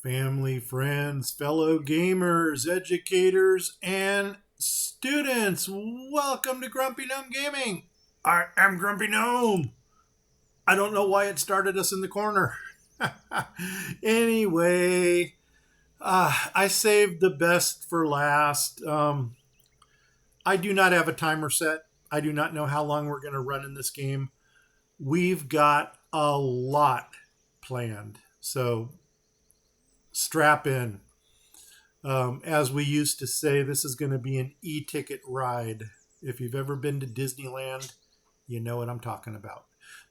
family, friends, fellow gamers, educators, and students. Welcome to Grumpy Gnome Gaming. I am Grumpy Gnome. I don't know why it started us in the corner. Anyway, I saved the best for last. I do not have a timer set. I do not know how long we're going to run in this game. We've got a lot planned. So strap in. As we used to say, this is going to be an e-ticket ride. If you've ever been to Disneyland, you know what I'm talking about.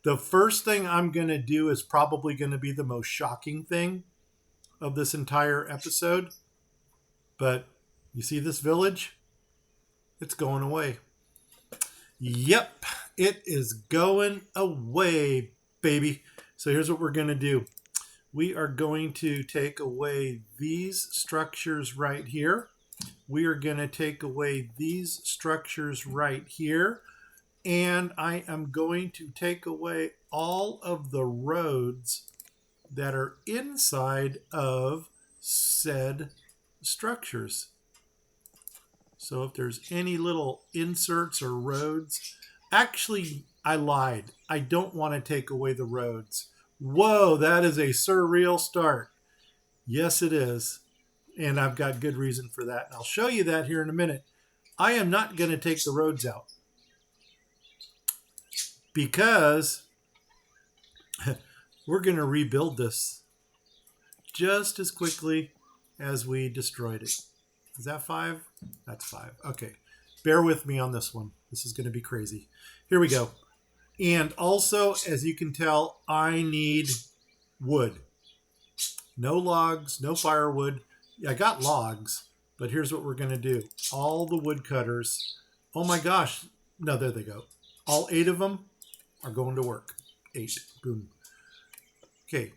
The first thing I'm going to do is probably going to be the most shocking thing of this entire episode. But you see this village? It's going away. Yep, it is going away, baby. So here's what we're going to do. We are going to take away these structures right here. We are going to take away these structures right here. And I am going to take away all of the roads that are inside of said structures. So if there's any little inserts or roads, actually, I lied. I don't want to take away the roads. Whoa, that is a surreal start. Yes, it is. And I've got good reason for that. I'll show you that here in a minute. I am not going to take the roads out because we're going to rebuild this just as quickly as we destroyed it. Is that 5? That's 5. Okay. Bear with me on this one. This is going to be crazy. Here we go. And also, as you can tell, I need wood. No logs, no firewood. I got logs, but here's what we're going to do. All the woodcutters. Oh my gosh. No, there they go. All 8 of them are going to work. 8. Boom. Okay.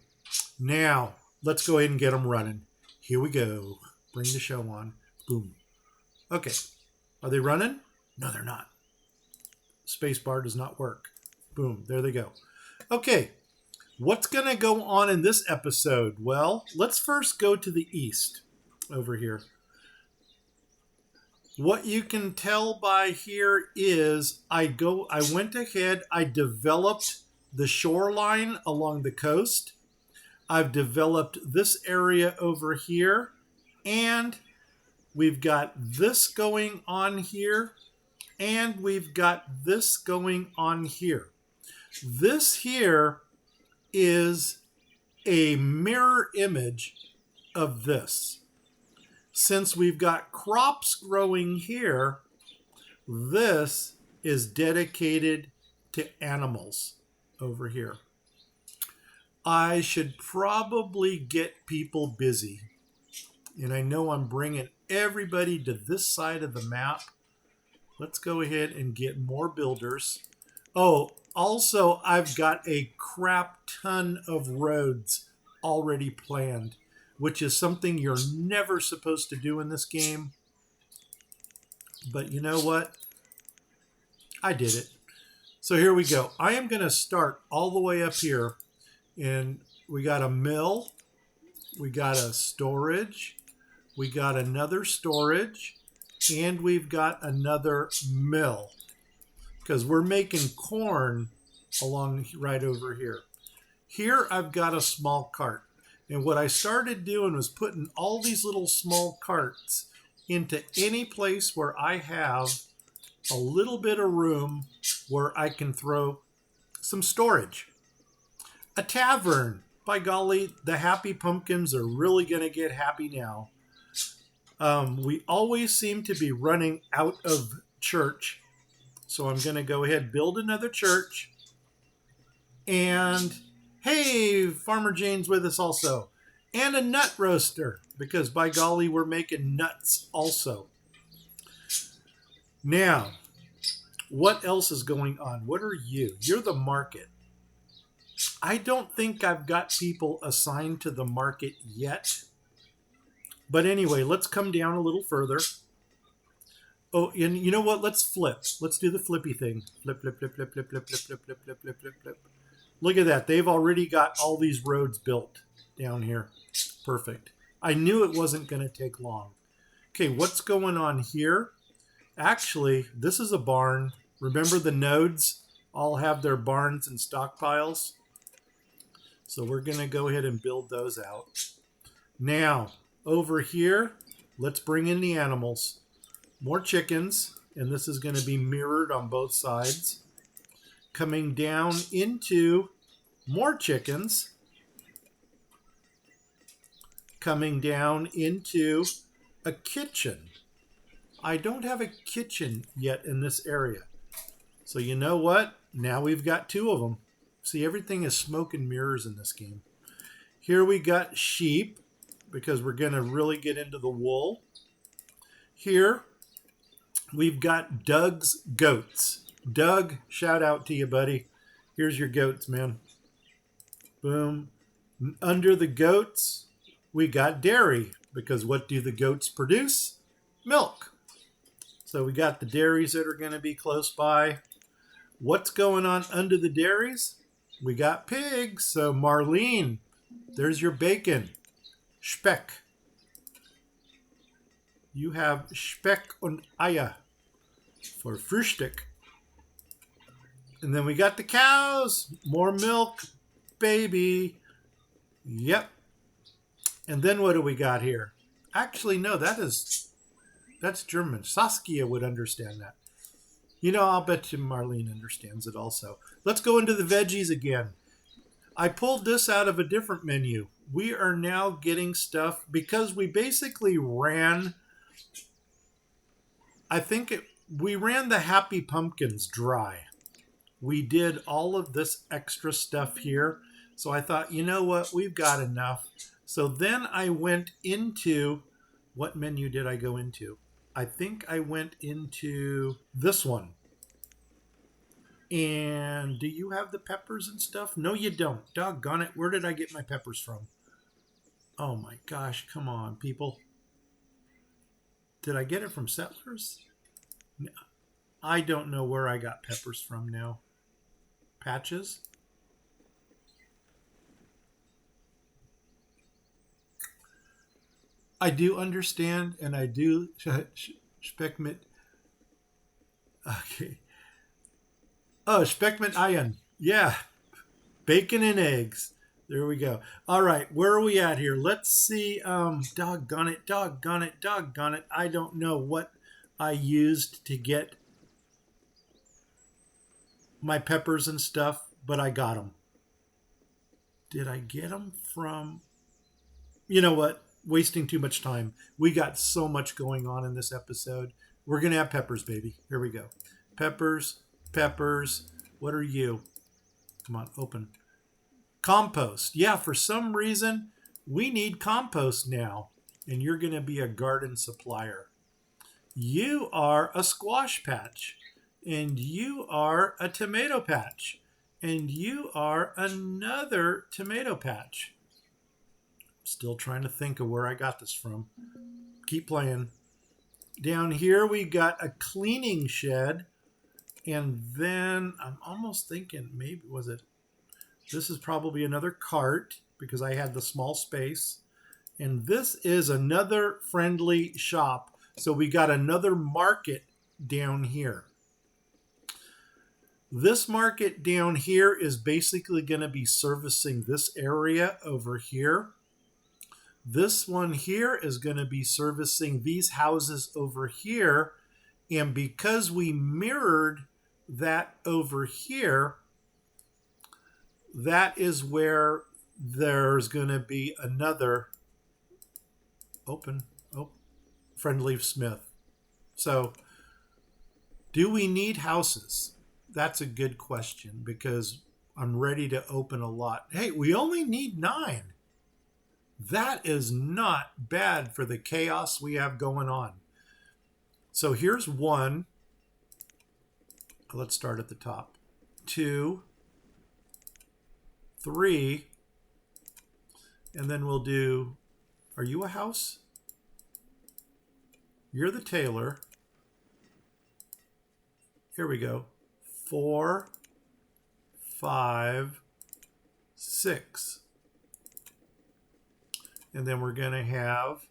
Now, let's go ahead and get them running. Here we go. Bring the show on. Boom. Okay. Are they running? No, they're not. Spacebar does not work. Boom. There they go. Okay. What's going to go on in this episode? Well, let's first go to the east over here. What you can tell by here is I went ahead, I developed the shoreline along the coast. I've developed this area over here, and we've got this going on here, and we've got this going on here. This here is a mirror image of this. Since we've got crops growing here, this is dedicated to animals over here. I should probably get people busy. And I know I'm bringing everybody to this side of the map. Let's go ahead and get more builders. Oh, also, I've got a crap ton of roads already planned, which is something you're never supposed to do in this game. But you know what? I did it. So here we go. I am going to start all the way up here. And we got a mill. We got a storage. We got another storage. And we've got another mill. Because we're making corn along right over here. Here I've got a small cart. And what I started doing was putting all these little small carts into any place where I have a little bit of room where I can throw some storage. A tavern. By golly, the happy pumpkins are really going to get happy now. We always seem to be running out of church. So I'm going to go ahead and build another church. And hey, Farmer Jane's with us also. And a nut roaster, because by golly, we're making nuts also. Now, what else is going on? What are you? You're the market. I don't think I've got people assigned to the market yet. But anyway, let's come down a little further. Oh, and you know what? Let's flip. Let's do the flippy thing. Flip, flip, flip, flip, flip, flip, flip, flip, flip, flip, flip, flip, flip. Look at that. They've already got all these roads built. down here. Perfect. I knew it wasn't going to take long. Okay, what's going on here? Actually, this is a barn. Remember the nodes all have their barns and stockpiles? So we're going to go ahead and build those out. Now, over here, let's bring in the animals. More chickens, and this is going to be mirrored on both sides. Coming down into more chickens. Coming down into a kitchen. I don't have a kitchen yet in this area. So you know what? Now we've got two of them. See, everything is smoke and mirrors in this game. Here we got sheep, because we're going to really get into the wool. Here we've got Doug's goats. Doug, shout out to you, buddy. Here's your goats, man. Boom. Under the goats, we got dairy, because what do the goats produce? Milk. So we got the dairies that are going to be close by. What's going on under the dairies? We got pigs. So Marlene, there's your bacon. Speck. You have Speck und Eier for Frühstück. And then we got the cows. More milk, baby. Yep. And then what do we got here? Actually, no, that's German. Saskia would understand that. You know, I'll bet you Marlene understands it also. Let's go into the veggies again. I pulled this out of a different menu. We are now getting stuff because we basically ran, we ran the Happy Pumpkins dry. We did all of this extra stuff here. So I thought, you know what, we've got enough. So then I went into, what menu did I go into? I think I went into this one. And do you have the peppers and stuff? No, you don't. Doggone it. Where did I get my peppers from? Oh my gosh, come on, people. Did I get it from Settlers? No, I don't know where I got peppers from now. Patches? I do understand, and I do Speckmit. Okay. Oh, Speckmit Iron. Yeah. Bacon and eggs. There we go. All right, where are we at here? Let's see. Doggone it, doggone it, doggone it. I don't know what I used to get my peppers and stuff, but I got them. Did I get them from... You know what? Wasting too much time. We got so much going on in this episode. We're going to have peppers, baby. Here we go. Peppers, peppers. What are you? Come on, open. Compost. Yeah, for some reason, we need compost now. And you're going to be a garden supplier. You are a squash patch. And you are a tomato patch. And you are another tomato patch. Still trying to think of where I got this from. Keep playing. Down here we got a cleaning shed. And then I'm almost thinking, maybe was it? This is probably another cart because I had the small space. And this is another friendly shop. So we got another market down here. This market down here is basically going to be servicing this area over here. This one here is going to be servicing these houses over here. And because we mirrored that over here, that is where there's going to be another friendly Smith. So do we need houses? That's a good question because I'm ready to open a lot. Hey, we only need 9. That is not bad for the chaos we have going on. So here's 1. Let's start at the top. 2, 3, and then we'll do, are you a house? You're the tailor. Here we go. 4, 5, 6. And then we're going to have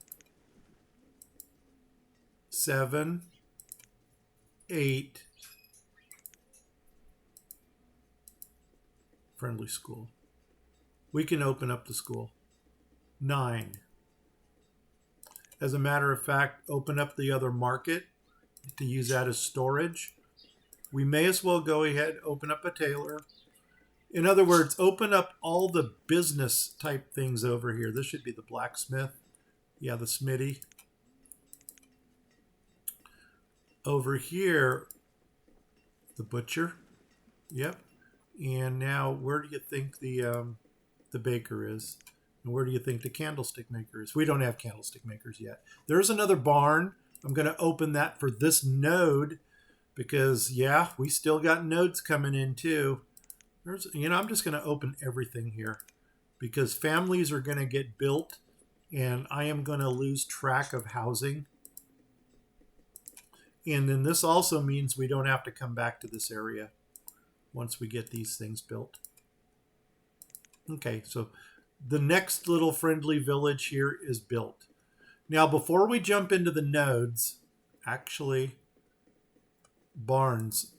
7, 8, friendly school. We can open up the school. 9. As a matter of fact, open up the other market to use that as storage. We may as well go ahead, open up a tailor. In other words, open up all the business type things over here. This should be the blacksmith. Yeah, the smithy. Over here, the butcher. Yep. And now, where do you think the baker is? And where do you think the candlestick maker is? We don't have candlestick makers yet. There's another barn. I'm going to open that for this node because, yeah, we still got nodes coming in too. I'm just going to open everything here because families are going to get built and I am going to lose track of housing. And then this also means we don't have to come back to this area once we get these things built. Okay, so the next little friendly village here is built. Now, before we jump into the nodes, actually, barns.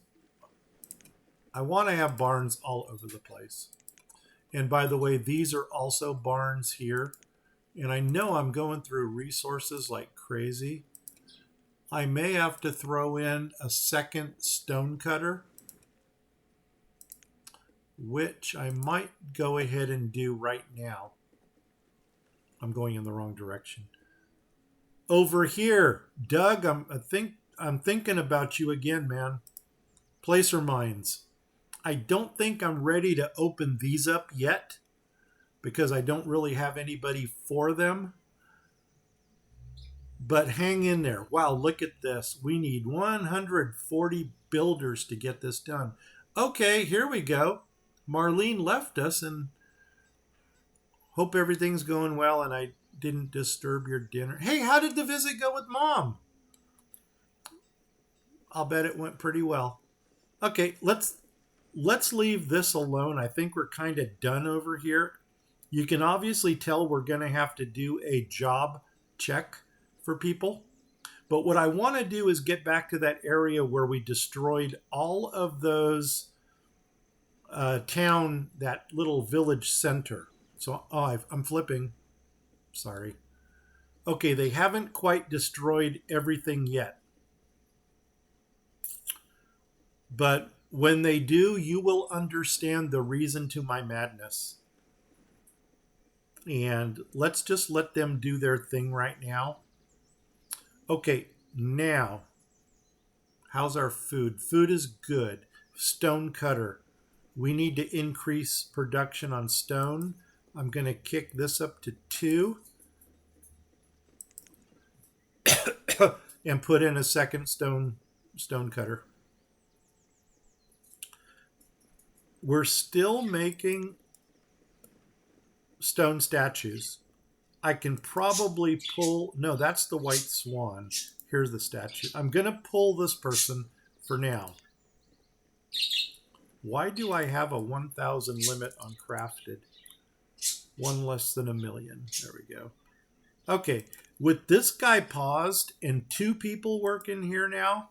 I want to have barns all over the place. And by the way, these are also barns here. And I know I'm going through resources like crazy. I may have to throw in a second stone cutter, which I might go ahead and do right now. I'm going in the wrong direction. Over here, Doug, I'm thinking about you again, man. Placer mines. I don't think I'm ready to open these up yet because I don't really have anybody for them. But hang in there. Wow, look at this. We need 140 builders to get this done. Okay, here we go. Marlene left us and hope everything's going well and I didn't disturb your dinner. Hey, how did the visit go with Mom? I'll bet it went pretty well. Okay, let's leave this alone. I think we're kind of done over here. You can obviously tell we're going to have to do a job check for people. But what I want to do is get back to that area where we destroyed all of those that little village center. So I'm flipping. Sorry. Okay, they haven't quite destroyed everything yet. But when they do, you will understand the reason to my madness. And let's just let them do their thing right now. Okay, now, how's our food? Food is good. Stone cutter. We need to increase production on stone. I'm going to kick this up to 2. And put in a second stone cutter. We're still making stone statues. I can probably pull... No, that's the white swan. Here's the statue. I'm going to pull this person for now. Why do I have a 1,000 limit on crafted? 1 less than 1,000,000. There we go. Okay, with this guy paused and 2 people working here now,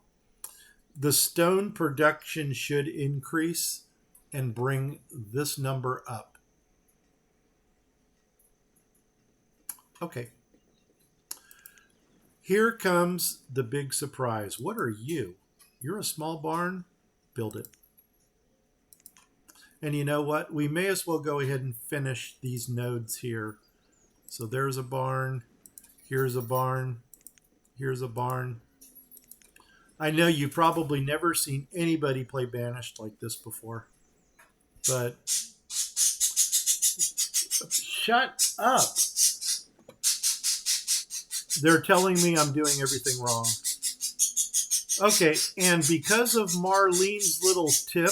the stone production should increase and bring this number up. Okay. Here comes the big surprise. What are you? You're a small barn? Build it. And you know what? We may as well go ahead and finish these nodes here. So there's a barn. Here's a barn. Here's a barn. I know you've probably never seen anybody play Banished like this before. But shut up. They're telling me I'm doing everything wrong. Okay, and because of Marlene's little tip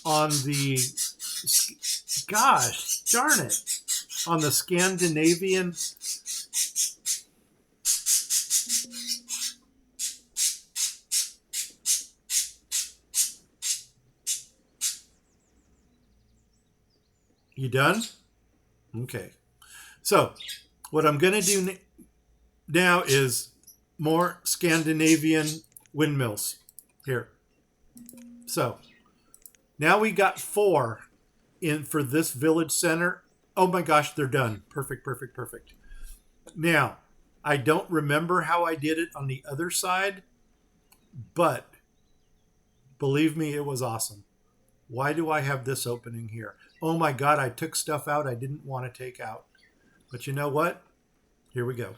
on the, gosh, darn it, on the Scandinavian, you done? Okay. So, What I'm going to do now is more Scandinavian windmills here. So now we got 4 in for this village center. Oh my gosh, they're done. Perfect, perfect, perfect. Now, I don't remember how I did it on the other side, but believe me, it was awesome. Why do I have this opening here? Oh my God, I took stuff out I didn't want to take out. But you know what? Here we go.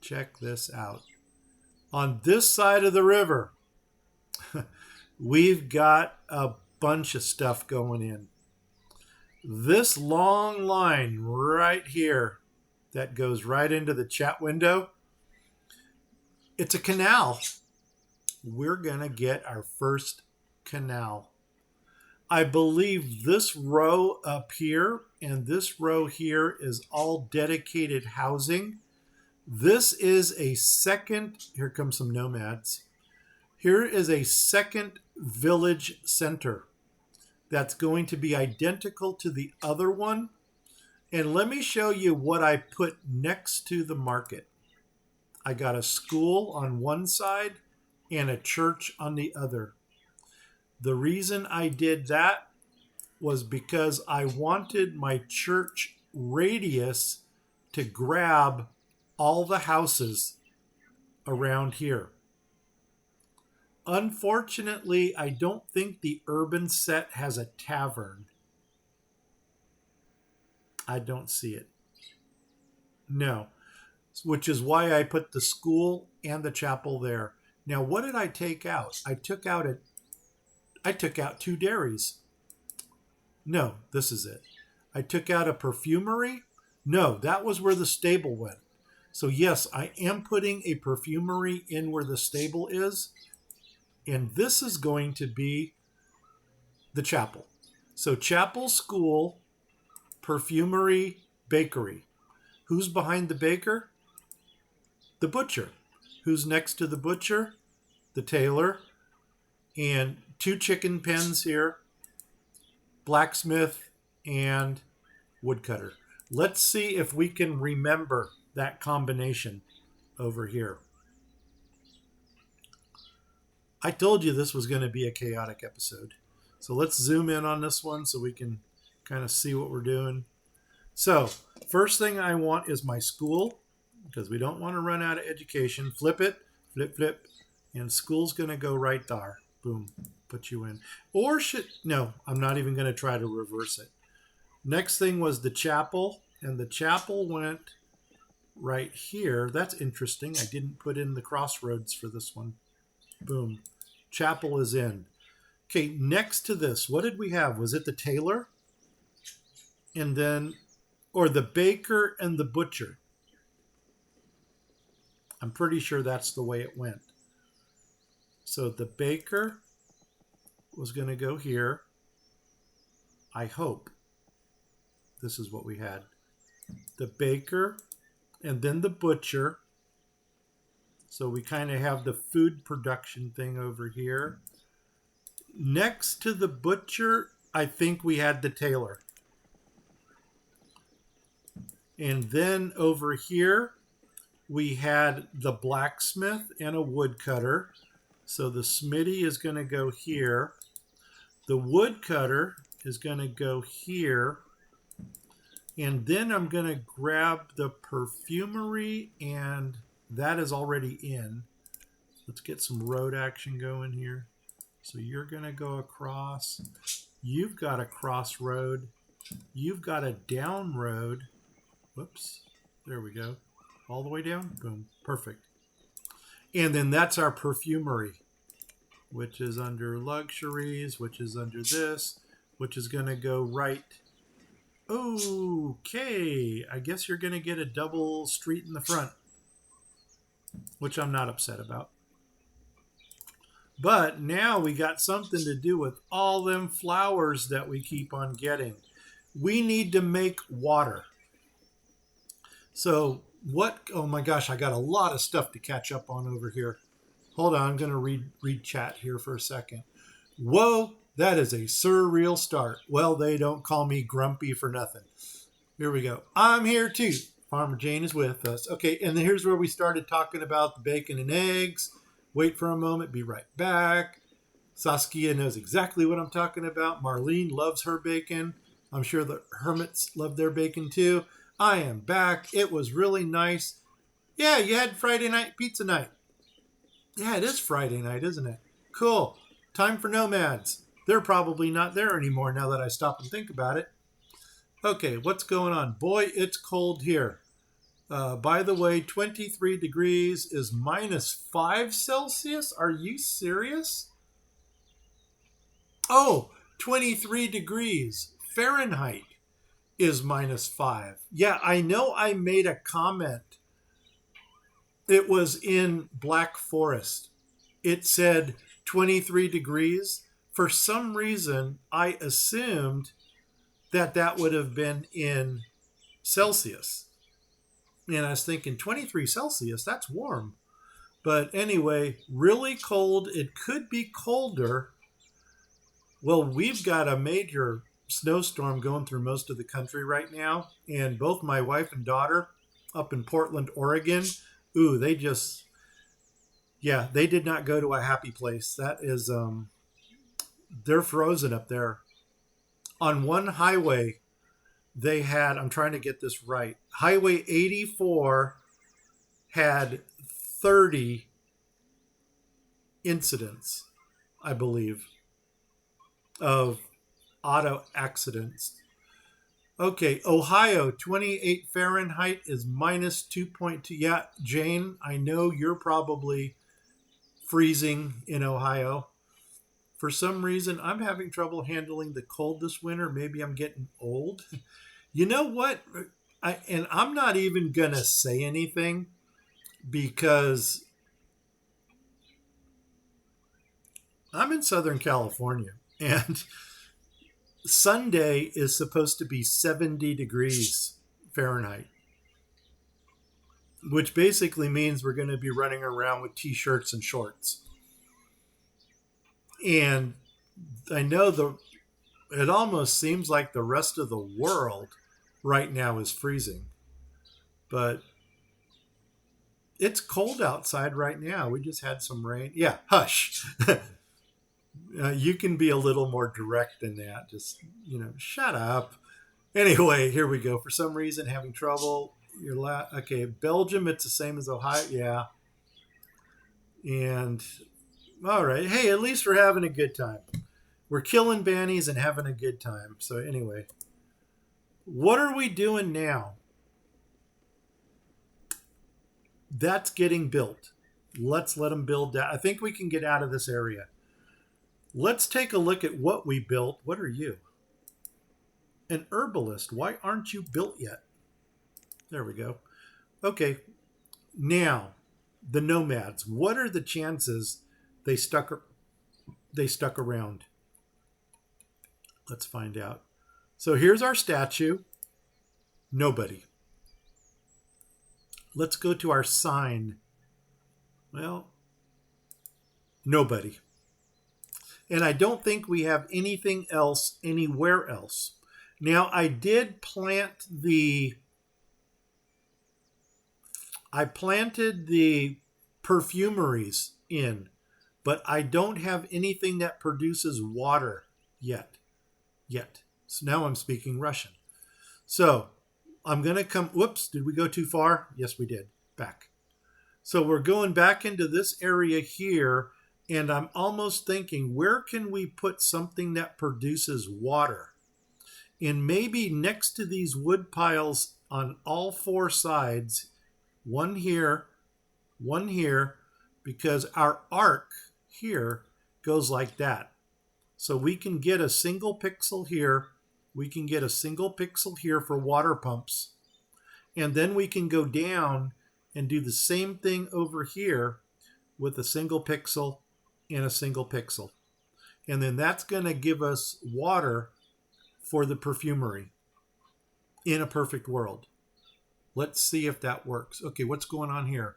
Check this out. On this side of the river, we've got a bunch of stuff going in. This long line right here that goes right into the chat window, it's a canal. We're going to get our first canal. I believe this row up here and this row here is all dedicated housing. This is a second, here comes some nomads. Here is a second village center that's going to be identical to the other one. And let me show you what I put next to the market. I got a school on one side and a church on the other. The reason I did that was because I wanted my church radius to grab all the houses around here. Unfortunately, I don't think the urban set has a tavern. I don't see it. No, which is why I put the school and the chapel there. Now, what did I take out? I took out 2 dairies. No, this is it. I took out a perfumery. No, that was where the stable went. So yes, I am putting a perfumery in where the stable is. And this is going to be the chapel. So chapel, school, perfumery, bakery. Who's behind the baker? The butcher. Who's next to the butcher? The tailor. And 2 chicken pens here. Blacksmith and woodcutter. Let's see if we can remember that combination over here. I told you this was going to be a chaotic episode. So let's zoom in on this one so we can kind of see what we're doing. So first thing I want is my school, because we don't want to run out of education. Flip it, flip, flip, and school's going to go right there. Boom, put you in. Or no, I'm not even going to try to reverse it. Next thing was the chapel, and the chapel went right here. That's interesting. I didn't put in the crossroads for this one. Boom. Chapel is in. Okay, next to this, what did we have? Was it the tailor? And then, or the baker and the butcher? I'm pretty sure that's the way it went. So the baker was going to go here. I hope this is what we had. The baker and then the butcher. So we kind of have the food production thing over here. Next to the butcher, I think we had the tailor. And then over here, we had the blacksmith and a woodcutter. So the smithy is going to go here. The woodcutter is going to go here. And then I'm going to grab the perfumery, and that is already in. Let's get some road action going here. So you're going to go across. You've got a crossroad. You've got a down road. Whoops. There we go. All the way down. Boom. Perfect. And then that's our perfumery, which is under luxuries, which is under this, which is going to go right. Okay. I guess you're going to get a double street in the front, which I'm not upset about. But now we got something to do with all them flowers that we keep on getting. We need to make water. So what? Oh my gosh, I got a lot of stuff to catch up on over here. Hold on, I'm going to read chat here for a second. Whoa, that is a surreal start. Well, they don't call me grumpy for nothing. Here we go. I'm here too. Farmer Jane is with us. Okay, and then here's where we started talking about the bacon and eggs. Wait for a moment, be right back. Saskia knows exactly what I'm talking about. Marlene loves her bacon. I'm sure the hermits love their bacon too. I am back. It was really nice. Yeah, you had Friday night pizza night. Yeah, it is Friday night, isn't it? Cool. Time for nomads. They're probably not there anymore now that I stop and think about it. Okay, what's going on? Boy, it's cold here. By the way, 23 degrees is -5 Celsius. Are you serious? Oh, 23 degrees Fahrenheit is -5. Yeah, I know I made a comment. It was in Black Forest. It said 23 degrees. For some reason, I assumed that that would have been in Celsius. And I was thinking 23 Celsius, that's warm. But anyway, really cold. It could be colder. Well, we've got a major snowstorm going through most of the country right now. And both my wife and daughter up in Portland, Oregon, ooh, they just, yeah, they did not go to a happy place. That is, they're frozen up there. On one highway, they had, I'm trying to get this right, Highway 84 had 30 incidents, I believe, of auto accidents. Okay, Ohio, 28 Fahrenheit is -2.2. Yeah, Jane, I know you're probably freezing in Ohio. For some reason, I'm having trouble handling the cold this winter. Maybe I'm getting old. You know what? I'm not even going to say anything because I'm in Southern California and Sunday is supposed to be 70 degrees Fahrenheit, which basically means we're going to be running around with t-shirts and shorts. And I know it almost seems like the rest of the world right now is freezing. But it's cold outside right now. We just had some rain. Yeah, hush. You can be a little more direct than that. Just, shut up. Anyway, here we go. For some reason, having trouble. Okay, Belgium, it's the same as Ohio. Yeah. And, all right. Hey, at least we're having a good time. We're killing bannies and having a good time. So anyway, what are we doing now? That's getting built. Let's let them build that. I think we can get out of this area. Let's take a look at what we built. What are you? An herbalist. Why aren't you built yet? There we go. Okay. Now, the nomads. What are the chances they stuck around? Let's find out. So here's our statue. Nobody. Let's go to our sign. Well, nobody. And I don't think we have anything else anywhere else. Now, I did plant I planted the perfumeries in, but I don't have anything that produces water yet. So now I'm speaking Russian. So I'm going to come, whoops, did we go too far? Yes, we did. Back. So we're going back into this area here, and I'm almost thinking, where can we put something that produces water? And maybe next to these wood piles on all four sides, one here, because our arc here goes like that. So we can get a single pixel here. We can get a single pixel here for water pumps. And then we can go down and do the same thing over here with a single pixel and a single pixel. And then that's going to give us water for the perfumery in a perfect world. Let's see if that works. Okay, what's going on here?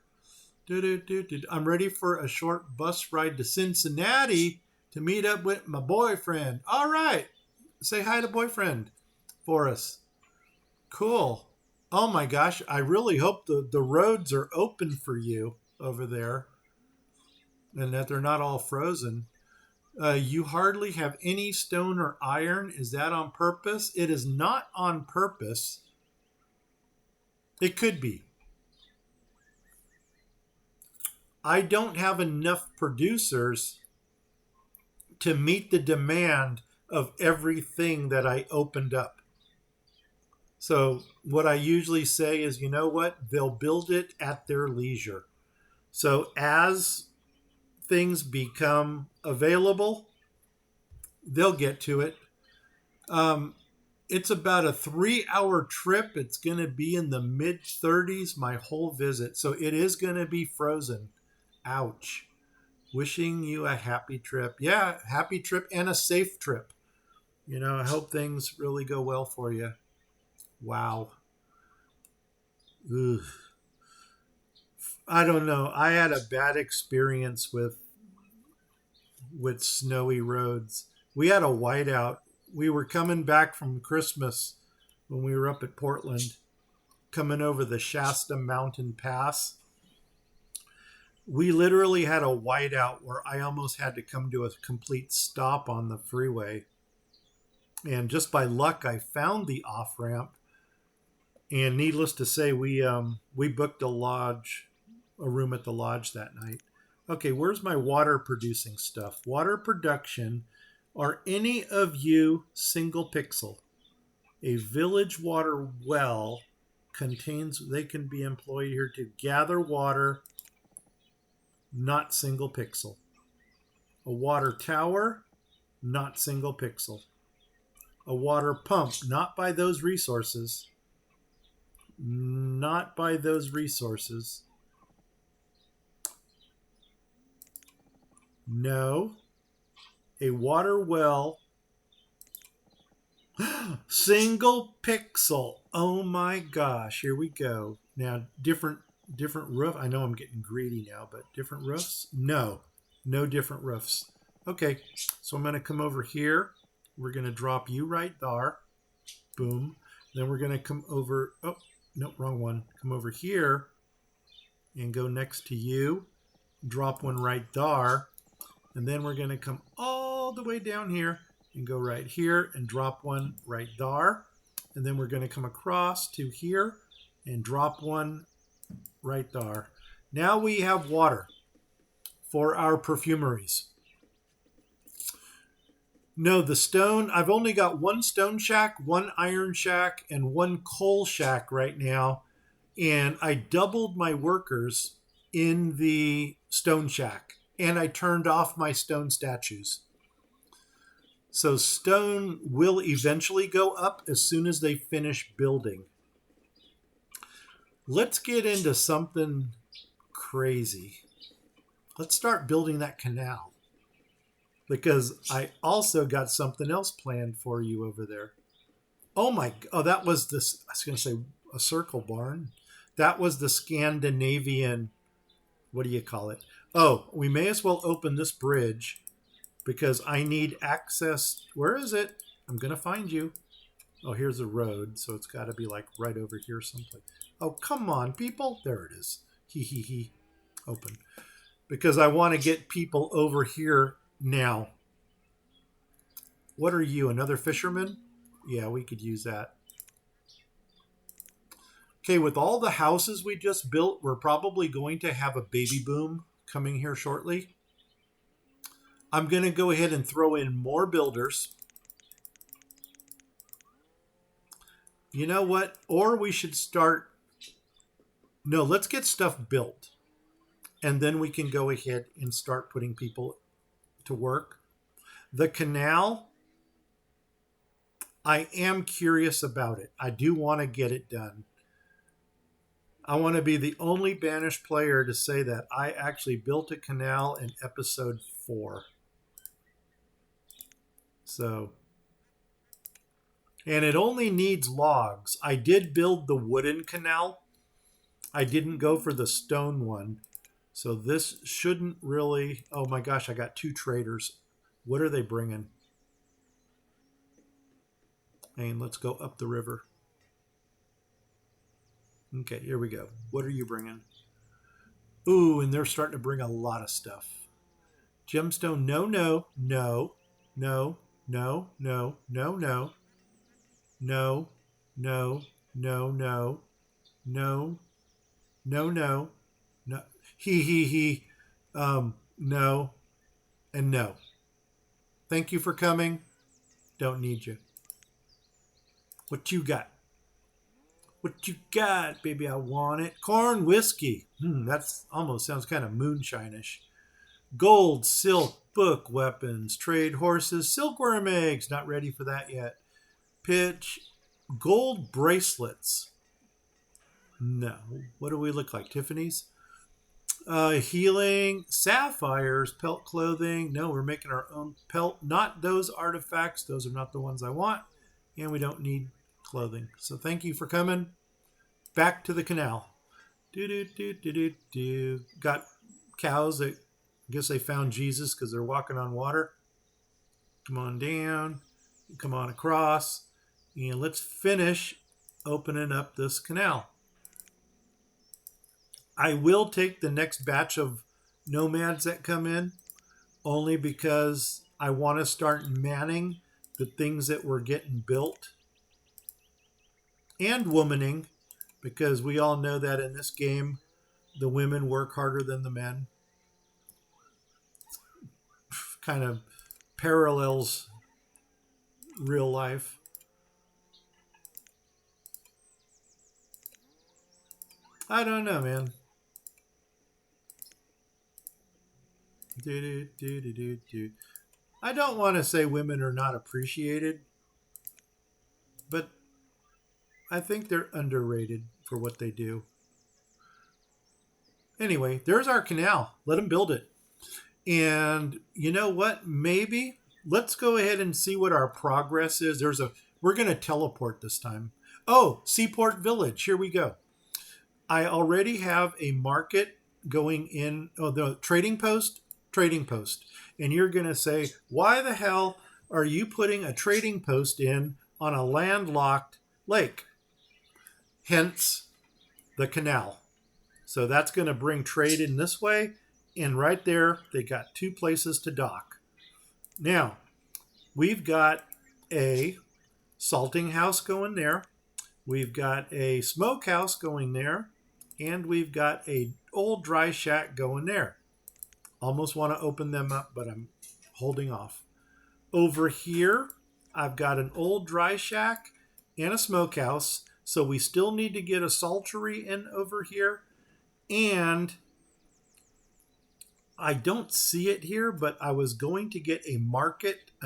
I'm ready for a short bus ride to Cincinnati to meet up with my boyfriend. All right. Say hi to boyfriend for us. Cool. Oh my gosh, I really hope the roads are open for you over there and that they're not all frozen. You hardly have any stone or iron. Is that on purpose? It is not on purpose. It could be. I don't have enough producers to meet the demand of everything that I opened up. So, what I usually say is, you know what? They'll build it at their leisure. So, as things become available, they'll get to it. Um, it's about a 3 hour trip. It's going to be in the mid 30s, my whole visit. So, it is going to be frozen. Ouch. Wishing you a happy trip. Yeah, happy trip and a safe trip. I hope things really go well for you. Wow. Ugh. I don't know. I had a bad experience with snowy roads. We had a whiteout. We were coming back from Christmas when we were up at Portland, coming over the Shasta Mountain Pass. We literally had a whiteout where I almost had to come to a complete stop on the freeway. And just by luck, I found the off ramp. And needless to say, we booked a room at the lodge that night. Okay, where's my water producing stuff? Water production. Are any of you single pixel? A village water well contains, they can be employed here to gather water, not single pixel. A water tower, not single pixel. A water pump, not by those resources. Not by those resources. No. A water well. Single pixel. Oh my gosh. Here we go. Now, different roof. I know I'm getting greedy now, but different roofs? No. No different roofs. Okay. So I'm going to come over here. We're going to drop you right there. Boom. Then we're going to come over. Oh, no, wrong one. Come over here and go next to you. Drop one right there. And then we're going to come all the way down here and go right here and drop one right there. And then we're going to come across to here and drop one right there. Now we have water for our perfumeries. No, the stone, I've only got one stone shack, one iron shack, and one coal shack right now. And I doubled my workers in the stone shack. And I turned off my stone statues. So stone will eventually go up as soon as they finish building. Let's get into something crazy. Let's start building that canal. Because I also got something else planned for you over there. That was this, I was going to say a circle barn. That was the Scandinavian, what do you call it? Oh, we may as well open this bridge because I need access. Where is it? I'm going to find you. Oh, here's a road, so it's got to be like right over here someplace. Oh, come on, people. There it is. He. Open. Because I want to get people over here now. What are you, another fisherman? Yeah, we could use that. Okay, with all the houses we just built, we're probably going to have a baby boom coming here shortly. I'm going to go ahead and throw in more builders. You know what? Or we should start... No, let's get stuff built. And then we can go ahead and start putting people to work. The canal, I am curious about it. I do want to get it done. I want to be the only Banished player to say that I actually built a canal in episode 4. So, and it only needs logs. I did build the wooden canal. I didn't go for the stone one. So this shouldn't really... Oh my gosh, I got 2 traders. What are they bringing? And let's go up the river. Okay, here we go. What are you bringing? Ooh, and they're starting to bring a lot of stuff. Gemstone, no, no, no, no, no, no, no, no, no, no, no, no, no, no, no, no, he, no, and no. Thank you for coming. Don't need you. What you got? What you got, baby? I want it. Corn whiskey. That's almost sounds kind of moonshine-ish. Gold, silk, book, weapons, trade horses, silkworm eggs. Not ready for that yet. Pitch, gold bracelets. No. What do we look like? Tiffany's? Healing, sapphires, pelt clothing. No, we're making our own pelt. Not those artifacts. Those are not the ones I want. And we don't need clothing. So thank you for coming. Back to the canal. Do do do do do do. Got cows that I guess they found Jesus because they're walking on water. Come on down. Come on across. And let's finish opening up this canal. I will take the next batch of nomads that come in only because I want to start manning the things that were getting built and womaning, because we all know that in this game the women work harder than the men. Kind of parallels real life. I don't know, man. I don't want to say women are not appreciated, but I think they're underrated for what they do. Anyway, there's our canal. Let them build it. And you know what? Maybe let's go ahead and see what our progress is. We're going to teleport this time. Oh, Seaport Village. Here we go. I already have a market going in. Oh, the trading post. And you're going to say, why the hell are you putting a trading post in on a landlocked lake? Hence the canal. So that's going to bring trade in this way. And right there, they got two places to dock. Now, we've got a salting house going there. We've got a smokehouse going there. And we've got a old dry shack going there. Almost want to open them up, but I'm holding off. Over here, I've got an old dry shack and a smokehouse. So we still need to get a saltery in over here. And I don't see it here, but I was going to get a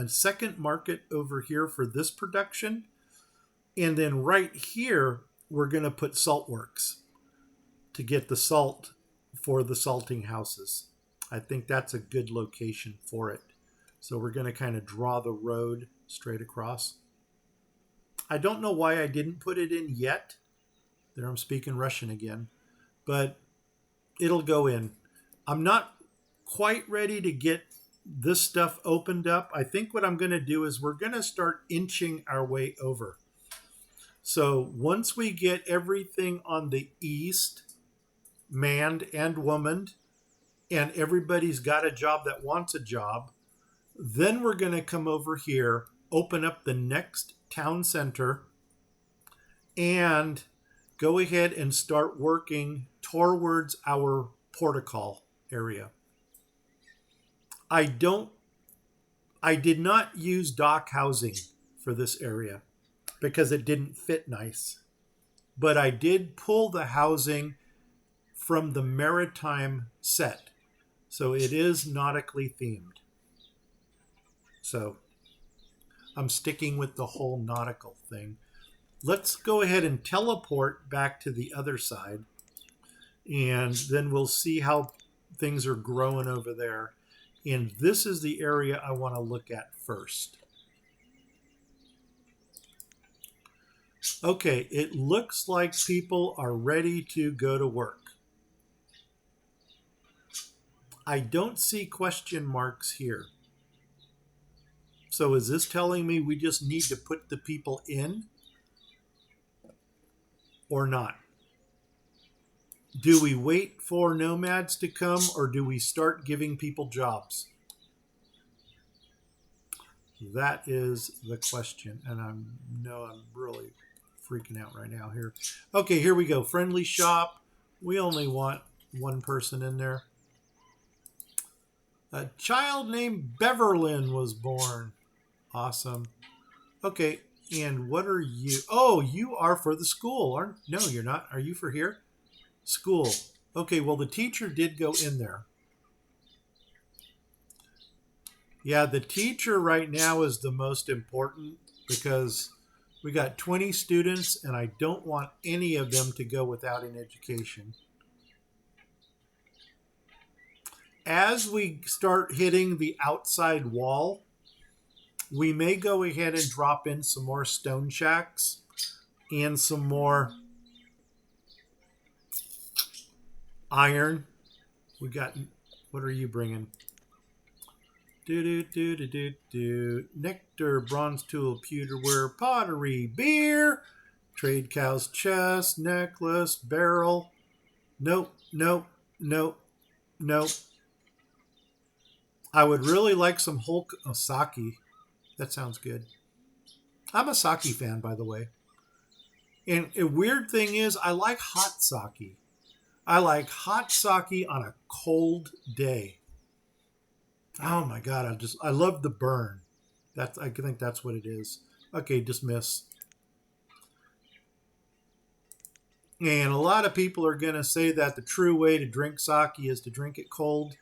second market over here for this production. And then right here, we're going to put salt works to get the salt for the salting houses. I think that's a good location for it. So we're going to kind of draw the road straight across. I don't know why I didn't put it in yet. There I'm speaking Russian again. But it'll go in. I'm not quite ready to get this stuff opened up. I think what I'm going to do is we're going to start inching our way over. So once we get everything on the east manned and womaned, and everybody's got a job that wants a job, then we're going to come over here, open up the next town center, and go ahead and start working towards our portical area. I did not use dock housing for this area because it didn't fit nice. But I did pull the housing from the maritime set. So it is nautically themed. So I'm sticking with the whole nautical thing. Let's go ahead and teleport back to the other side. And then we'll see how things are growing over there. And this is the area I want to look at first. Okay, it looks like people are ready to go to work. I don't see question marks here. So is this telling me we just need to put the people in or not? Do we wait for nomads to come, or do we start giving people jobs? That is the question, and I'm really freaking out right now here. Okay, here we go. Friendly shop. We only want one person in there. A child named Beverlyn was born. Awesome. Okay, and what are you? Oh, you are for the school, aren't? No, you're not. Are you for here? School. Okay, well, the teacher did go in there. Yeah, the teacher right now is the most important because we got 20 students and I don't want any of them to go without an education. As we start hitting the outside wall, we may go ahead and drop in some more stone shacks and some more iron. We got, what are you bringing? Nectar, bronze tool, pewterware, pottery, beer, trade cow's chest, necklace, barrel. Nope, nope, nope, nope. I would really like some Hulk sake. That sounds good. I'm a sake fan, by the way. And a weird thing is, I like hot sake. I like hot sake on a cold day. Oh my god, I love the burn. I think that's what it is. Okay, dismiss. And a lot of people are going to say that the true way to drink sake is to drink it cold.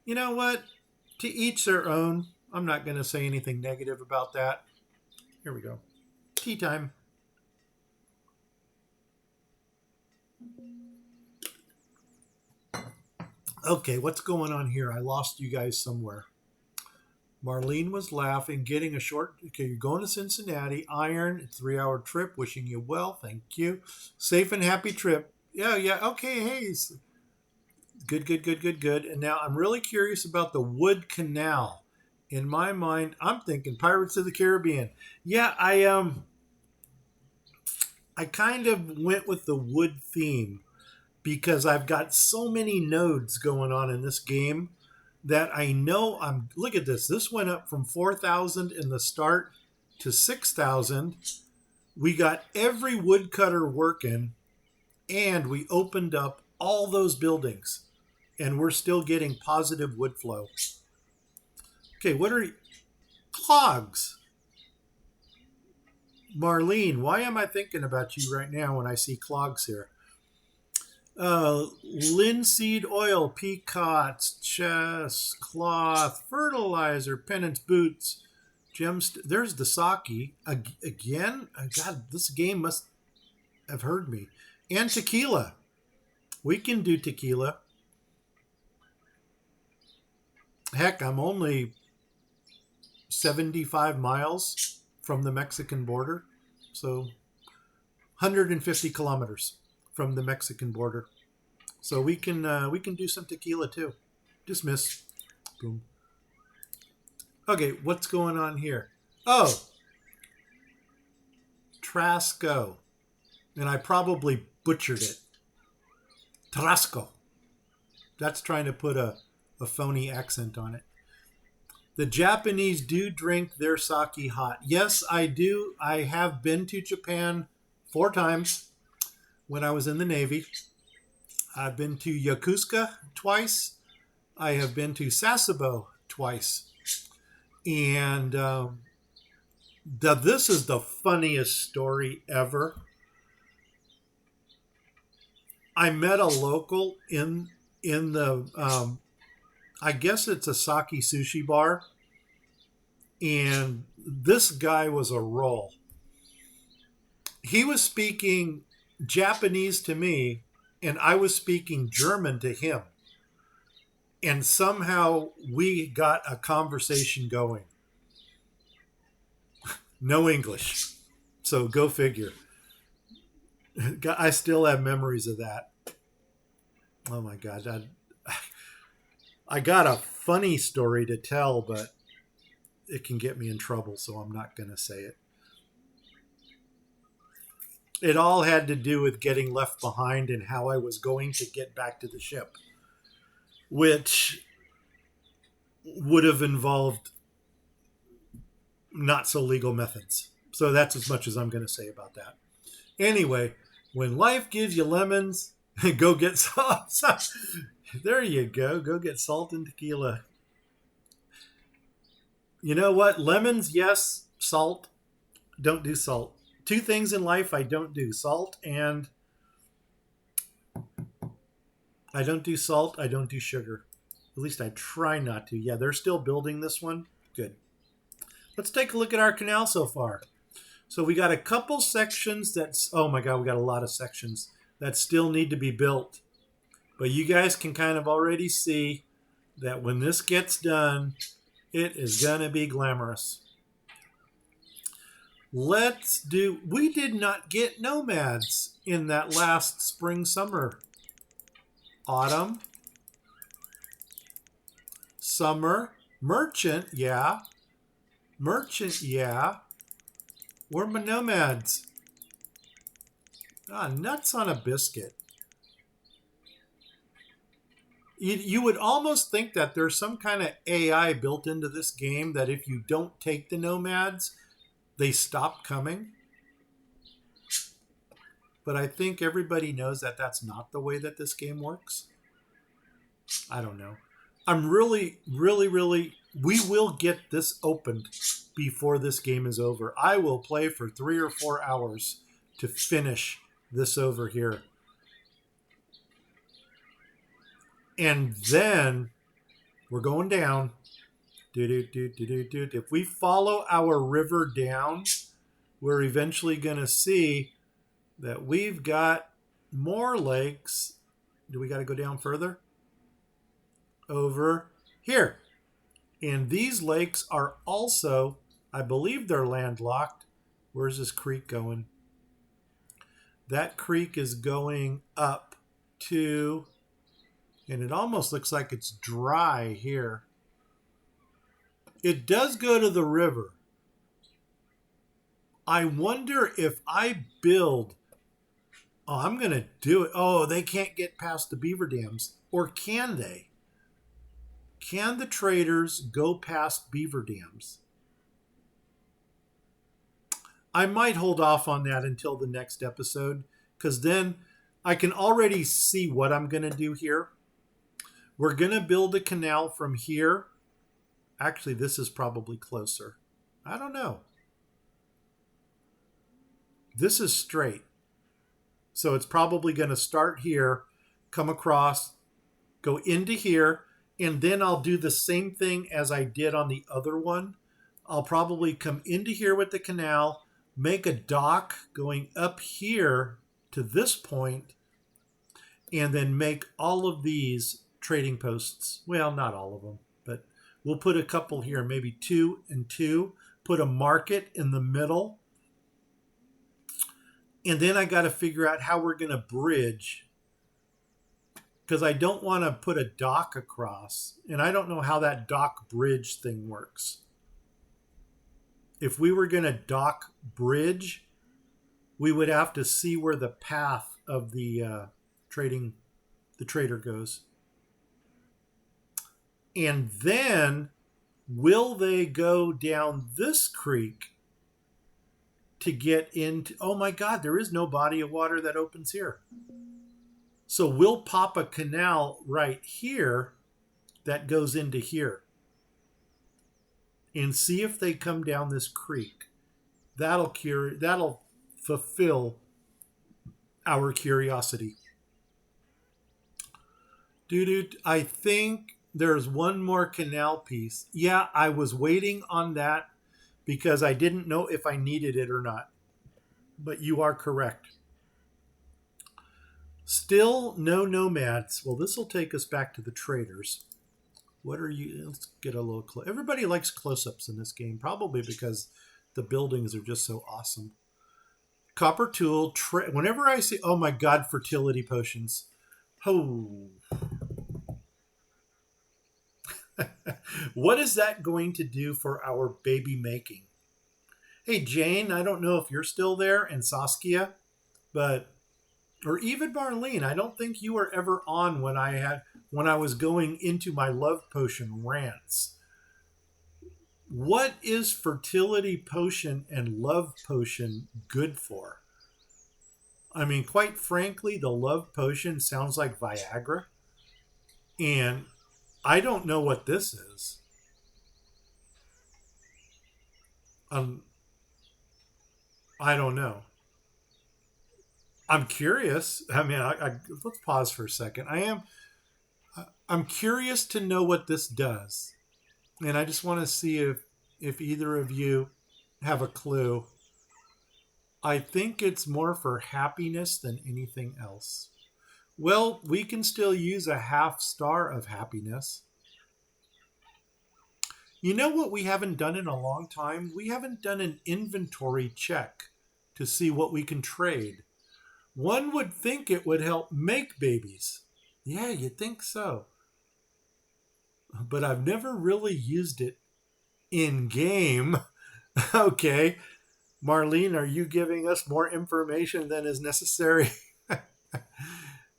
You know what? To each their own. I'm not going to say anything negative about that. Here we go. Tea time. Okay, what's going on here? I lost you guys somewhere. Marlene was laughing, getting a short. Okay, you're going to Cincinnati. Iron, 3-hour trip. Wishing you well. Thank you. Safe and happy trip. Yeah, yeah. Okay, hey. Good, good, good, good, good. And now I'm really curious about the Wood Canal. In my mind, I'm thinking Pirates of the Caribbean. Yeah, I kind of went with the wood theme because I've got so many nodes going on in this game that I know look at this. This went up from 4,000 in the start to 6,000. We got every woodcutter working and we opened up all those buildings and we're still getting positive wood flow. Okay, what are clogs? Marlene, why am I thinking about you right now when I see clogs here? Linseed oil, peacocks, chess, cloth, fertilizer, pennants, boots, gems. There's the sake. Again? God, this game must have heard me. And tequila. We can do tequila. Heck, I'm only 75 miles from the Mexican border. So 150 kilometers from the Mexican border. So we can do some tequila too. Dismiss. Boom. Okay, what's going on here? Oh, Trasco. And I probably butchered it. Trasco. That's trying to put a phony accent on it. The Japanese do drink their sake hot. Yes, I do. I have been to Japan 4 times when I was in the Navy. I've been to Yokosuka twice. I have been to Sasebo twice. And this is the funniest story ever. I met a local in the, I guess it's a sake sushi bar. And this guy was a roll. He was speaking Japanese to me, and I was speaking German to him. And somehow we got a conversation going. No English. So go figure. I still have memories of that. Oh my God. I got a funny story to tell, but it can get me in trouble, so I'm not going to say it. It all had to do with getting left behind and how I was going to get back to the ship, which would have involved not so legal methods. So that's as much as I'm going to say about that. Anyway, when life gives you lemons, go get salt. There you go. Go get salt and tequila. You know what? Lemons, yes. Salt, don't do salt. Two things in life I don't do: salt and I don't do salt. I don't do sugar. At least I try not to. Yeah, they're still building this one. Good. Let's take a look at our canal so far. So we got a couple sections that's, oh my God, we got a lot of sections that still need to be built. But you guys can kind of already see that when this gets done, it is going to be glamorous. We did not get nomads in that last spring, summer. Autumn. Summer. Merchant, yeah. Merchant, yeah. Where are my nomads? Ah, nuts on a biscuit. You would almost think that there's some kind of AI built into this game that if you don't take the nomads, they stop coming. But I think everybody knows that that's not the way that this game works. I don't know. I'm really, we will get this opened before this game is over. I will play for 3 or 4 hours to finish this over here. And then we're going down. If we follow our river down, we're eventually going to see that we've got more lakes. Do we got to go down further? Over here. And these lakes are also, I believe they're landlocked. Where's this creek going? That creek is going up to, and it almost looks like it's dry here. It does go to the river. I wonder if I build, oh, I'm going to do it. Oh, they can't get past the beaver dams. Or can they? Can the traders go past beaver dams? I might hold off on that until the next episode, because then I can already see what I'm going to do here. We're going to build a canal from here. Actually, this is probably closer. I don't know. This is straight. So it's probably going to start here, come across, go into here, and then I'll do the same thing as I did on the other one. I'll probably come into here with the canal, make a dock going up here to this point, and then make all of these trading posts. Well, not all of them, but we'll put a couple here, maybe 2 and 2. Put a market in the middle. And then I got to figure out how we're going to bridge, because I don't want to put a dock across, and I don't know how that dock bridge thing works. If we were going to dock bridge, we would have to see where the path of the trader goes. And then, will they go down this creek to get into, oh my God, there is no body of water that opens here. So we'll pop a canal right here that goes into here and see if they come down this creek. That'll fulfill our curiosity. I think there's one more canal piece. Yeah, I was waiting on that because I didn't know if I needed it or not. But you are correct. Still no nomads. Well, this will take us back to the traders. What are you? Let's get a little close. Everybody likes close-ups in this game, probably because the buildings are just so awesome. Copper tool. Whenever I see, oh my God, fertility potions. Oh. What is that going to do for our baby making? Hey, Jane, I don't know if you're still there, and Saskia. But or even Marlene, I don't think you were ever on when I was going into my love potion rants. What is fertility potion and love potion good for? I mean, quite frankly, the love potion sounds like Viagra, and I don't know what this is. Um, I don't know. I'm curious. I mean, let's pause for a second. I'm curious to know what this does, and I just want to see if either of you have a clue. I think it's more for happiness than anything else. Well, we can still use a half star of happiness. You know what we haven't done in a long time? We haven't done an inventory check to see what we can trade. One would think it would help make babies. Yeah, you'd think so. But I've never really used it in game. Okay. Marlene, are you giving us more information than is necessary?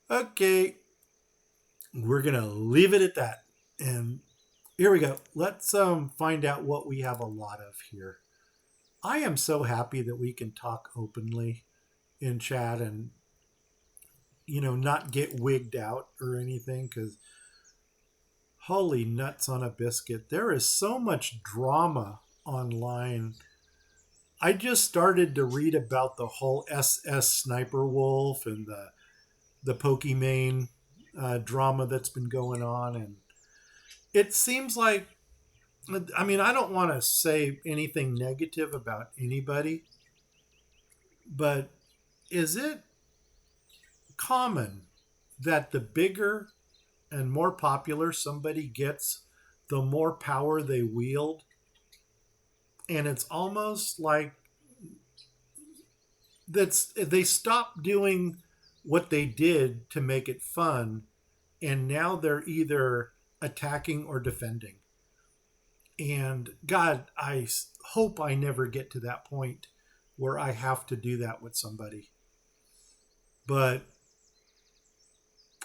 Okay. We're going to leave it at that. And here we go. Let's find out what we have a lot of here. I am so happy that we can talk openly in chat and not get wigged out or anything, because holy nuts on a biscuit, there is so much drama online. I just started to read about the whole SS Sniper Wolf and the Pokimane drama that's been going on, and it seems like, I mean, I don't want to say anything negative about anybody, but is it common that the bigger and more popular somebody gets, the more power they wield? And it's almost like they stop doing what they did to make it fun, and now they're either attacking or defending. And God, I hope I never get to that point where I have to do that with somebody. But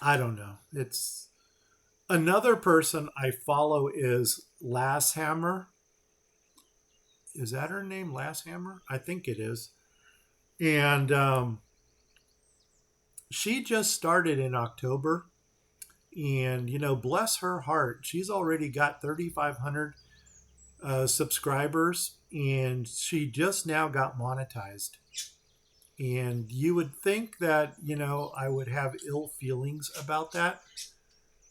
I don't know. It's another person I follow is Lasshammer. Is that her name, Lasshammer? I think it is. And she just started in October. And, bless her heart, she's already got 3,500 subscribers, and she just now got monetized. And you would think that, I would have ill feelings about that,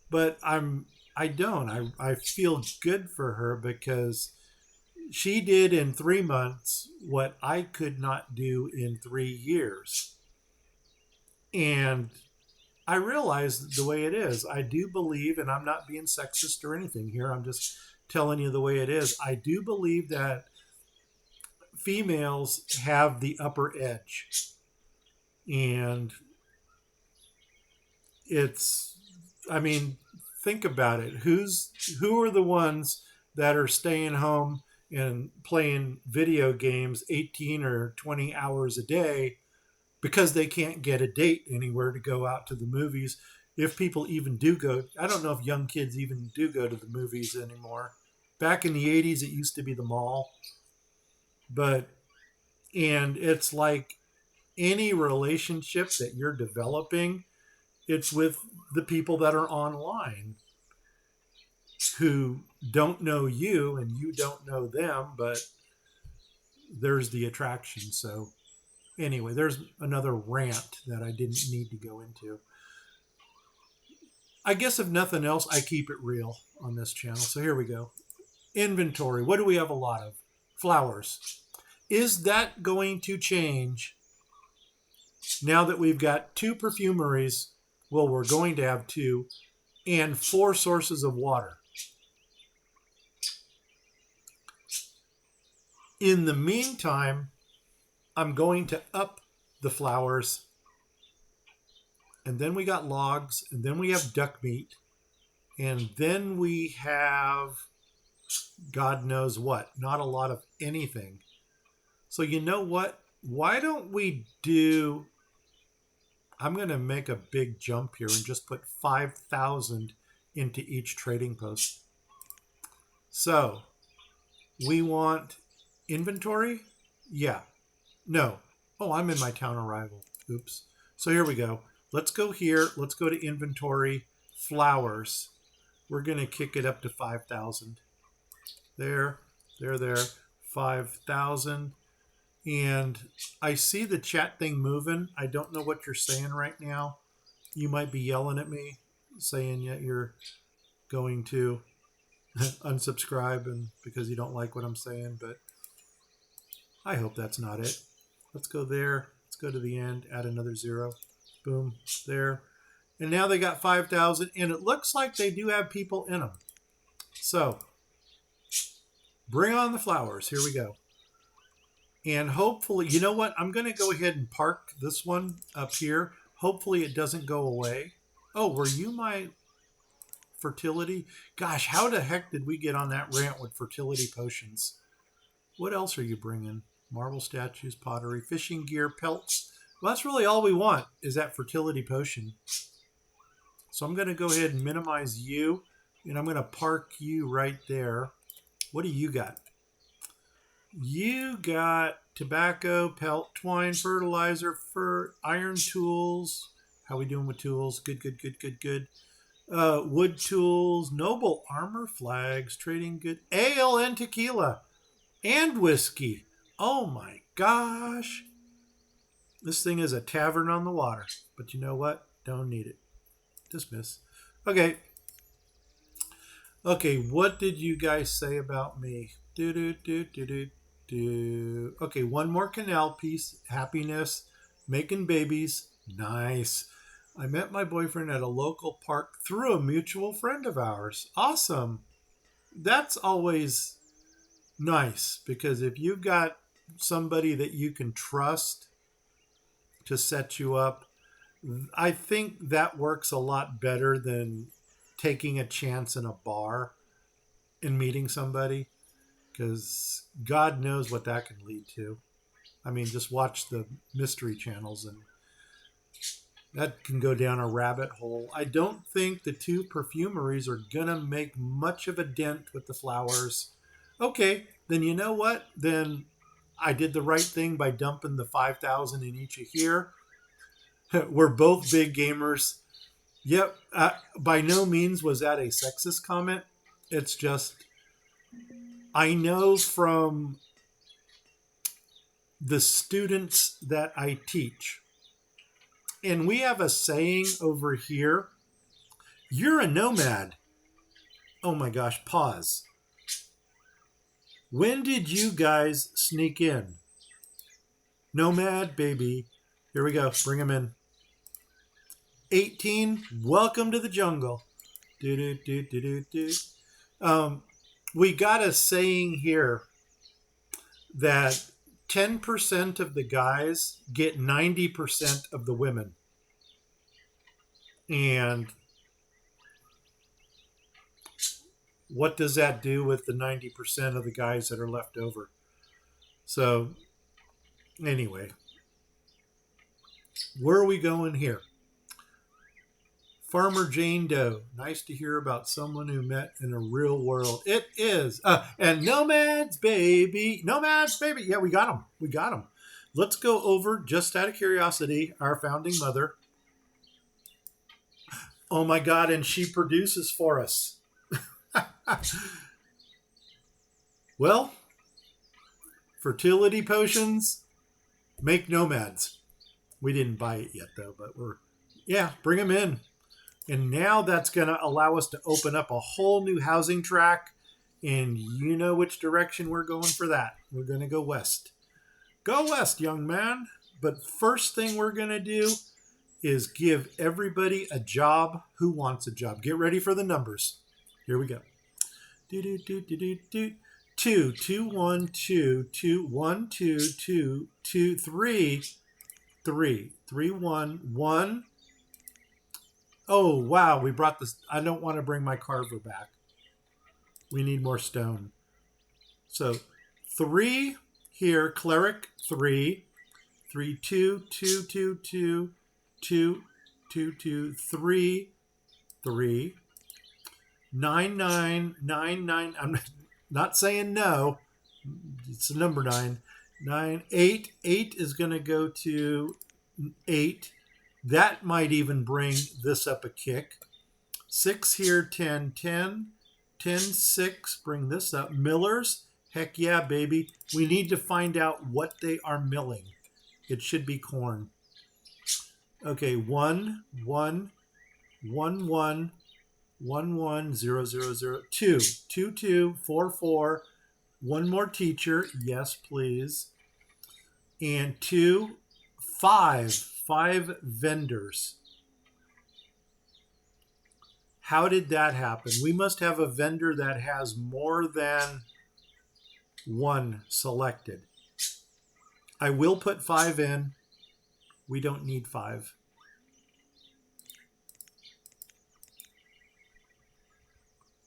but I don't. I feel good for her because she did in 3 months what I could not do in 3 years. And I realize the way it is. I do believe, and I'm not being sexist or anything here, I'm just telling you the way it is. I do believe that females have the upper edge. And I mean, think about it. Who are the ones that are staying home and playing video games 18 or 20 hours a day because they can't get a date anywhere to go out to the movies? If people even do go, I don't know if young kids even do go to the movies anymore. Back in the 80s, it used to be the mall. And it's like any relationship that you're developing, it's with the people that are online who don't know you and you don't know them, but there's the attraction. So anyway, there's another rant that I didn't need to go into. I guess if nothing else, I keep it real on this channel. So here we go. Inventory. What do we have a lot of? Flowers. Is that going to change now that we've got 2 perfumeries? Well, we're going to have 2 and 4 sources of water. In the meantime, I'm going to up the flowers. And then we got logs, and then we have duck meat, and then we have God knows what, not a lot of anything. So you know what? Why don't we do I'm going to make a big jump here and just put 5,000 into each trading post. So we want inventory. Yeah. No. Oh, I'm in my town arrival. Oops. So here we go. Let's go here. Let's go to inventory, flowers. We're going to kick it up to 5,000. There, there, 5,000. And I see the chat thing moving. I don't know what you're saying right now. You might be yelling at me, saying that you're going to unsubscribe and because you don't like what I'm saying, but I hope that's not it. Let's go there. Let's go to the end, add another 0. Boom, there. And now they got 5,000, and it looks like they do have people in them. So bring on the flowers. Here we go. And hopefully, you know what? I'm going to go ahead and park this one up here. Hopefully it doesn't go away. Oh, were you my fertility? Gosh, how the heck did we get on that rant with fertility potions? What else are you bringing? Marble statues, pottery, fishing gear, pelts. Well, that's really all we want is that fertility potion. So I'm going to go ahead and minimize you, and I'm going to park you right there. What do you got? You got tobacco, pelt, twine, fertilizer, fur, iron tools. How we doing with tools? Good, good, good, good, good. Wood tools, noble armor, flags, trading good, ale and tequila, and whiskey. Oh my gosh. This thing is a tavern on the water. But you know what? Don't need it. Dismiss. Okay. Okay, what did you guys say about me? Okay, one more canal piece. Happiness. Making babies. Nice. I met my boyfriend at a local park through a mutual friend of ours. Awesome. That's always nice because if you've got somebody that you can trust to set you up, I think that works a lot better than taking a chance in a bar and meeting somebody, because God knows what that can lead to. I mean, just watch the mystery channels and that can go down a rabbit hole. I don't think the two perfumeries are going to make much of a dent with the flowers. Okay, then you know what? Then I did the right thing by dumping the 5,000 in each of here. We're both big gamers. Yep, by no means was that a sexist comment. It's just, I know from the students that I teach, and we have a saying over here, you're a nomad. Oh my gosh, pause. When did you guys sneak in? Nomad, baby. Here we go, bring them in. 18, welcome to the jungle. We got a saying here that 10% of the guys get 90% of the women. And what does that do with the 90% of the guys that are left over? So anyway, where are we going here? Farmer Jane Doe. Nice to hear about someone who met in a real world. It is. And nomads, baby. Nomads, baby. Yeah, we got them. We got them. Let's go over, just out of curiosity, our founding mother. Oh my God, and she produces for us. Well, fertility potions make nomads. We didn't buy it yet, though, but bring them in. And now that's going to allow us to open up a whole new housing track. And you know which direction we're going for that. We're going to go west. Go west, young man. But first thing we're going to do is give everybody a job who wants a job. Get ready for the numbers. Here we go. 2, 2, 1, 2, 2, 1, 2, 2, 2, 3, 3, 3, 1, 1. Oh, wow, we brought this. I don't want to bring my carver back. We need more stone. So 3 here, cleric 3, 3, 2, 2, 2, 2, 2, 2, 2, 3, 3, 9, 9, 9, 9. I'm not saying no. It's the number 9. 9, 8. 8 is going to go to 8. That might even bring this up a kick. 6 here, 10, 10. 10, 6, bring this up. Millers, heck yeah, baby. We need to find out what they are milling. It should be corn. Okay, 1, 1, 1, 1, 1, 1, 0, 0, 0, 2, 2, 2, 4, 4. One more teacher, yes, please. And 2, 5, 5 vendors. How did that happen? We must have a vendor that has more than 1 selected. I will put 5 in. We don't need 5.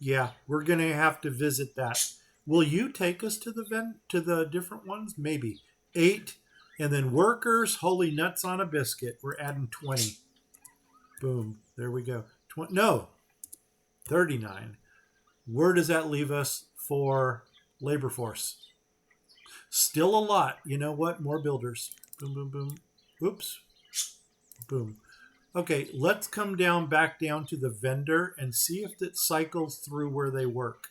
Yeah, we're going to have to visit that. Will you take us to the different ones? Maybe. 8. And then workers, holy nuts on a biscuit. We're adding 20. Boom. There we go. No, 39. Where does that leave us for labor force? Still a lot. You know what? More builders. Boom, boom, boom. Oops. Boom. Okay, let's come back down to the vendor and see if it cycles through where they work.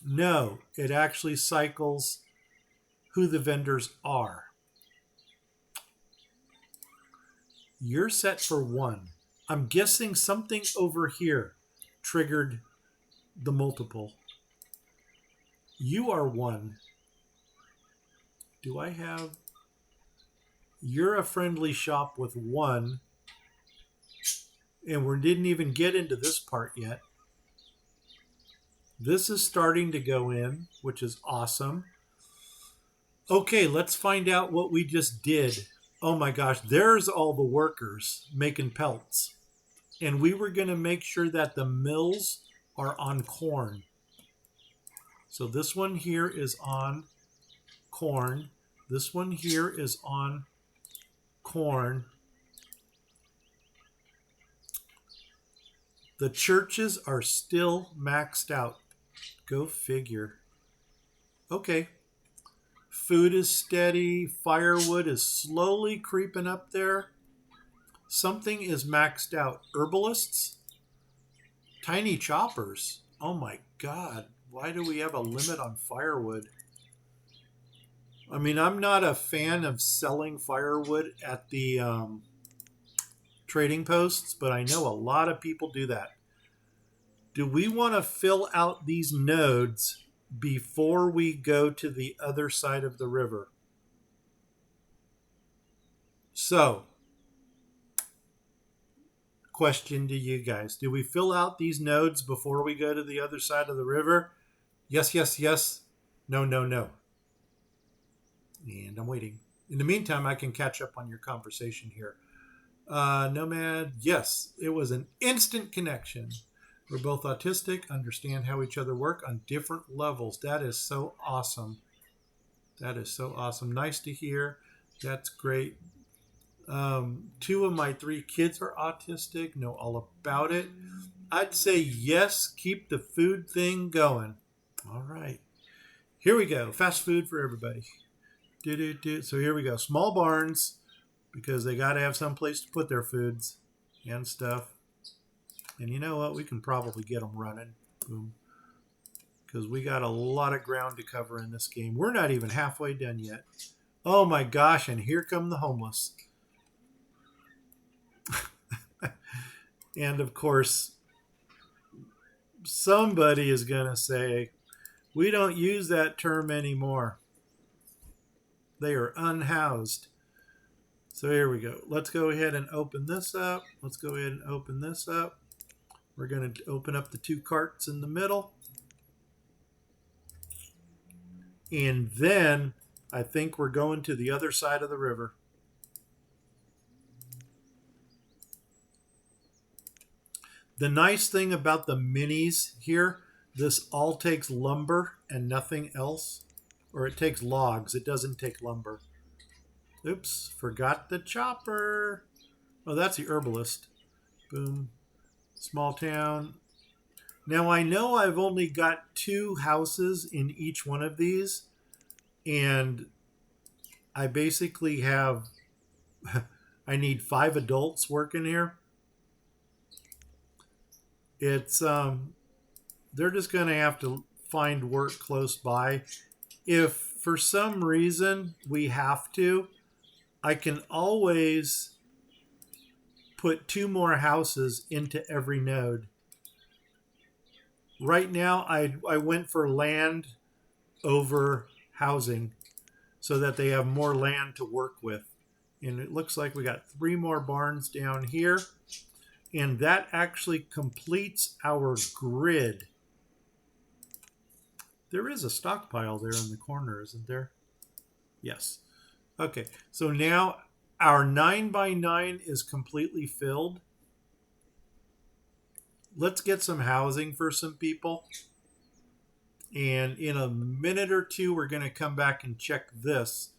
No, it actually cycles who the vendors are. You're set for 1. I'm guessing something over here triggered the multiple. You are 1. Do I have... You're a friendly shop with 1. And we didn't even get into this part yet. This is starting to go in, which is awesome. Okay, let's find out what we just did. Oh my gosh, there's all the workers making pelts. And we were going to make sure that the mills are on corn. So this one here is on corn. This one here is on corn. The churches are still maxed out. Go figure. Okay. Food is steady. Firewood is slowly creeping up there. Something is maxed out. Herbalists? Tiny choppers. Oh my God. Why do we have a limit on firewood? I mean, I'm not a fan of selling firewood at the trading posts, but I know a lot of people do that. Do we want to fill out these nodes before we go to the other side of the river? So, question to you guys. Do we fill out these nodes before we go to the other side of the river? Yes, yes, yes. No, no, no. And I'm waiting. In the meantime, I can catch up on your conversation here. Nomad, yes, it was an instant connection. We're both autistic, understand how each other work on different levels. That is so awesome. That is so awesome. Nice to hear. That's great. 2 of my 3 kids are autistic, know all about it. I'd say yes, keep the food thing going. All right. Here we go. Fast food for everybody. So here we go. Small barns, because they got to have some place to put their foods and stuff. And you know what? We can probably get them running. Boom. Because we got a lot of ground to cover in this game. We're not even halfway done yet. Oh my gosh, and here come the homeless. And of course, somebody is going to say, we don't use that term anymore. They are unhoused. So here we go. Let's go ahead and open this up. Let's go ahead and open this up. We're going to open up the 2 carts in the middle. And then I think we're going to the other side of the river. The nice thing about the minis here, this all takes lumber and nothing else. Or it takes logs. It doesn't take lumber. Oops, forgot the chopper. Oh, that's the herbalist. Boom. Small town. Now I know I've only got 2 houses in each one of these, and I basically have I need 5 adults working here. It's they're just going to have to find work close by. If for some reason we have to, I can always put 2 more houses into every node. Right now I went for land over housing so that they have more land to work with. And it looks like we got 3 more barns down here. And that actually completes our grid. There is a stockpile there in the corner, isn't there? Yes. Okay, so now our 9x9 is completely filled. Let's get some housing for some people. And in a minute or two, we're going to come back and check this.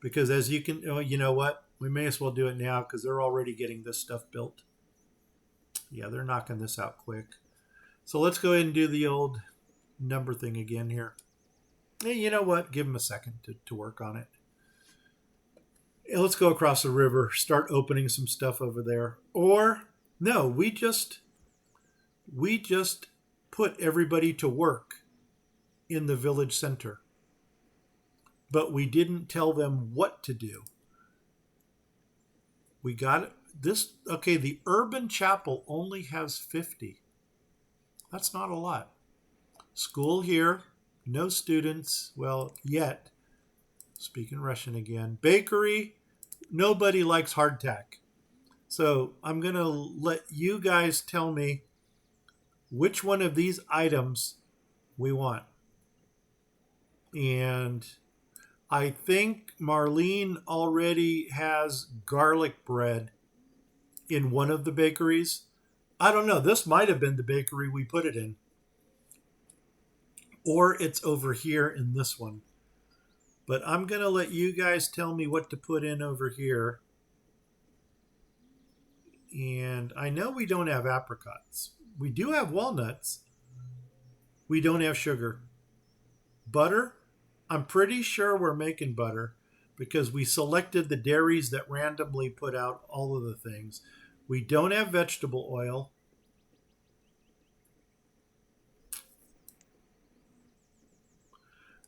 Because as you can, oh, you know what? We may as well do it now because they're already getting this stuff built. Yeah, they're knocking this out quick. So let's go ahead and do the old number thing again here. Hey, you know what? Give them a second to work on it. And let's go across the river, start opening some stuff over there. Or, no, we just put everybody to work in the village center. But we didn't tell them what to do. We got this. Okay, the urban chapel only has 50. That's not a lot. School here, no students, well, yet. Speaking Russian again. Bakery, nobody likes hardtack. So I'm going to let you guys tell me which one of these items we want. And I think Marlene already has garlic bread in one of the bakeries. I don't know. This might have been the bakery we put it in. Or it's over here in this one. But I'm going to let you guys tell me what to put in over here. And I know we don't have apricots. We do have walnuts. We don't have sugar. Butter? I'm pretty sure we're making butter because we selected the dairies that randomly put out all of the things. We don't have vegetable oil.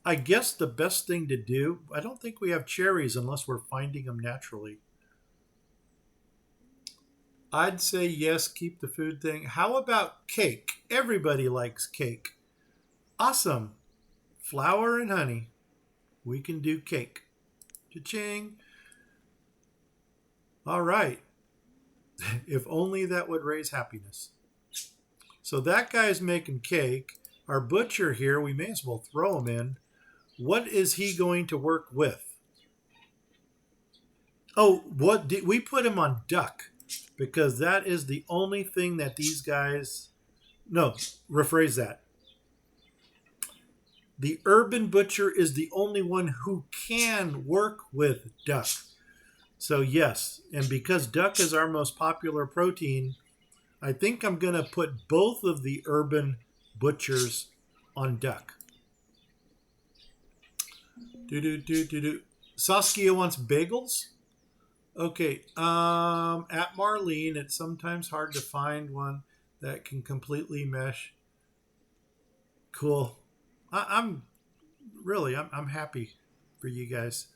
I guess the best thing to do, I don't think we have cherries unless we're finding them naturally. I'd say yes, keep the food thing. How about cake? Everybody likes cake. Awesome. Flour and honey. We can do cake. Cha-ching. All right. If only that would raise happiness. So that guy's making cake. Our butcher here, we may as well throw him in. What is he going to work with? Oh, what did we put him on duck? Because that is the only thing that these guys... No, rephrase that. The urban butcher is the only one who can work with duck. So yes, and because duck is our most popular protein, I think I'm going to put both of the urban butchers on duck. Saskia wants bagels. Okay, at Marlene, it's sometimes hard to find one that can completely mesh. Cool. I'm happy for you guys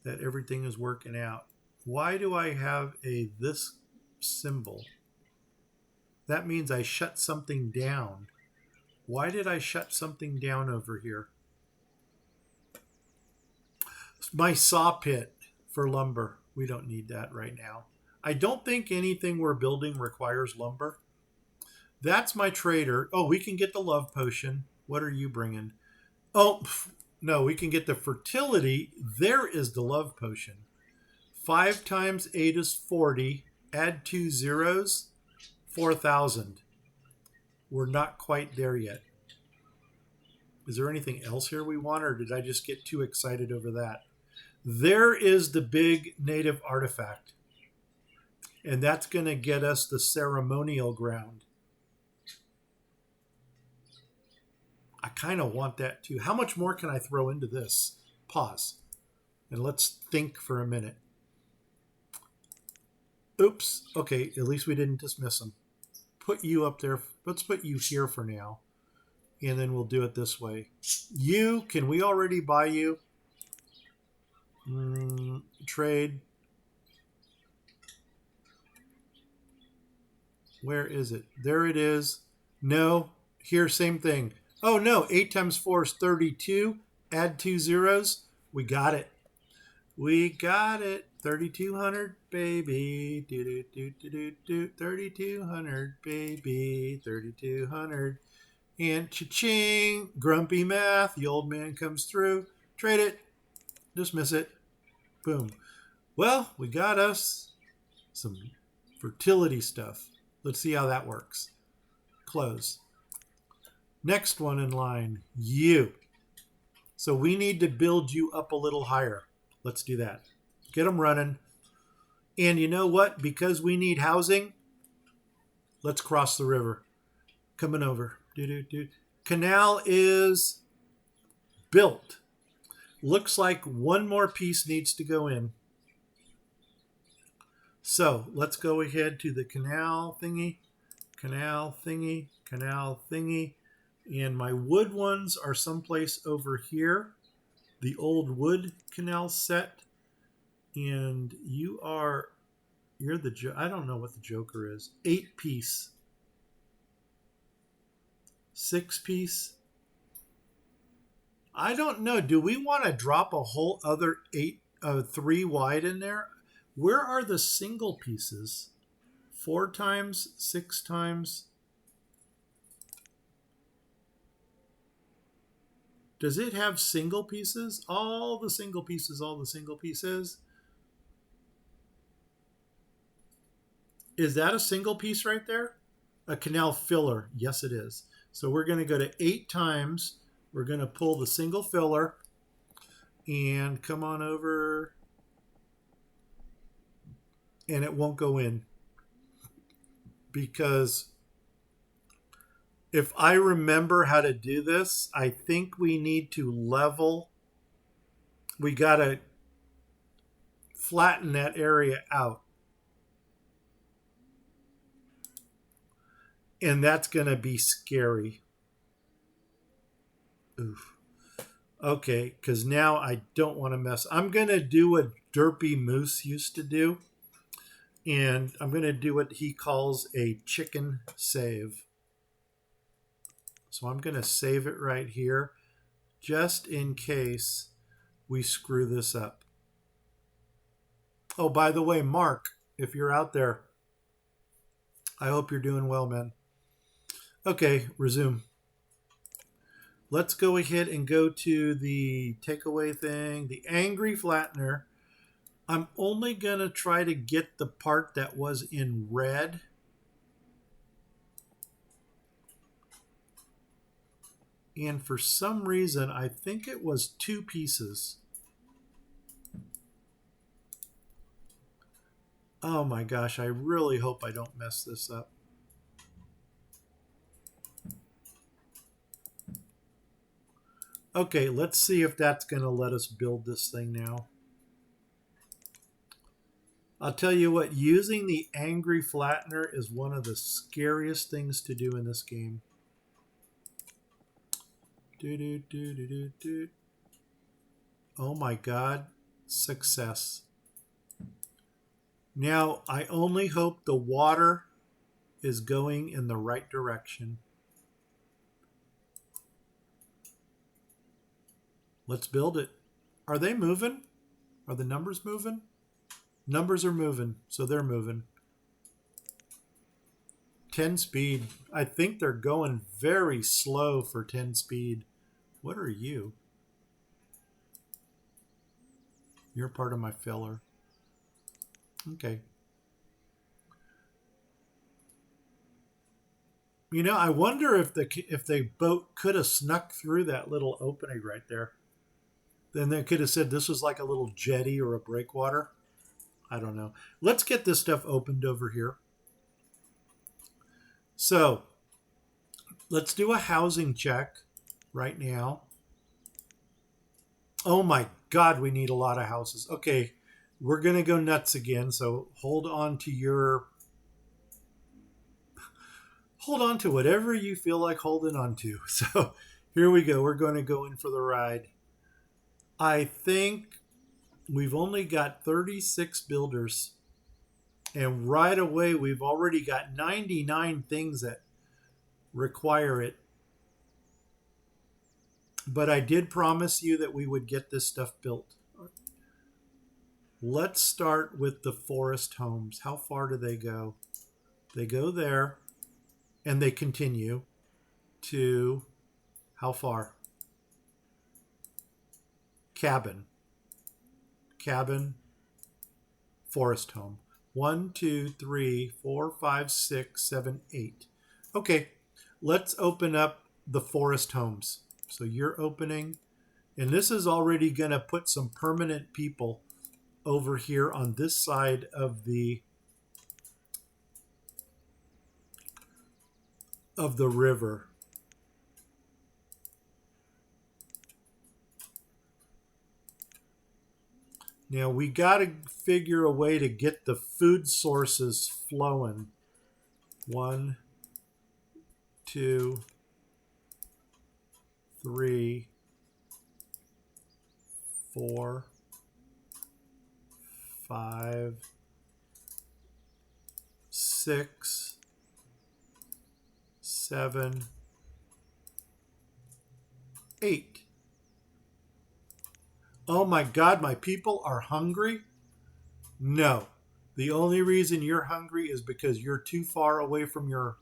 that everything is working out. Why do I have this symbol? That means I shut something down. Why did I shut something down over here? My saw pit for lumber. We don't need that right now. I don't think anything we're building requires lumber. That's my trader. Oh, we can get the love potion. What are you bringing? Oh, no, we can get the fertility. There is the love potion. 5 times 8 is 40. Add 2 zeros, 4,000. We're not quite there yet. Is there anything else here we want, or did I just get too excited over that? There is the big native artifact. And that's going to get us the ceremonial ground. I kind of want that too. How much more can I throw into this? Pause. And let's think for a minute. Oops. Okay, at least we didn't dismiss them. Put you up there. Let's put you here for now. And then we'll do it this way. You, can we already buy you? Trade. Where is it? There it is. No. Here, same thing. Oh, no. 8 times 4 is 32. Add 2 zeros. We got it. We got it. 3,200, baby. Do, do, do, do, do, do. 3,200, baby. 3,200. And cha-ching. Grumpy math. The old man comes through. Trade it. Dismiss it. Boom. Well, we got us some fertility stuff. Let's see how that works. Close. Next one in line, you. So we need to build you up a little higher. Let's do that. Get them running. And you know what? Because we need housing, let's cross the river. Coming over. Canal is built. Looks like one more piece needs to go in. So let's go ahead to the canal thingy, canal thingy, canal thingy. And my wood ones are someplace over here. The old wood canal set. And you're the, I don't know what the joker is. 8 piece. 6 piece. I don't know. Do we want to drop a whole other 3 wide in there? Where are the single pieces? 4 times, 6 times. Does it have single pieces? All the single pieces, all the single pieces. Is that a single piece right there? A canal filler. Yes, it is. So we're going to go to 8 times. We're going to pull the single filler and come on over. And it won't go in because if I remember how to do this, I think we need to level. We got to flatten that area out. And that's going to be scary. Oof. Okay, because now I don't want to mess. I'm going to do what Derpy Moose used to do. And I'm going to do what he calls a chicken save. So I'm going to save it right here just in case we screw this up. Oh, by the way, Mark, if you're out there, I hope you're doing well, man. Okay, resume. Let's go ahead and go to the takeaway thing, the angry flattener. I'm only going to try to get the part that was in red. And for some reason, I think it was 2 pieces. Oh my gosh, I really hope I don't mess this up. Okay, let's see if that's going to let us build this thing now. I'll tell you what, using the angry flattener is one of the scariest things to do in this game. Oh my God, success. Now, I only hope the water is going in the right direction. Let's build it. Are they moving? Are the numbers moving? Numbers are moving, so they're moving. 10 speed. I think they're going very slow for 10 speed. What are you? You're part of my filler. Okay. You know, I wonder if the boat could have snuck through that little opening right there. Then they could have said this was like a little jetty or a breakwater. I don't know. Let's get this stuff opened over here. So let's do a housing check right now. Oh my God, we need a lot of houses. Okay, we're going to go nuts again. So hold on to whatever you feel like holding on to. So here we go. We're going to go in for the ride. I think we've only got 36 builders. And right away, we've already got 99 things that require it. But I did promise you that we would get this stuff built. Let's start with the forest homes. How far do they go? They go there and they continue to how far? Cabin, forest home. 1, 2, 3, 4, 5, 6, 7, 8. Okay, let's open up the forest homes. So you're opening, and this is already going to put some permanent people over here on this side of the river. Now we got to figure a way to get the food sources flowing. 1, 2, 3, 4, 5, 6, 7, 8. Oh my God, my people are hungry? No. The only reason you're hungry is because you're too far away from your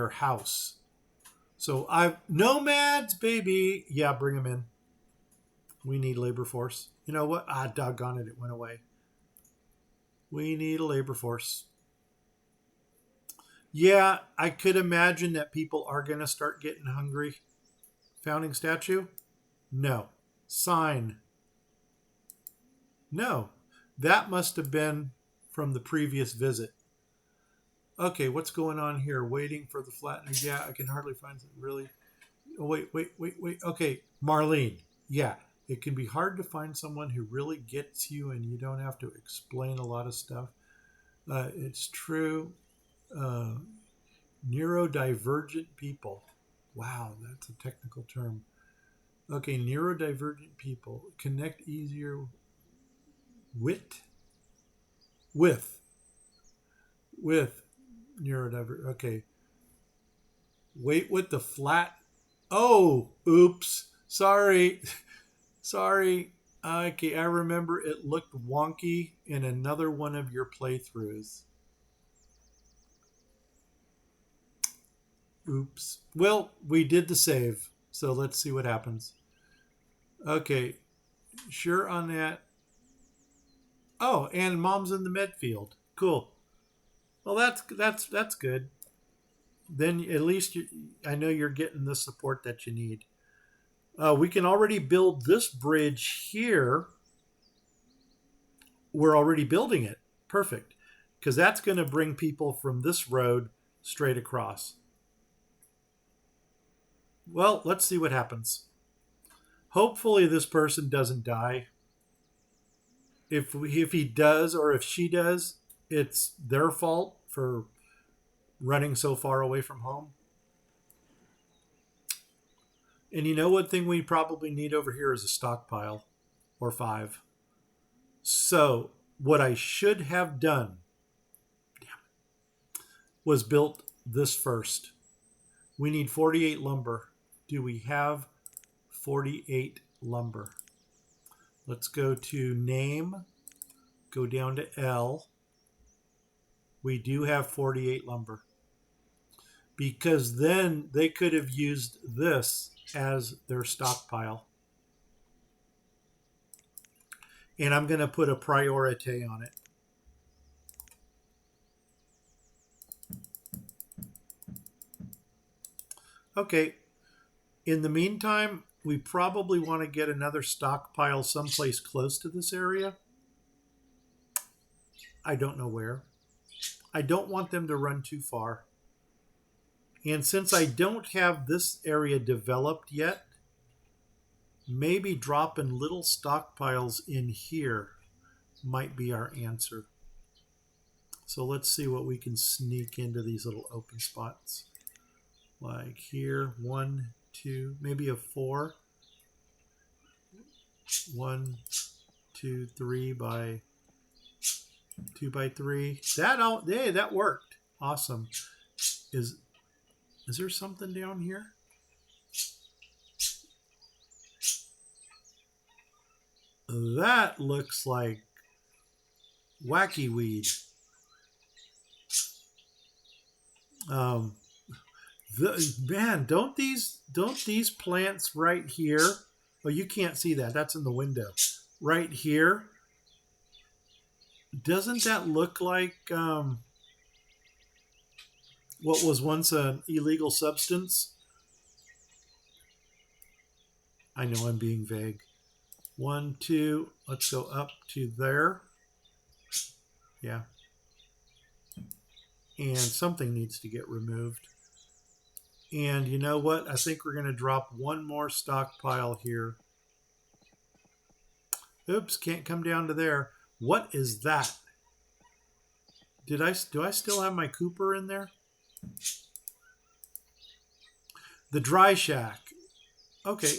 house. So nomads, baby. Yeah, bring them in. We need labor force. You know what? Doggone it, it went away. We need a labor force. Yeah, I could imagine that people are going to start getting hungry. Founding statue? No. Sign? No. That must have been from the previous visit. Okay, what's going on here? Waiting for the flattener. Yeah, I can hardly find it. Really? Oh, wait. Okay, Marlene. Yeah, it can be hard to find someone who really gets you and you don't have to explain a lot of stuff. It's true. Neurodivergent people. Wow, that's a technical term. Okay, neurodivergent people connect easier with neurodivergent. Okay, wait with the flat. Oh, oops. Sorry. Okay, I remember it looked wonky in another one of your playthroughs. Oops. Well, we did the save, so let's see what happens. Okay, sure on that. Oh, and mom's in the med field. Cool. Well, that's good. Then at least I know you're getting the support that you need. We can already build this bridge here. We're already building it. Perfect. Because that's going to bring people from this road straight across. Well, let's see what happens. Hopefully this person doesn't die. If he does or if she does, it's their fault for running so far away from home. And you know what thing we probably need over here is a stockpile or 5. So what I should have done was built this first. We need 48 lumber. Do we have 48 lumber? Let's go to name, go down to L. We do have 48 lumber. Because then they could have used this as their stockpile. And I'm going to put a priority on it. Okay. In the meantime, we probably want to get another stockpile someplace close to this area. I don't know where. I don't want them to run too far. And since I don't have this area developed yet, maybe dropping little stockpiles in here might be our answer. So let's see what we can sneak into these little open spots. Like here, 1, 2, maybe a 4. 1, 2, 3 by 2 by 3. That worked. Awesome. Is there something down here? That looks like wacky weed. Man, don't these plants right here? Oh, you can't see that. That's in the window. Right here. Doesn't that look like what was once an illegal substance? I know I'm being vague. 1, 2. Let's go up to there. Yeah. And something needs to get removed. And you know what? I think we're going to drop one more stockpile here. Oops, can't come down to there. What is that? Do I still have my Cooper in there? The dry shack. Okay.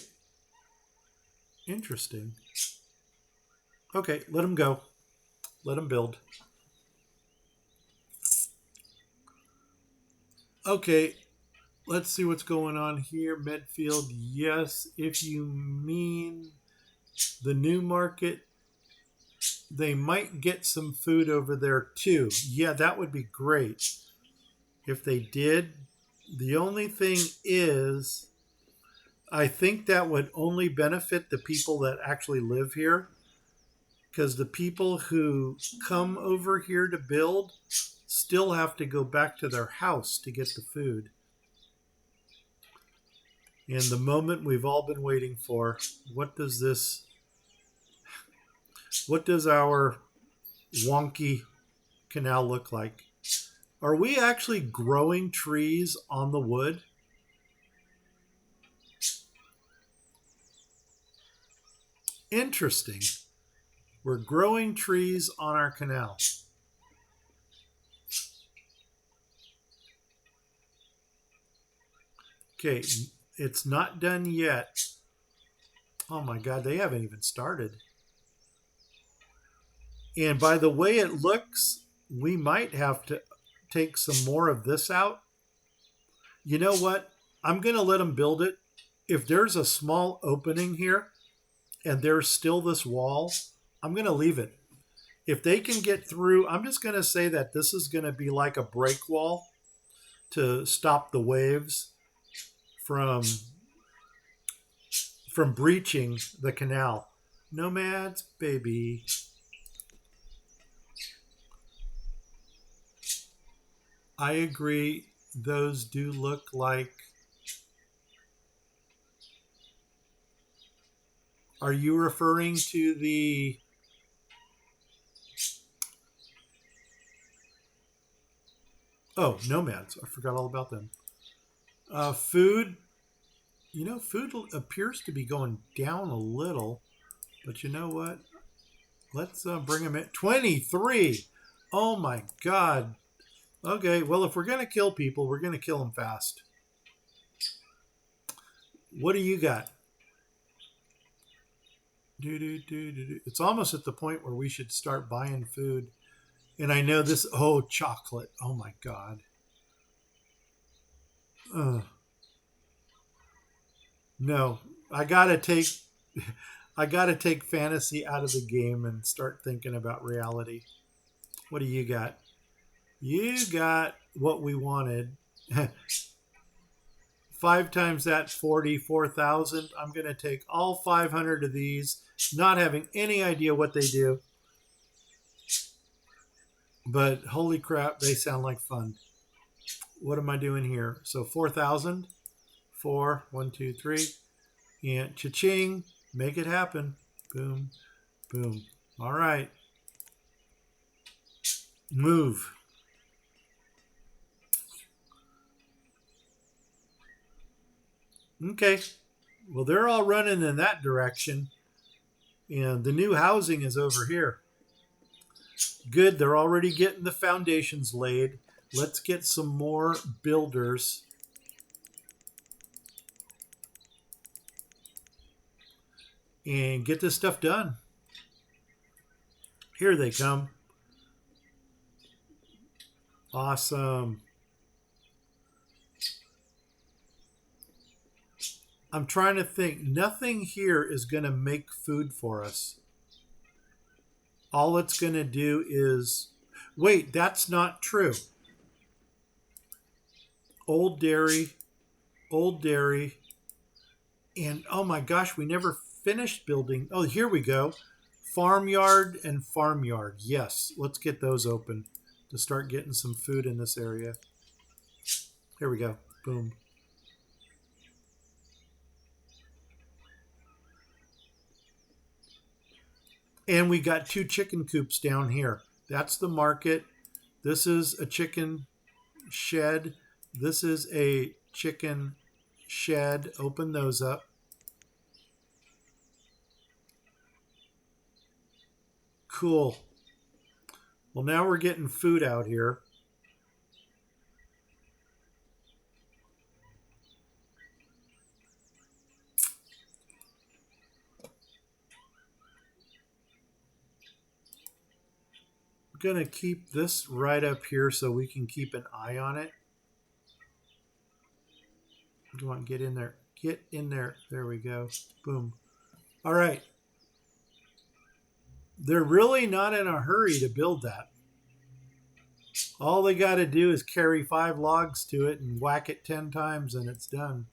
Interesting. Okay, let him go. Let him build. Okay, let's see what's going on here. Medfield, yes. If you mean the new market, they might get some food over there too. Yeah, that would be great if they did. The only thing is, I think that would only benefit the people that actually live here, because the people who come over here to build still have to go back to their house to get the food. And the moment we've all been waiting for, what does our wonky canal look like? Are we actually growing trees on the wood? Interesting. We're growing trees on our canal. Okay, it's not done yet. Oh my God, they haven't even started. And by the way it looks, we might have to take some more of this out. You know what? I'm going to let them build it. If there's a small opening here and there's still this wall, I'm going to leave it. If they can get through, I'm just going to say that this is going to be like a break wall to stop the waves from breaching the canal. Nomads, baby. I agree. Those do look like... Are you referring to the... Oh, nomads. I forgot all about them. Food. You know, food appears to be going down a little. But you know what? Let's bring them in. 23! Oh my God. Okay, well, if we're going to kill people, we're going to kill them fast. What do you got? It's almost at the point where we should start buying food. And I know this... Oh, chocolate. Oh my God. No, I gotta take fantasy out of the game and start thinking about reality. What do you got? You got what we wanted. 5 times that, 44,000. I'm gonna take all 500 of these, not having any idea what they do. But holy crap, they sound like fun. What am I doing here? So 4,000. 4, 1, 2, 3. And cha-ching, make it happen. Boom, boom. All right. Move. Okay. Well, they're all running in that direction. And the new housing is over here. Good. They're already getting the foundations laid. Let's get some more builders. And get this stuff done. Here they come. Awesome. I'm trying to think. Nothing here is going to make food for us. All it's going to do is... Wait, that's not true. Old dairy, and oh my gosh, we never finished building. Oh, here we go. Farmyard and farmyard. Yes, let's get those open to start getting some food in this area. Here we go. Boom. And we got 2 chicken coops down here. That's the market. This is a chicken shed. This is a chicken shed. Open those up. Cool. Well, now we're getting food out here. I'm going to keep this right up here so we can keep an eye on it. Do you want to get in there? Get in there. There we go. Boom. All right. They're really not in a hurry to build that. All they got to do is carry 5 logs to it and whack it 10 times and it's done.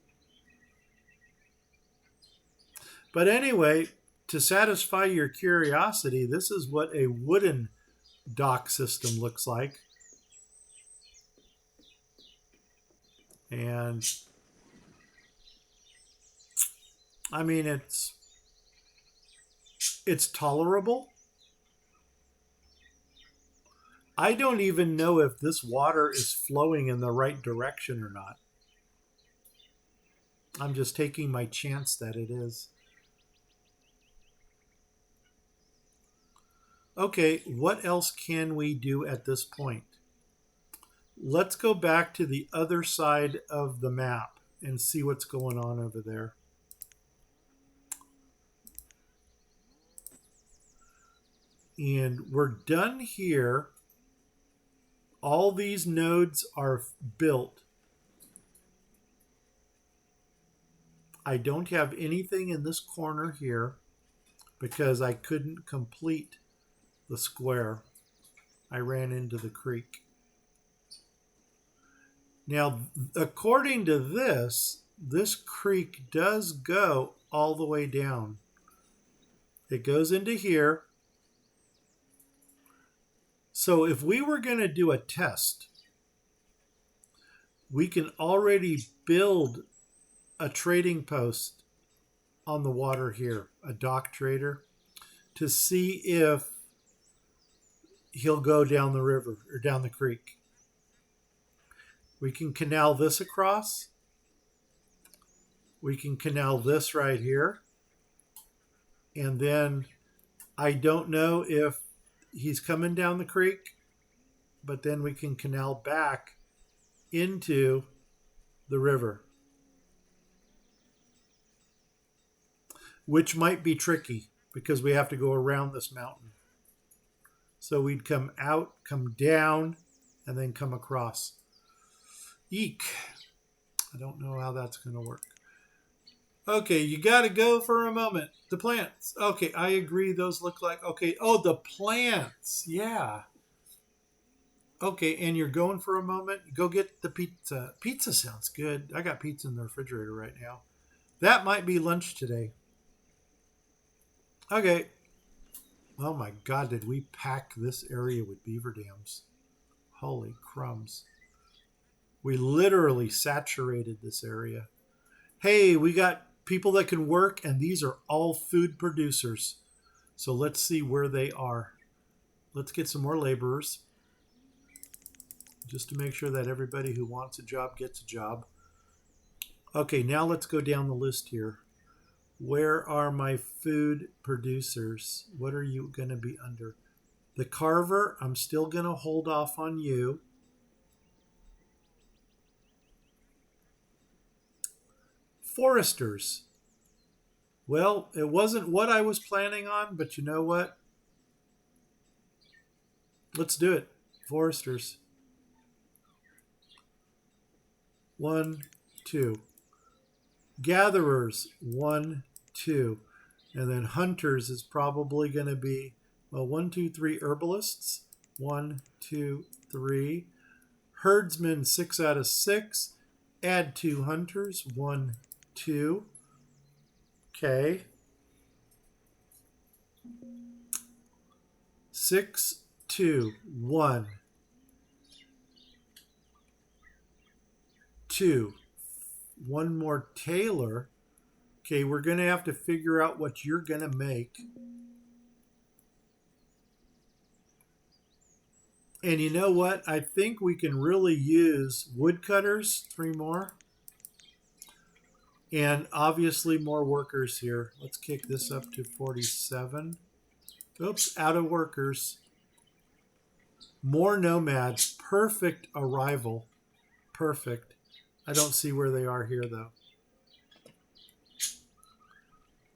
But anyway, to satisfy your curiosity, this is what a wooden dock system looks like. And I mean, it's tolerable. I don't even know if this water is flowing in the right direction or not. I'm just taking my chance that it is. Okay, what else can we do at this point? Let's go back to the other side of the map and see what's going on over there. And we're done here. All these nodes are built. I don't have anything in this corner here because I couldn't complete the square. I ran into the creek. Now, according to this creek does go all the way down. It goes into here. So if we were going to do a test, we can already build a trading post on the water here, a dock trader, to see if he'll go down the river or down the creek. We can canal this across. We can canal this right here. And then I don't know if he's coming down the creek, but then we can canal back into the river, which might be tricky because we have to go around this mountain. So we'd come out, come down, and then come across. Eek. I don't know how that's going to work. Okay, you got to go for a moment. The plants. Okay, I agree. Those look like... Okay, oh, the plants. Yeah. Okay, and you're going for a moment. Go get the pizza. Pizza sounds good. I got pizza in the refrigerator right now. That might be lunch today. Okay. Oh my God, did we pack this area with beaver dams? Holy crumbs. We literally saturated this area. Hey, we got people that can work, and these are all food producers. So let's see where they are. Let's get some more laborers just to make sure that everybody who wants a job gets a job. Okay, now let's go down the list here. Where are my food producers? What are you going to be under? The carver, I'm still going to hold off on you. Foresters. Well, it wasn't what I was planning on, but you know what? Let's do it. Foresters. 1, 2. Gatherers. 1, 2. And then hunters is probably going to be, well, 1, 2, 3 herbalists. 1, 2, 3. Herdsmen, 6 out of 6. Add 2 hunters. 1, 2. Okay. 6, 2, 1, 2. One more tailor. Okay, we're going to have to figure out what you're going to make. And you know what? I think we can really use woodcutters. 3 more. And obviously more workers here. Let's kick this up to 47. Oops, out of workers. More nomads. Perfect arrival. Perfect. I don't see where they are here, though.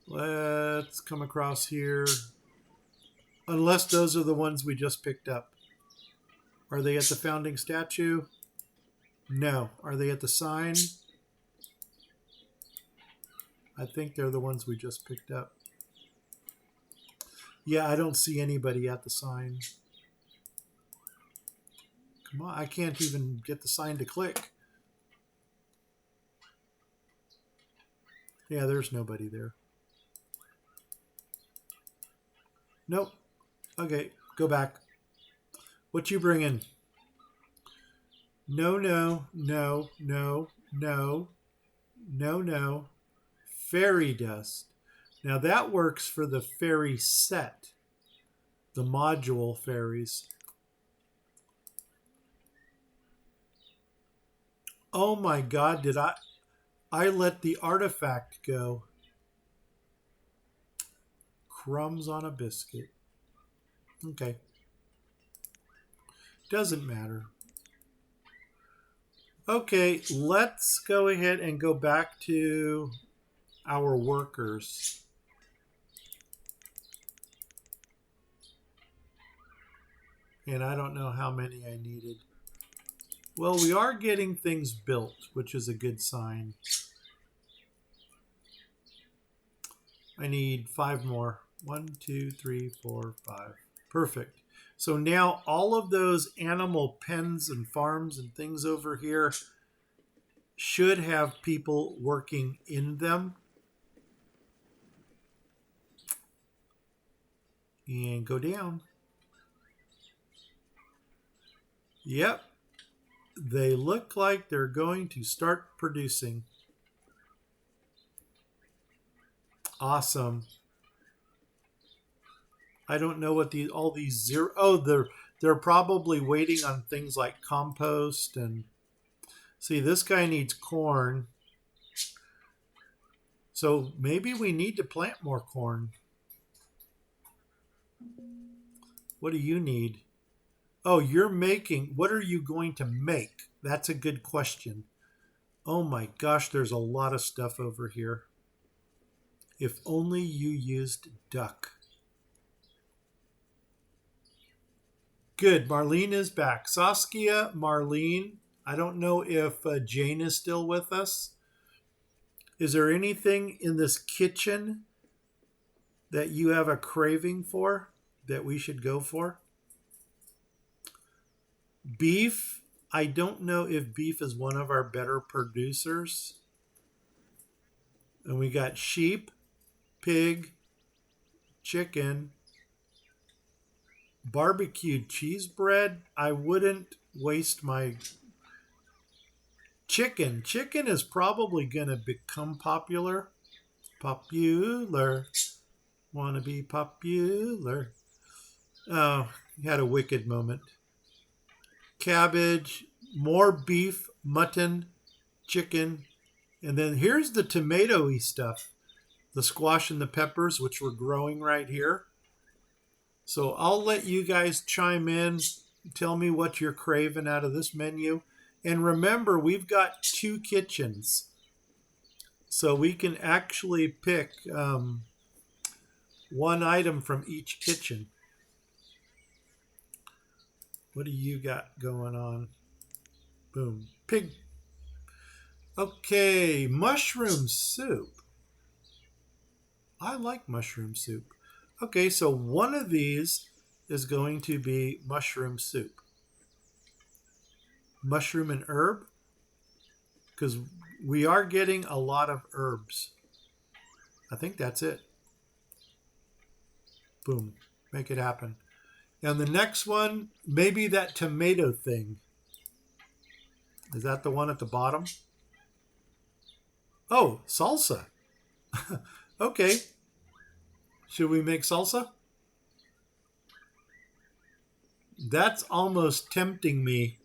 Let's come across here. Unless those are the ones we just picked up. Are they at the founding statue? No. Are they at the sign? I think they're the ones we just picked up. Yeah, I don't see anybody at the sign. Come on, I can't even get the sign to click. Yeah, there's nobody there. Nope. Okay, go back. What you bringing? No, no, no, no, no, no, no. Fairy dust. Now that works for the fairy set. The module fairies. Oh my God, did I let the artifact go. Crumbs on a biscuit. Okay. Doesn't matter. Okay, let's go ahead and go back to our workers. And I don't know how many I needed. Well, we are getting things built, which is a good sign. I need 5 more. 1, 2, 3, 4, 5. Perfect. So now all of those animal pens and farms and things over here should have people working in them. And go down. Yep. They look like they're going to start producing. Awesome. I don't know what all these zero. Oh, they're probably waiting on things like compost and. See, this guy needs corn. So maybe we need to plant more corn. What do you need? Oh, you're making. What are you going to make? That's a good question. Oh my gosh, there's a lot of stuff over here. If only you used duck. Good, Marlene is back. Saskia, Marlene. I don't know if Jane is still with us. Is there anything in this kitchen that you have a craving for that we should go for? Beef. I don't know if beef is one of our better producers. And we got sheep, pig, chicken, barbecued cheese bread. I wouldn't waste my chicken. Chicken is probably going to become popular. Popular. Wanna be popular. Oh, he had a wicked moment. Cabbage, more beef, mutton, chicken. And then here's the tomato-y stuff. The squash and the peppers, which were growing right here. So I'll let you guys chime in. Tell me what you're craving out of this menu. And remember, we've got 2 kitchens. So we can actually pick one item from each kitchen. What do you got going on? Boom. Pig. Okay, mushroom soup. I like mushroom soup. Okay, so one of these is going to be mushroom soup. Mushroom and herb, because we are getting a lot of herbs. I think that's it. Boom. Make it happen. And the next one, maybe that tomato thing. Is that the one at the bottom? Oh, salsa. Okay. Should we make salsa? That's almost tempting me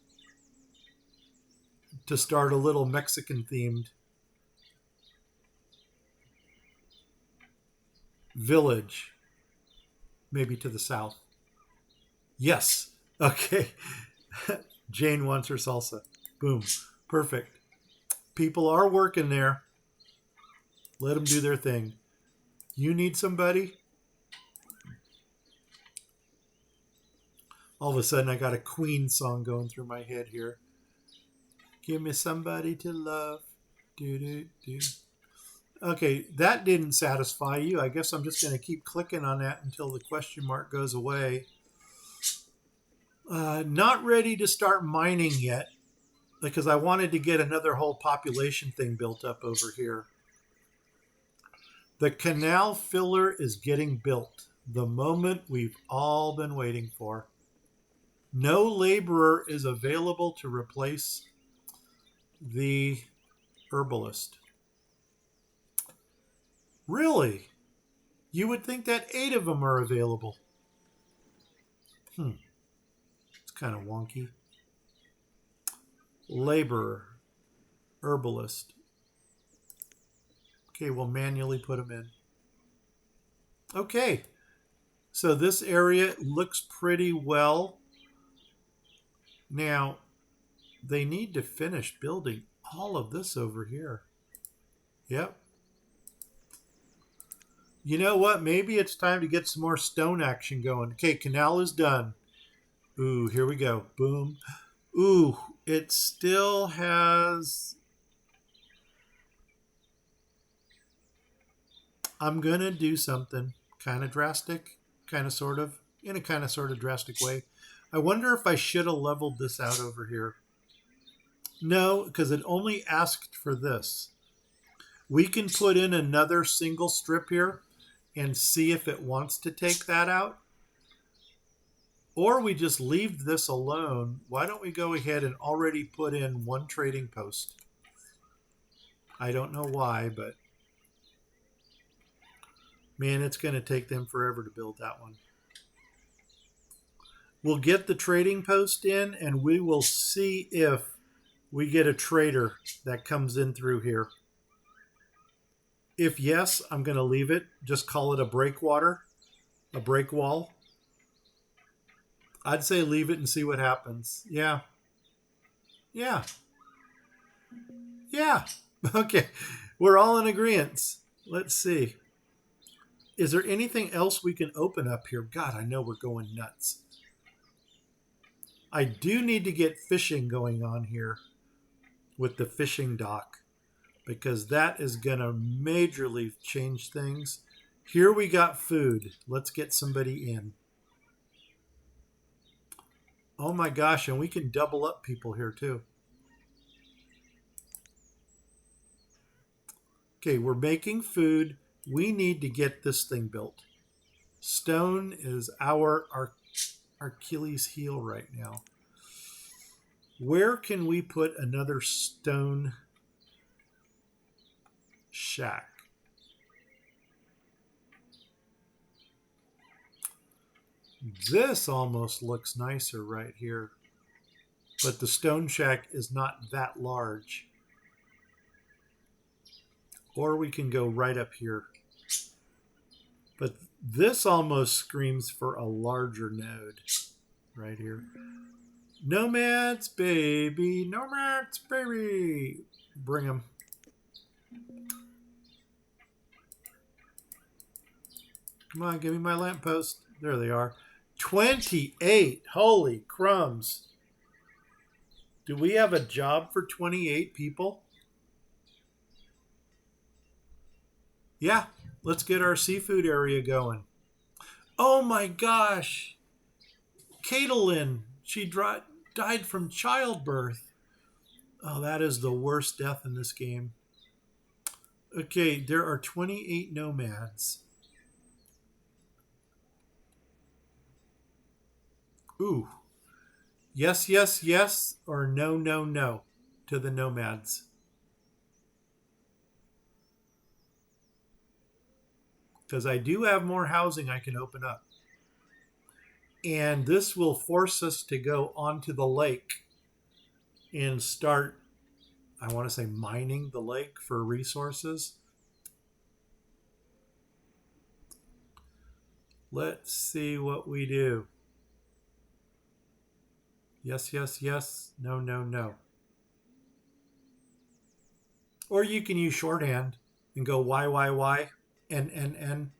to start a little Mexican themed village, maybe to the south. Yes. Okay. Jane wants her salsa. Boom. Perfect. People are working there. Let them do their thing. You need somebody? All of a sudden, I got a Queen song going through my head here. Give me somebody to love. Do, do, do. Okay, that didn't satisfy you. I guess I'm just going to keep clicking on that until the question mark goes away. Not ready to start mining yet because I wanted to get another whole population thing built up over here. The canal filler is getting built. The moment we've all been waiting for. No laborer is available to replace the herbalist. Really? You would think that 8 of them are available. It's kind of wonky. Laborer, herbalist. Okay, we'll manually put them in. Okay, so this area looks pretty well. Now, they need to finish building all of this over here. Yep. You know what? Maybe it's time to get some more stone action going. Okay, canal is done. Ooh, here we go. Boom. Ooh, it still has... I'm going to do something kind of drastic, kind of sort of, in a kind of sort of drastic way. I wonder if I should have leveled this out over here. No, because it only asked for this. We can put in another single strip here and see if it wants to take that out. Or we just leave this alone. Why don't we go ahead and already put in 1 trading post? I don't know why, but man, it's going to take them forever to build that one. We'll get the trading post in and we will see if we get a trader that comes in through here. If yes, I'm going to leave it. Just call it a breakwater, a break wall. I'd say leave it and see what happens. Yeah. Yeah. Yeah. Okay. We're all in agreement. Let's see. Is there anything else we can open up here? God, I know we're going nuts. I do need to get fishing going on here with the fishing dock because that is going to majorly change things. Here we got food. Let's get somebody in. Oh my gosh, and we can double up people here too. Okay, we're making food. We need to get this thing built. Stone is our Achilles heel right now. Where can we put another stone shack? This almost looks nicer right here. But the stone shack is not that large. Or we can go right up here. But this almost screams for a larger node right here. Nomads, baby. Nomads, baby. Bring them. Come on, give me my lamppost. There they are. 28. Holy crumbs. Do we have a job for 28 people? Yeah, let's get our seafood area going. Oh my gosh. Caitlin, she died from childbirth. Oh, that is the worst death in this game. Okay, there are 28 nomads. Ooh. Yes, yes, yes, or no, no, no to the nomads. Because I do have more housing I can open up. And this will force us to go onto the lake and start, I want to say, mining the lake for resources. Let's see what we do. Yes, yes, yes. No, no, no. Or you can use shorthand and go Y, Y, Y, N, N, N.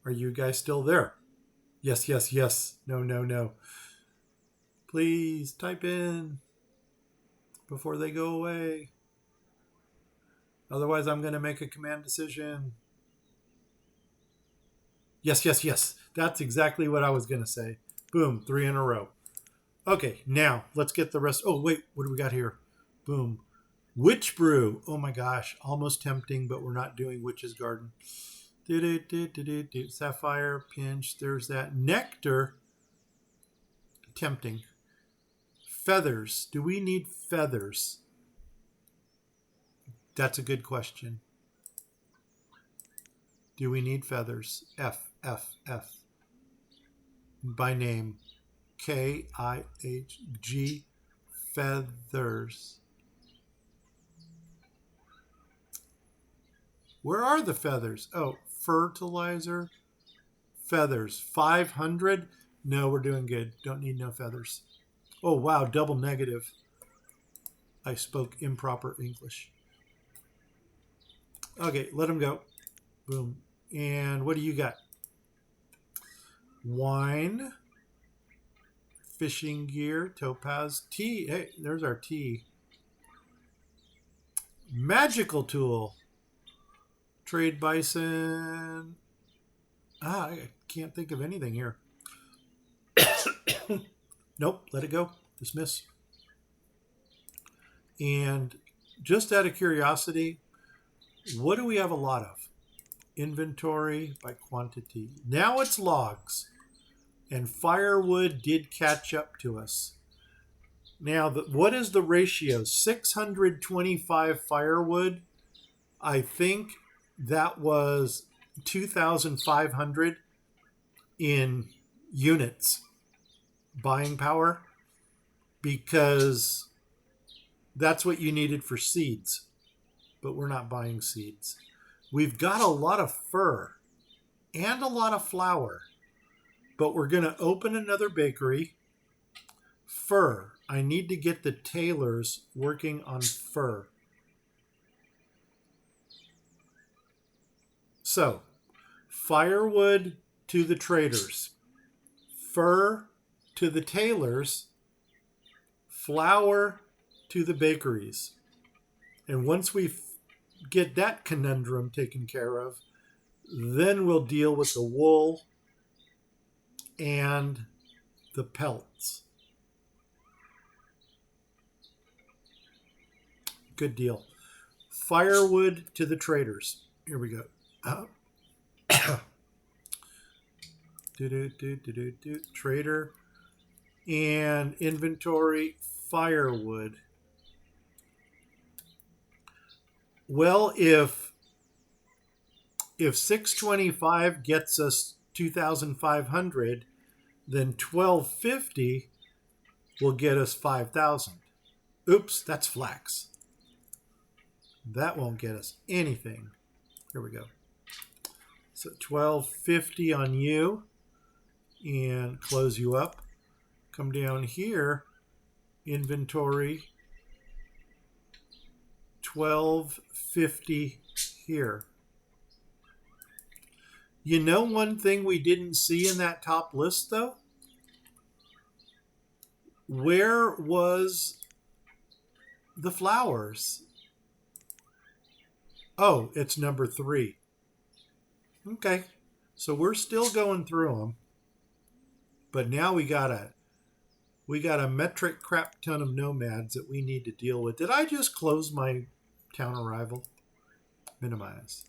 Are you guys still there? Yes, yes, yes. No, no, no. Please type in before they go away. Otherwise, I'm going to make a command decision. Yes, yes, yes. That's exactly what I was going to say. Boom, 3 in a row. Okay, now let's get the rest. Oh, wait, what do we got here? Boom. Witch brew. Oh my gosh, almost tempting, but we're not doing Witch's Garden. Sapphire, pinch, there's that. Nectar. Tempting. Feathers. Do we need feathers? That's a good question. Do we need feathers? F, F, F. By name. K-I-H-G. Feathers. Where are the feathers? Oh, fertilizer. Feathers. 500? No, we're doing good. Don't need no feathers. Oh, wow. Double negative. I spoke improper English. Okay, let them go. Boom. And what do you got? Wine. Fishing gear. Topaz. Tea. Hey, there's our tea. Magical tool. Trade bison. I can't think of anything here. Nope, let it go. Dismiss. And just out of curiosity, what do we have a lot of? Inventory by quantity. Now it's logs. And firewood did catch up to us. Now, what is the ratio? 625 firewood. I think that was 2,500 in units buying power, because that's what you needed for seeds. But we're not buying seeds. We've got a lot of fur and a lot of flour, but we're going to open another bakery. Fur. I need to get the tailors working on fur. So, firewood to the traders, fur to the tailors, flour to the bakeries. And once we get that conundrum taken care of, then we'll deal with the wool and the pelts. Good deal. Firewood to the traders. Here we go. Trader and inventory firewood. Well, if 625 gets us 2,500, then 1250 will get us 5,000. Oops, that's flax. That won't get us anything. Here we go. So 1250 on you and close you up. Come down here, inventory, 1250 here. You know one thing we didn't see in that top list though? Where was the flowers? Oh, it's number 3. Okay, so we're still going through them, but now we got a metric crap ton of nomads that we need to deal with. Did I just close my town arrival? Minimize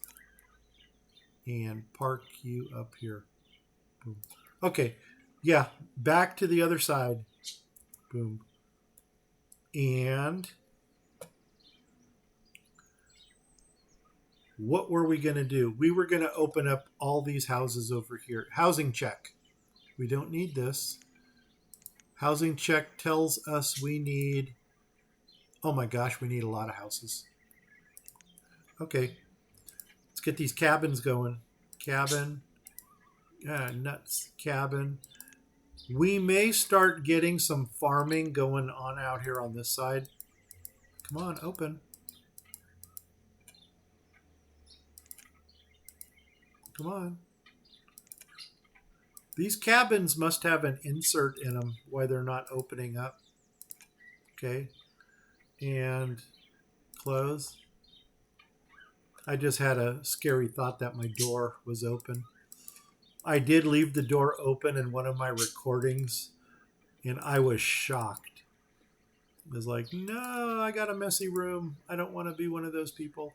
and park you up here. Boom. Okay, yeah, back to the other side. Boom. And what were we going to do? We were going to open up all these houses over here. Housing check. We don't need this. Housing check tells us we need, oh my gosh, we need a lot of houses. Okay, let's get these cabins going. Cabin, nuts, cabin. We may start getting some farming going on out here on this side. Come on, open. Come on. These cabins must have an insert in them why they're not opening up. Okay. And close. I just had a scary thought that my door was open. I did leave the door open in one of my recordings, and I was shocked. I was like, no, I got a messy room. I don't want to be one of those people.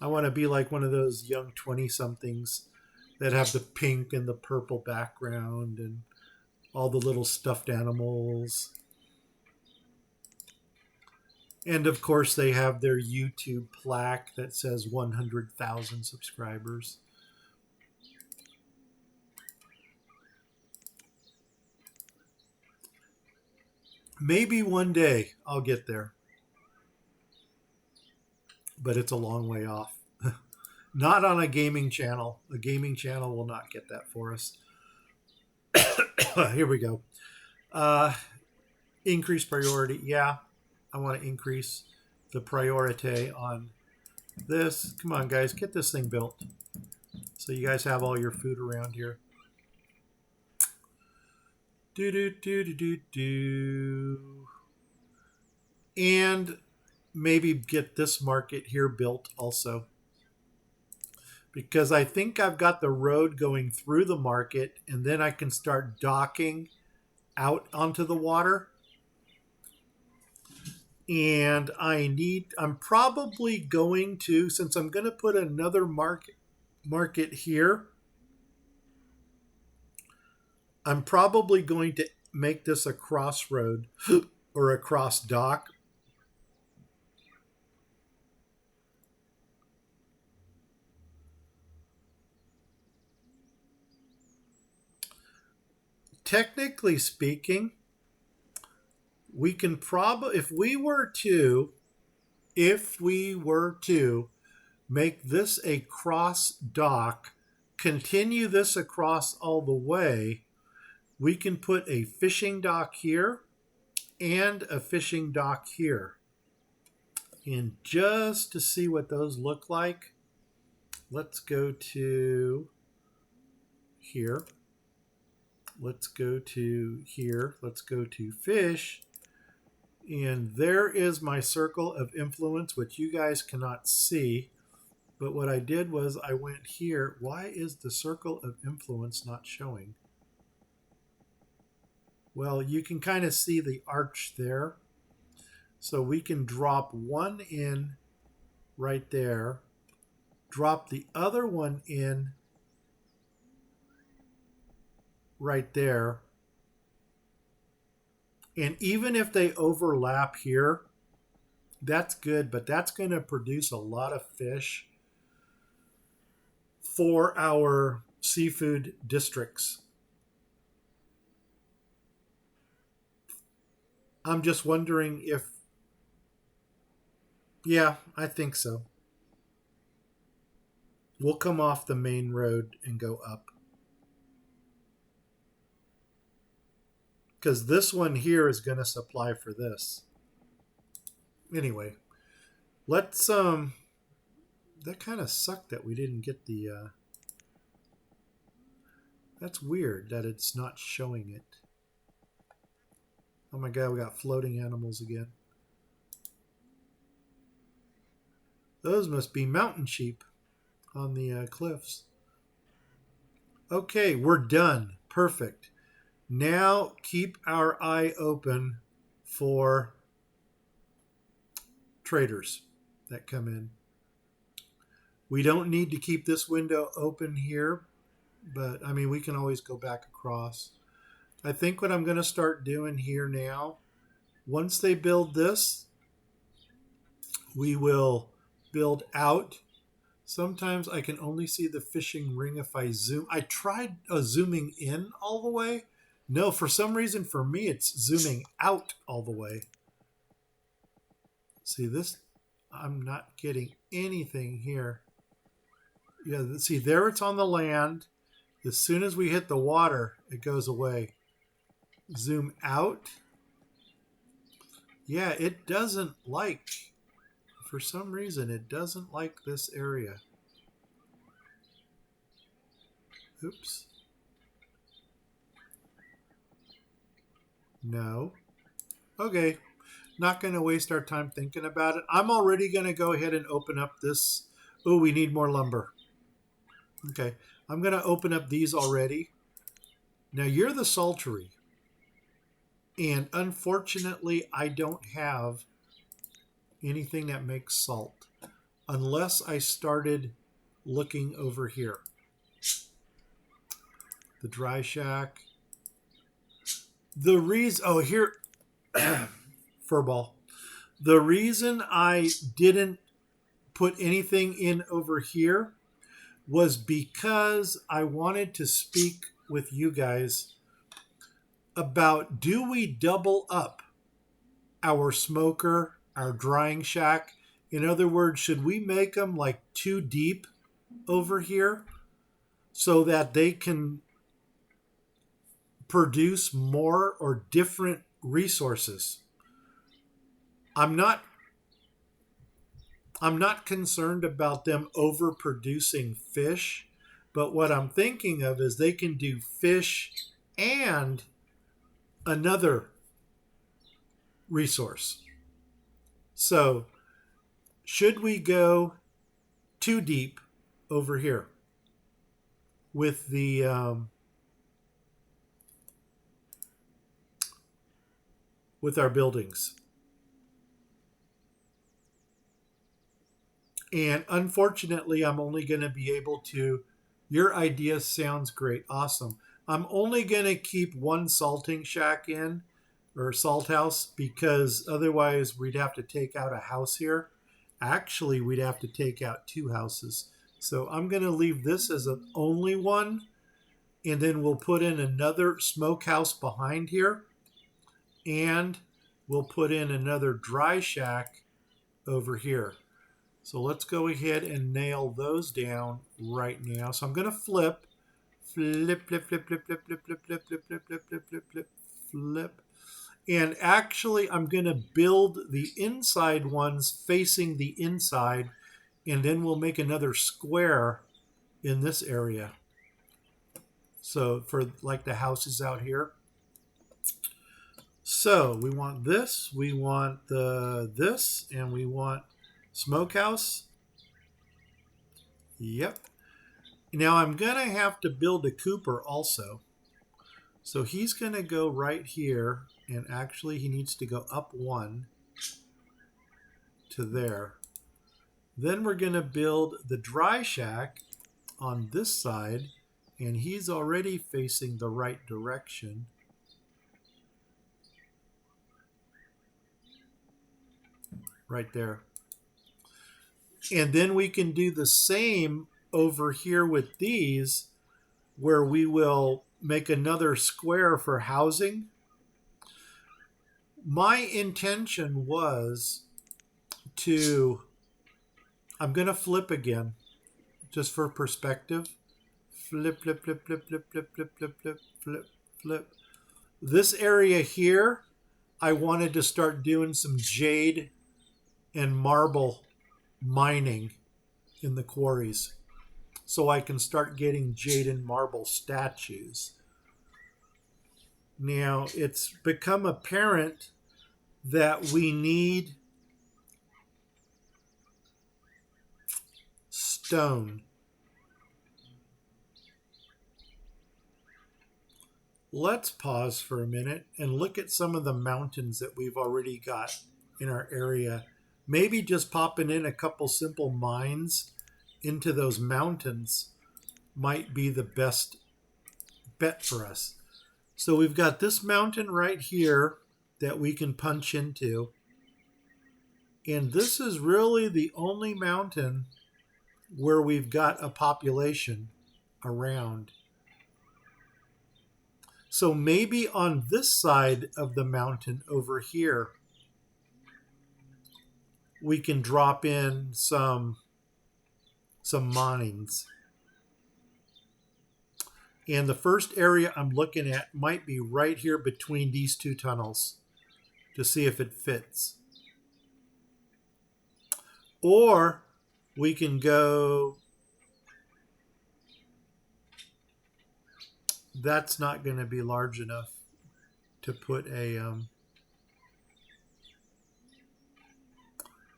I want to be like one of those young 20-somethings that have the pink and the purple background and all the little stuffed animals. And of course, they have their YouTube plaque that says 100,000 subscribers. Maybe one day I'll get there. But it's a long way off. Not on a gaming channel. A gaming channel will not get that for us. Here we go. Increase priority. Yeah, I want to increase the priority on this. Come on, guys. Get this thing built. So you guys have all your food around here. And maybe get this market here built also. Because I think I've got the road going through the market, and then I can start docking out onto the water. And I'm probably going to, since I'm going to put another market here, I'm probably going to make this a crossroad or a cross dock. Technically speaking, we can probably, if we were to make this a cross dock, continue this across all the way, we can put a fishing dock here and a fishing dock here. And just to see what those look like, let's go to here. Let's go to here. Let's go to fish. And there is my circle of influence, which you guys cannot see. But what I did was I went here. Why is the circle of influence not showing? Well, you can kind of see the arch there. So we can drop one in right there. Drop the other one in right there. And even if they overlap here, That's good, but that's going to produce a lot of fish for our seafood districts. I'm just wondering if, yeah, I think so. We'll come off the main road and go up. Because this one here is going to supply for this. Anyway, let's, that kind of sucked that we didn't get the, that's weird that it's not showing it. Oh my god, we got floating animals again. Those must be mountain sheep on the cliffs. Okay, we're done. Perfect. Now keep our eye open for traders that come in. We don't need to keep this window open here, but I mean, we can always go back across. I think what I'm going to start doing here now, once they build this, we will build out. Sometimes I can only see the fishing ring if I zoom. I tried zooming in all the way. No, for some reason for me it's zooming out all the way. See this? I'm not getting anything here. Yeah, see there it's on the land. As soon as we hit the water, it goes away. Zoom out. Yeah, it doesn't like, for some reason, it doesn't like this area. Oops. No. Okay. Not going to waste our time thinking about it. I'm already going to go ahead and open up this. Oh, we need more lumber. Okay. I'm going to open up these already. Now, you're the saltery. And unfortunately, I don't have anything that makes salt. Unless I started looking over here. The dry shack. The reason, oh, here, furball. The reason I didn't put anything in over here was because I wanted to speak with you guys about, do we double up our smoker, our drying shack? In other words, should we make them like too deep over here so that they can produce more or different resources? I'm not concerned about them overproducing fish, but what I'm thinking of is they can do fish and another resource. So, should we go too deep over here with the with our buildings? And unfortunately, I'm only going to be able to, your idea sounds great. Awesome. I'm only going to keep one salting shack in, or salt house, because otherwise we'd have to take out a house here. Actually, we'd have to take out two houses. So I'm going to leave this as an only one, and then we'll put in another smokehouse behind here, and we'll put in another dry shack over here. So let's go ahead and nail those down right now. So I'm going to flip. And actually, I'm going to build the inside ones facing the inside, and then we'll make another square in this area. So for like the houses out here. So we want this, we want this, and we want smokehouse. Yep. Now I'm going to have to build a cooper also. So he's going to go right here, and actually he needs to go up one to there. Then we're going to build the dry shack on this side, and he's already facing the right direction. right there. And then we can do the same over here with these, where we will make another square for housing. My intention was to, I'm going to flip again, just for perspective. Flip, flip, flip, flip, flip, flip, flip, flip, flip, flip, flip. This area here, I wanted to start doing some jade and marble mining in the quarries, so I can start getting jade and marble statues. Now, it's become apparent that we need stone. Let's pause for a minute and look at some of the mountains that we've already got in our area. Maybe just popping in a couple simple mines into those mountains might be the best bet for us. So we've got this mountain right here that we can punch into. And this is really the only mountain where we've got a population around. So maybe on this side of the mountain over here, we can drop in some mines. And the first area I'm looking at might be right here between these two tunnels to see if it fits. Or we can go, that's not going to be large enough to put a,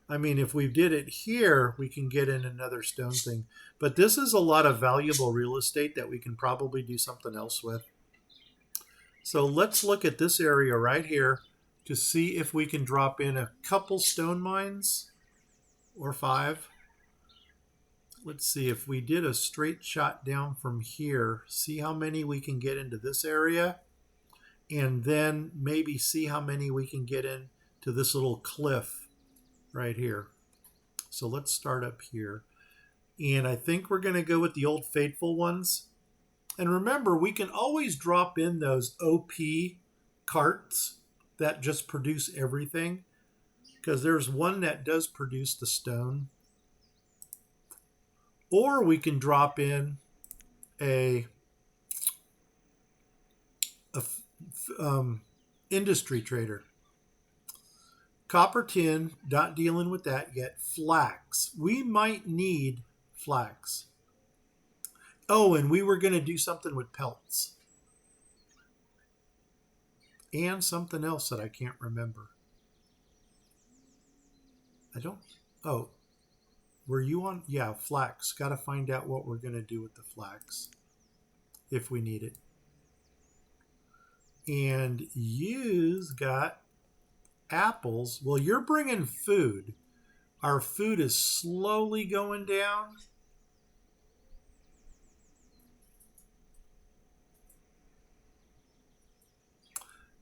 I mean, if we did it here, we can get in another stone thing. But this is a lot of valuable real estate that we can probably do something else with. So let's look at this area right here to see if we can drop in a couple stone mines or 5. Let's see if we did a straight shot down from here, see how many we can get into this area, and then maybe see how many we can get into this little cliff right here. So let's start up here. And I think we're going to go with the old faithful ones. And remember, we can always drop in those OP carts that just produce everything, because there's one that does produce the stone. Or we can drop in a industry trader. Copper tin, not dealing with that yet. Flax. We might need flax. Oh, and we were going to do something with pelts. And something else that I can't remember. Oh, were you on? Yeah, flax. Got to find out what we're going to do with the flax if we need it. And you've got apples. Well, you're bringing food. Our food is slowly going down.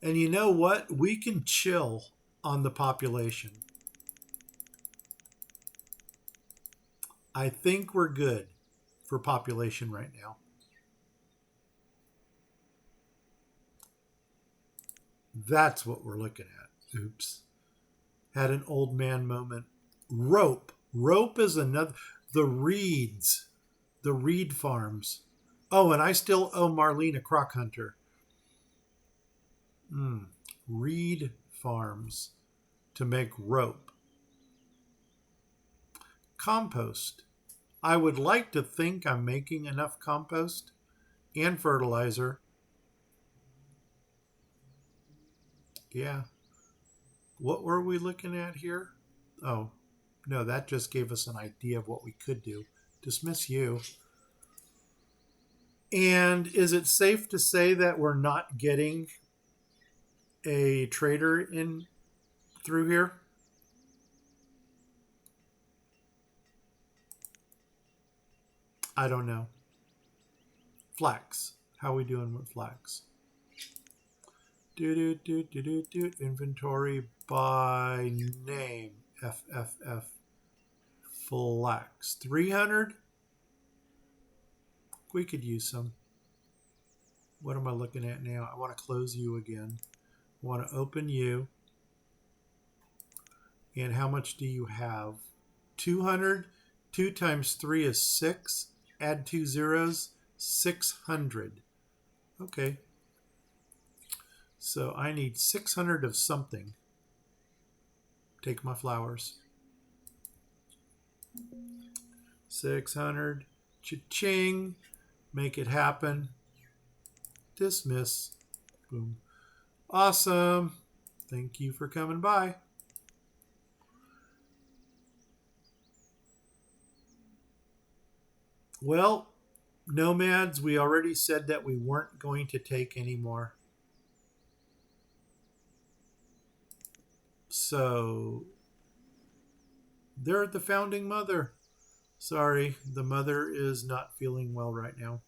And you know what? We can chill on the population. I think we're good for population right now. That's what we're looking at. Oops. Had an old man moment. Rope. Rope is another. The reeds. The reed farms. Oh, and I still owe Marlene a croc hunter. Reed farms to make rope. Compost. I would like to think I'm making enough compost and fertilizer. Yeah. What were we looking at here? Oh, no, that just gave us an idea of what we could do. Dismiss you. And is it safe to say that we're not getting a trader in through here? I don't know. Flax. How are we doing with flax? Inventory by name. Flax. 300? We could use some. What am I looking at now? I want to close you again. I want to open you. And how much do you have? 200. 2 times 3 is 6. Add 2 zeros. 600. Okay. So I need 600 of something. Take my flowers. 600. Cha-ching. Make it happen. Dismiss. Boom. Awesome. Thank you for coming by. Well, nomads, we already said that we weren't going to take any more. So, they're at the founding mother. Sorry, the mother is not feeling well right now.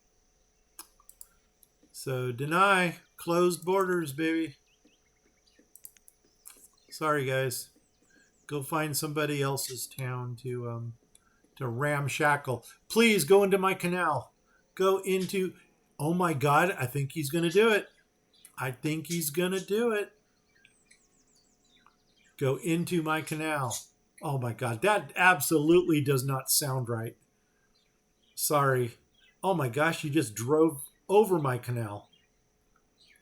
So, deny. Closed borders, baby. Sorry, guys. Go find somebody else's town to ramshackle. Please go into my canal. Go into... Oh my God, I think he's going to do it. I think he's going to do it. Go into my canal. Oh my God, that absolutely does not sound right. Sorry. Oh my gosh, you just drove over my canal.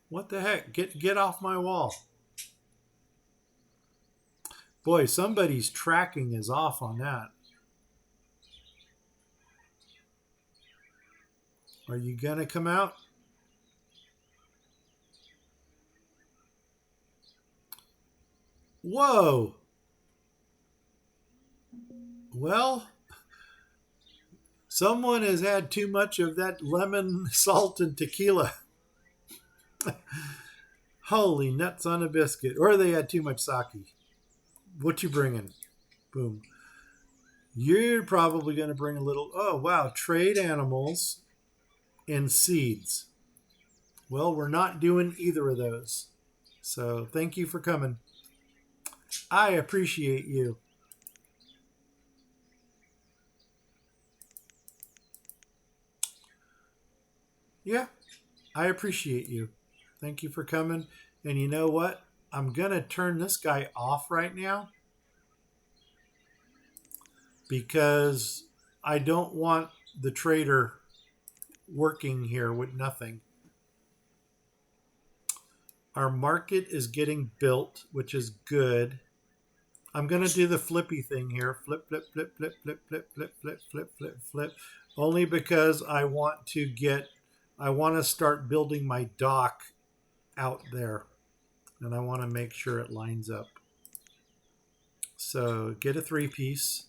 What the heck? Get off my wall. Boy, somebody's tracking is off on that. Are you going to come out? Whoa. Well, someone has had too much of that lemon, salt, and tequila. Holy nuts on a biscuit. Or they had too much sake. What you bringing? Boom. You're probably going to bring a little... Oh, wow. Trade animals and seeds. Well, we're not doing either of those. So thank you for coming. I appreciate you. Yeah, I appreciate you. Thank you for coming. And you know what? I'm going to turn this guy off right now because I don't want the trader working here with nothing. Our market is getting built, which is good. I'm going to do the flippy thing here. Flip, flip, flip, flip, flip, flip, flip, flip, flip, flip, flip. Only because I want to start building my dock out there. And I want to make sure it lines up. So get a 3-piece,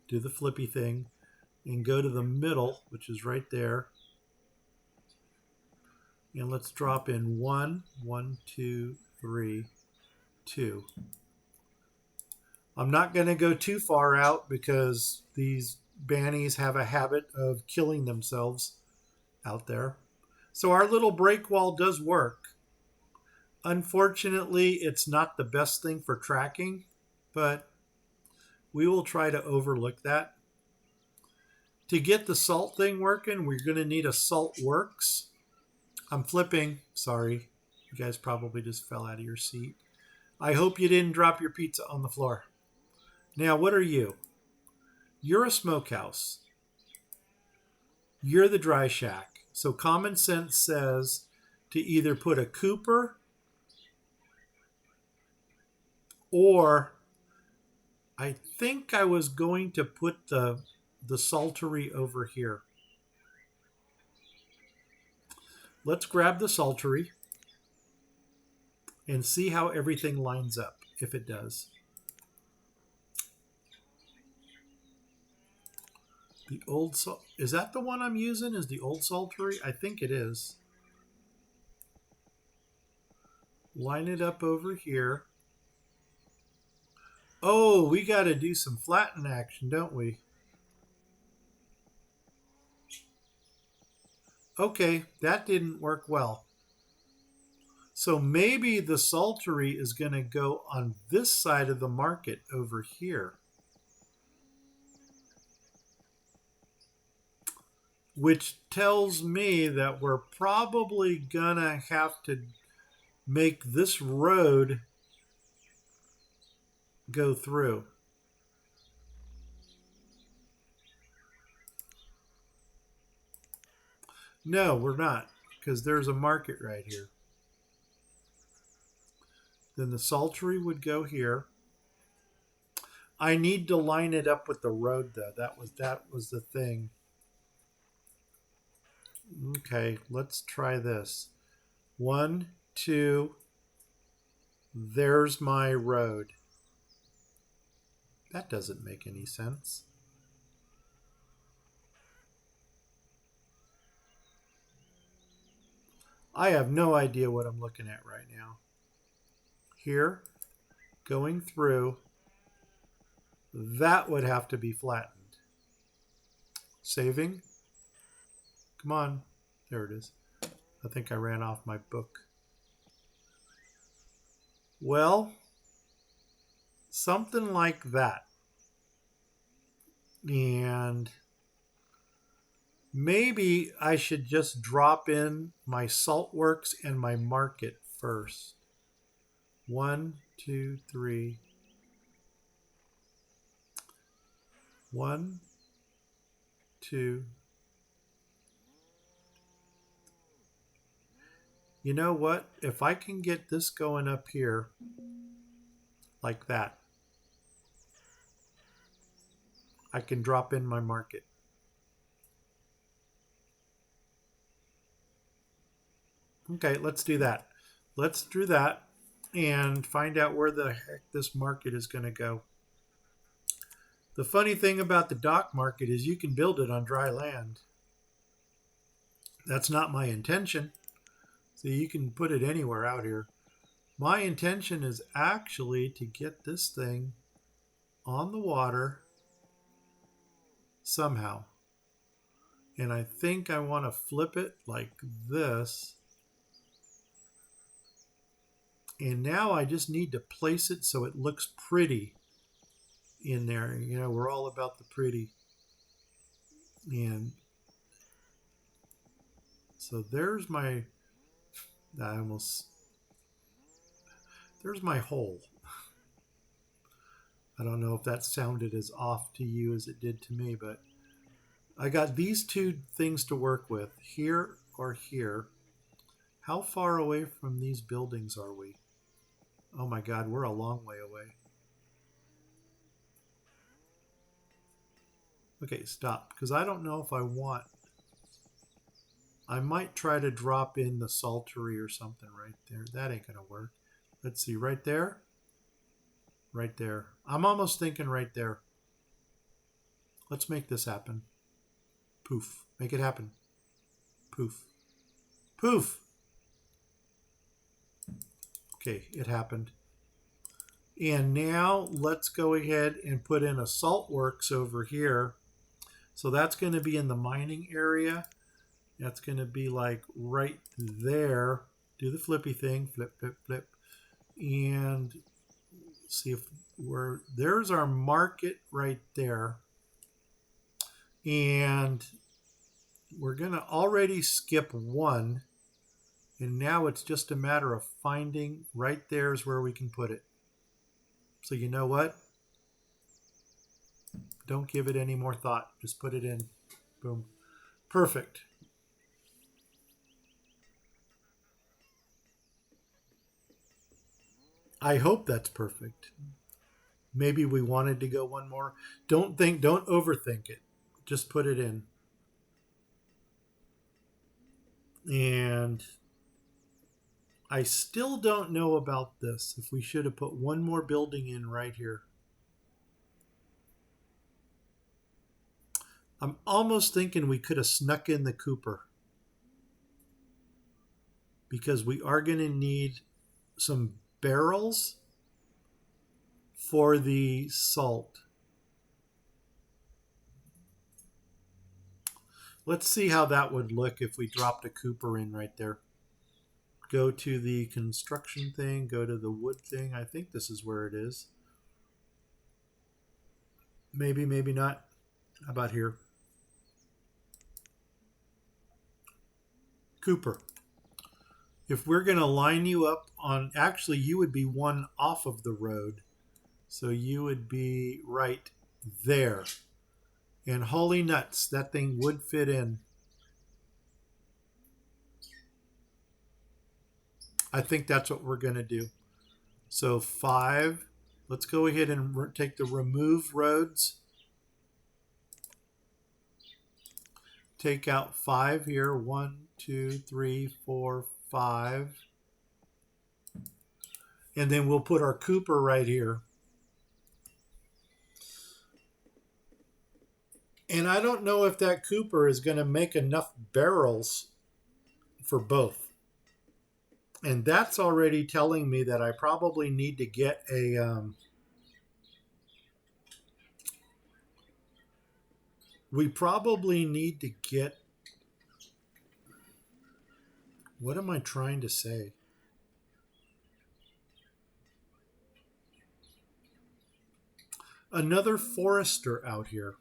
do the flippy thing, and go to the middle, which is right there. And let's drop in 1, 1, 2, 3, 2. I'm not going to go too far out because these bannies have a habit of killing themselves out there. So our little break wall does work. Unfortunately, it's not the best thing for tracking, but we will try to overlook that. To get the salt thing working, we're going to need a salt works. I'm flipping. Sorry. You guys probably just fell out of your seat. I hope you didn't drop your pizza on the floor. Now, what are you? You're a smokehouse. You're the dry shack. So common sense says to either put a cooper or I think I was going to put the saltery over here. Let's grab the saltery and see how everything lines up, if it does. The old salt, is that the one I'm using? Is the old saltery? I think it is. Line it up over here. Oh, we got to do some flatten action, don't we? Okay, that didn't work well. So maybe the saltery is going to go on this side of the market over here, which tells me that we're probably going to have to make this road go through. No, we're not, because there's a market right here. Then the saltery would go here. I need to line it up with the road, though. That was the thing. Okay, let's try this. 1, 2. There's my road. That doesn't make any sense. I have no idea what I'm looking at right now. Here, going through, that would have to be flattened. Saving. Come on. There it is. I think I ran off my book. Well, something like that. And maybe I should just drop in my salt works and my market first. 1, 2, 3. 1, 2. You know what? If I can get this going up here like that, I can drop in my market. Okay, let's do that. Let's do that and find out where the heck this market is going to go. The funny thing about the dock market is you can build it on dry land. That's not my intention. So you can put it anywhere out here. My intention is actually to get this thing on the water somehow. And I think I want to flip it like this. And now I just need to place it so it looks pretty in there. You know, we're all about the pretty. And so there's my, there's my hole. I don't know if that sounded as off to you as it did to me, but I got these two things to work with, here or here. How far away from these buildings are we? Oh my God, we're a long way away. Okay, stop, because I don't know if I want. I might try to drop in the saltery or something right there. That ain't going to work. Let's see, right there. Right there. I'm almost thinking right there. Let's make this happen. Poof. Make it happen. Poof. Poof. Okay, it happened. And now let's go ahead and put in a salt works over here. So that's going to be in the mining area. That's going to be like right there. Do the flippy thing. Flip, flip, flip. And see if there's our market right there. And we're going to already skip 1. And now it's just a matter of finding right there is where we can put it. So you know what? Don't give it any more thought. Just put it in. Boom. Perfect. I hope that's perfect. Maybe we wanted to go one more. Don't overthink it. Just put it in. And I still don't know about this. If we should have put one more building in right here. I'm almost thinking we could have snuck in the Cooper. Because we are going to need some barrels for the salt. Let's see how that would look if we dropped a Cooper in right there. go to the construction thing, go to the wood thing. I think this is where it is. Maybe, maybe not. How about here? Cooper. If we're going to line you up on, actually, you would be one off of the road. So you would be right there. And holy nuts, that thing would fit in. I think that's what we're going to do. So 5. Let's go ahead and take the remove roads. Take out 5 here. 1, 2, 3, 4, 5. And then we'll put our Cooper right here. And I don't know if that Cooper is going to make enough barrels for both. And that's already telling me that I probably need to get a... we probably need to get... What am I trying to say? Another forester out here.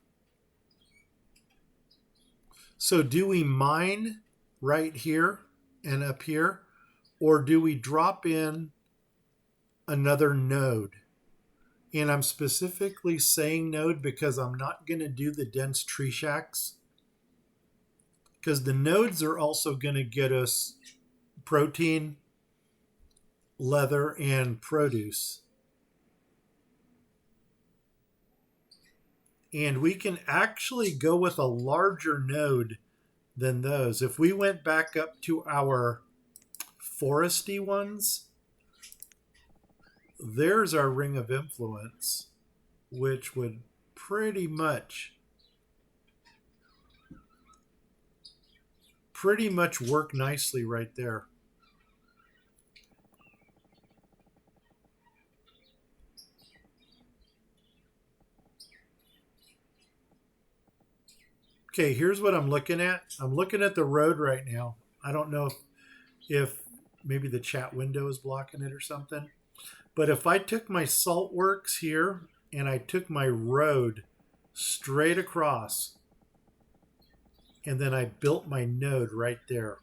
So do we mine right here and up here? Or do we drop in another node? And I'm specifically saying node because I'm not going to do the dense tree shacks. Because the nodes are also going to get us protein, leather, and produce. And we can actually go with a larger node than those. If we went back up to our foresty ones, there's our ring of influence, which would pretty much work nicely right there. Okay, here's what I'm looking at. I'm looking at the road right now. I don't know if maybe the chat window is blocking it or something. But if I took my salt works here and I took my road straight across and then I built my node right there,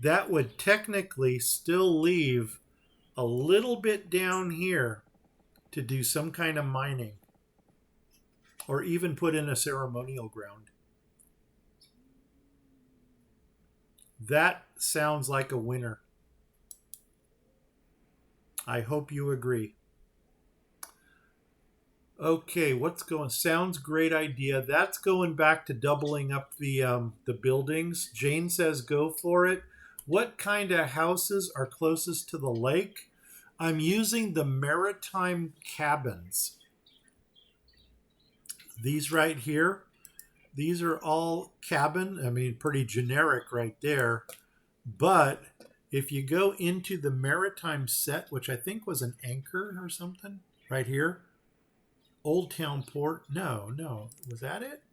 that would technically still leave a little bit down here to do some kind of mining or even put in a ceremonial ground. That sounds like a winner. I hope you agree. Okay, what's going? Sounds great idea. That's going back to doubling up the buildings. Jane says go for it. What kind of houses are closest to the lake? I'm using the maritime cabins. These right here, these are all cabin. I mean, pretty generic right there. But if you go into the maritime set, which I think was an anchor or something, right here, Old Town Port. No. Was that it?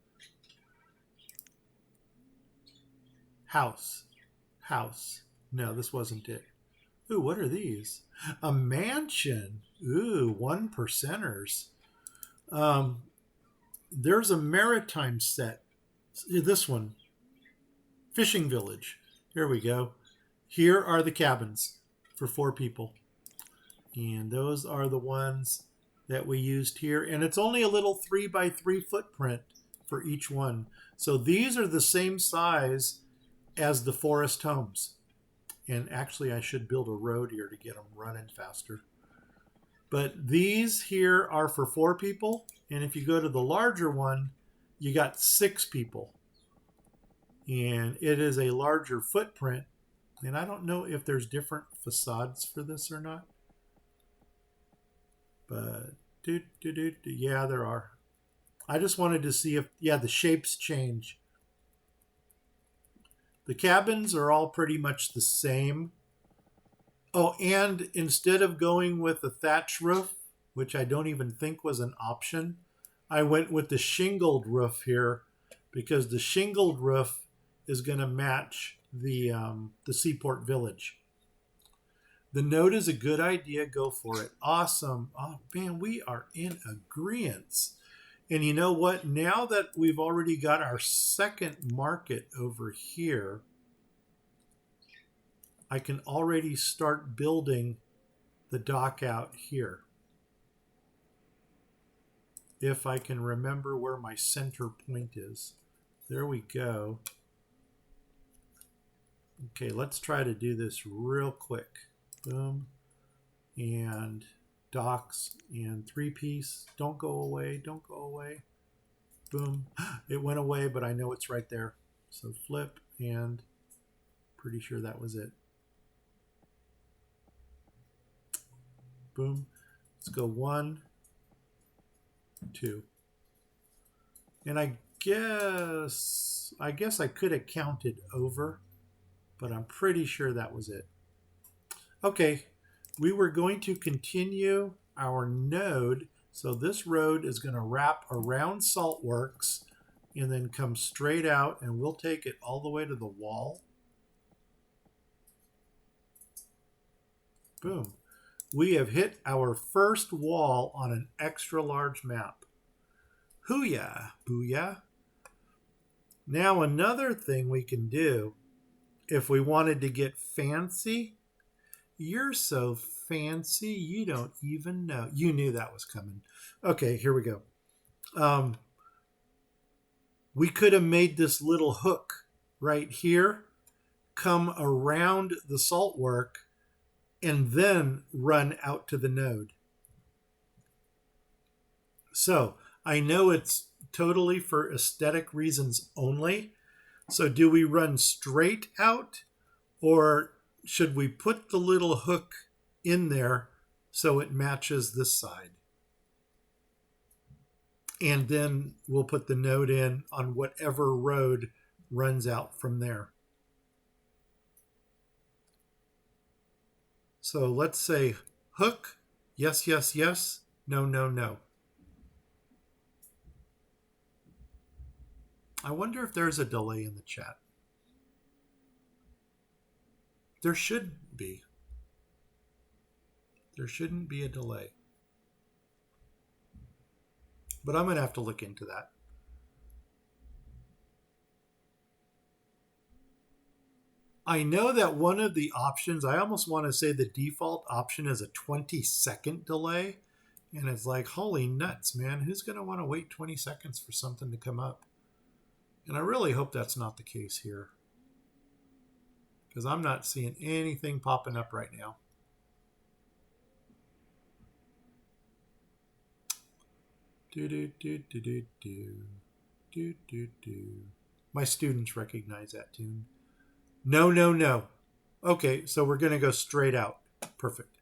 House. No, this wasn't it. Ooh, what are these? A mansion. Ooh, 1%ers. There's a maritime set. This one. Fishing village. Here we go. Here are the cabins for 4 people. And those are the ones that we used here. And it's only a little 3x3 footprint for each one. So these are the same size as the forest homes. And actually, I should build a road here to get them running faster. But these here are for 4 people. And if you go to the larger one, you got 6 people. And it is a larger footprint. And I don't know if there's different facades for this or not. But, yeah, there are. I just wanted to see if, yeah, the shapes change. The cabins are all pretty much the same. Oh, and instead of going with the thatch roof, which I don't even think was an option, I went with the shingled roof here because the shingled roof is going to match the Seaport Village. The node is a good idea. Go for it. Awesome. Oh, man, we are in agreement. And you know what? Now that we've already got our second market over here, I can already start building the dock out here. If I can remember where my center point is. There we go. Okay, let's try to do this real quick. Boom. And docks and three-piece. Don't go away. Don't go away. Boom. It went away, but I know it's right there. So flip, and pretty sure that was it. Boom. Let's go 1, 2. And I guess I could have counted over, but I'm pretty sure that was it. Okay, we were going to continue our node. So this road is going to wrap around Saltworks and then come straight out, and we'll take it all the way to the wall. Boom. We have hit our first wall on an extra large map. Hooyah, booyah. Now another thing we can do, if we wanted to get fancy, you're so fancy you don't even know. You knew that was coming. Okay, here we go. We could have made this little hook right here, come around the salt work, and then run out to the node. So I know it's totally for aesthetic reasons only. So do we run straight out, or should we put the little hook in there so it matches this side? And then we'll put the node in on whatever road runs out from there. So let's say hook, yes, yes, yes, no, no, no. I wonder if there's a delay in the chat. There should be. There shouldn't be a delay. But I'm going to have to look into that. I know that one of the options, I almost want to say the default option is a 20-second delay. And it's like, holy nuts, man. Who's going to want to wait 20 seconds for something to come up? And I really hope that's not the case here, because I'm not seeing anything popping up right now. My students recognize that tune. No, no, no. Okay, so we're going to go straight out. Perfect.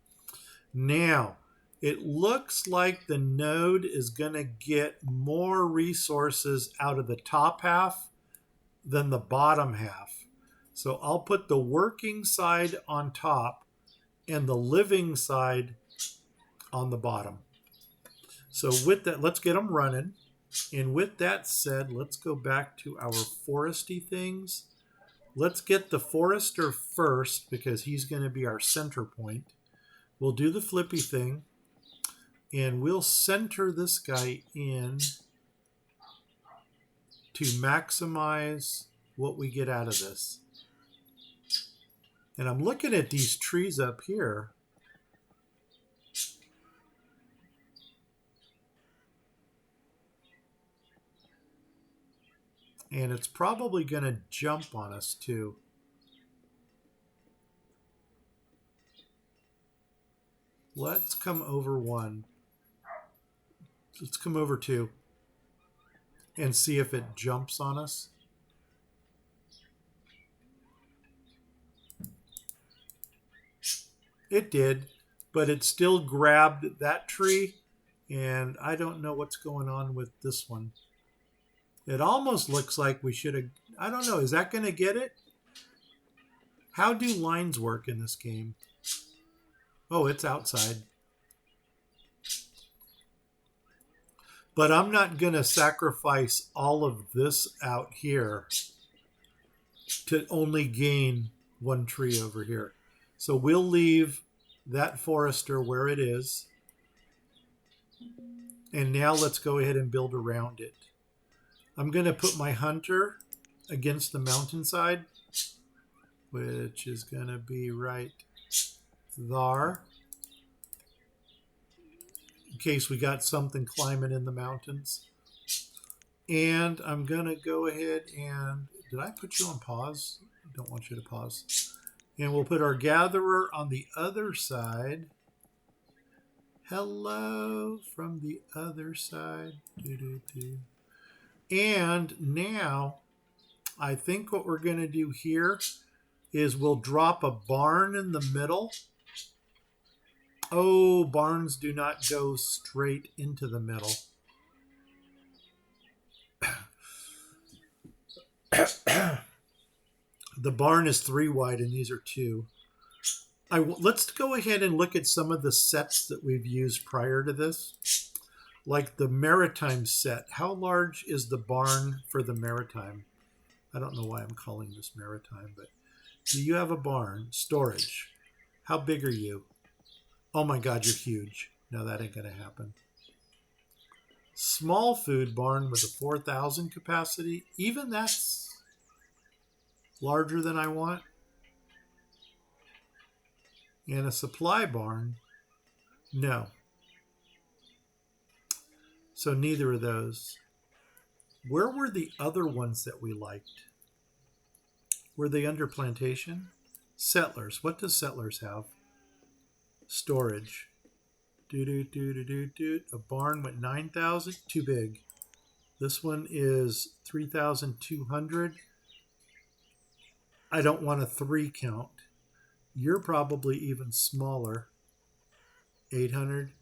Now, it looks like the node is going to get more resources out of the top half than the bottom half. So I'll put the working side on top and the living side on the bottom. So with that, let's get them running. And with that said, let's go back to our foresty things. Let's get the forester first, because he's going to be our center point. We'll do the flippy thing. And we'll center this guy in to maximize what we get out of this. And I'm looking at these trees up here. And it's probably going to jump on us too. Let's come over 1. Let's come over 2 and see if it jumps on us. It did, but it still grabbed that tree, and I don't know what's going on with this one. It almost looks like we should have, I don't know, is that going to get it? How do lines work in this game? Oh, it's outside. But I'm not going to sacrifice all of this out here to only gain one tree over here. So we'll leave that forester where it is. And now let's go ahead and build around it. I'm going to put my hunter against the mountainside, which is going to be right there, in case we got something climbing in the mountains. And I'm going to go ahead and... Did I put you on pause? I don't want you to pause. And we'll put our gatherer on the other side. Hello from the other side. And now, I think what we're going to do here is we'll drop a barn in the middle. Oh, barns do not go straight into the middle. The barn is 3 wide and these are 2. Let's go ahead and look at some of the sets that we've used prior to this. Like the maritime set. How large is the barn for the maritime? I don't know why I'm calling this maritime, but do you have a barn? Storage. How big are you? Oh my God, you're huge. No, that ain't going to happen. Small food barn with a 4,000 capacity. Even that's larger than I want. And a supply barn. No. So neither of those. Where were the other ones that we liked? Were they under plantation? Settlers. What does settlers have? Storage. A barn with 9,000. Too big. This one is 3,200. I don't want a 3 count. You're probably even smaller. 800.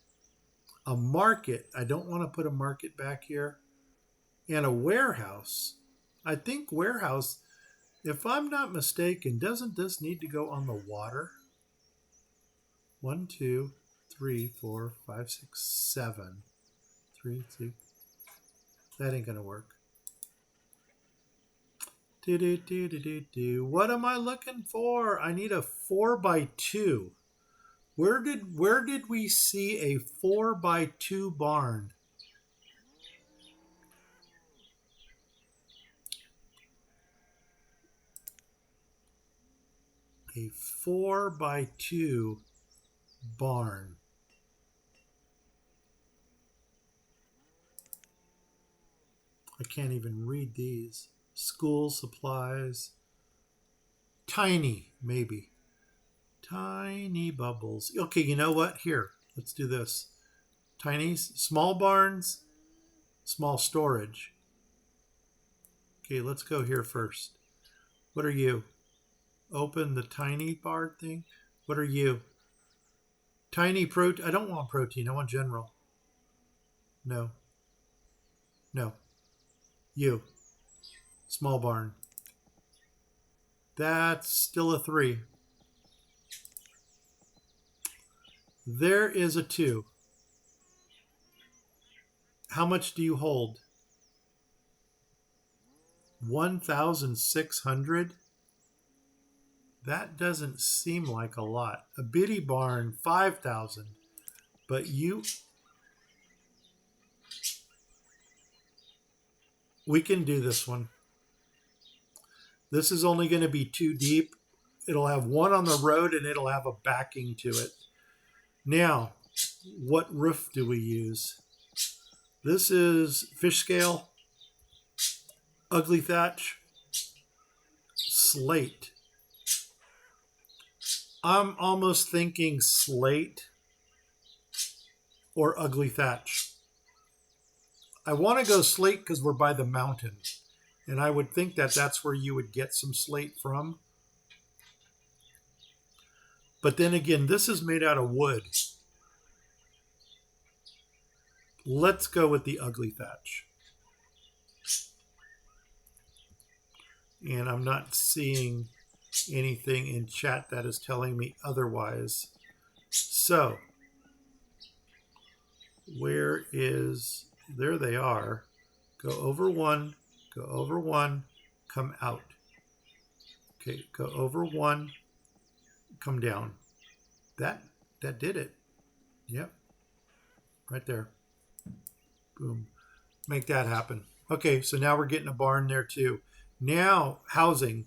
A market. I don't want to put a market back here. And a warehouse. I think warehouse, if I'm not mistaken, doesn't this need to go on the water? 1, 2, 3, 4, 5, 6, 7. 3, 2. That ain't gonna work. What am I looking for? I need a 4x2. Where did we see a 4x2 barn? A 4x2 barn. I can't even read these. School supplies. Tiny, maybe. Tiny bubbles. Okay, you know what? Here, let's do this. Tiny, small barns, small storage. Okay, let's go here first. What are you? Open the tiny bar thing. What are you? Tiny protein. I don't want protein. I want general. No. No. You. Small barn. That's still a 3. There is a 2. How much do you hold? 1,600? That doesn't seem like a lot. A bitty barn, 5,000. But you... We can do this one. This is only going to be 2 deep. It'll have 1 on the road and it'll have a backing to it. Now, what roof do we use? This is fish scale, ugly thatch, slate. I'm almost thinking slate or ugly thatch. I want to go slate because we're by the mountain. And I would think that that's where you would get some slate from. But then again, this is made out of wood. Let's go with the ugly thatch. And I'm not seeing anything in chat that is telling me otherwise. So, where is... There they are. Go over 1, go over 1, come out. Okay, go over one, come down. That did it. Yep, right there. Boom. Make that happen. Okay, so now we're getting a barn there too. Now, housing.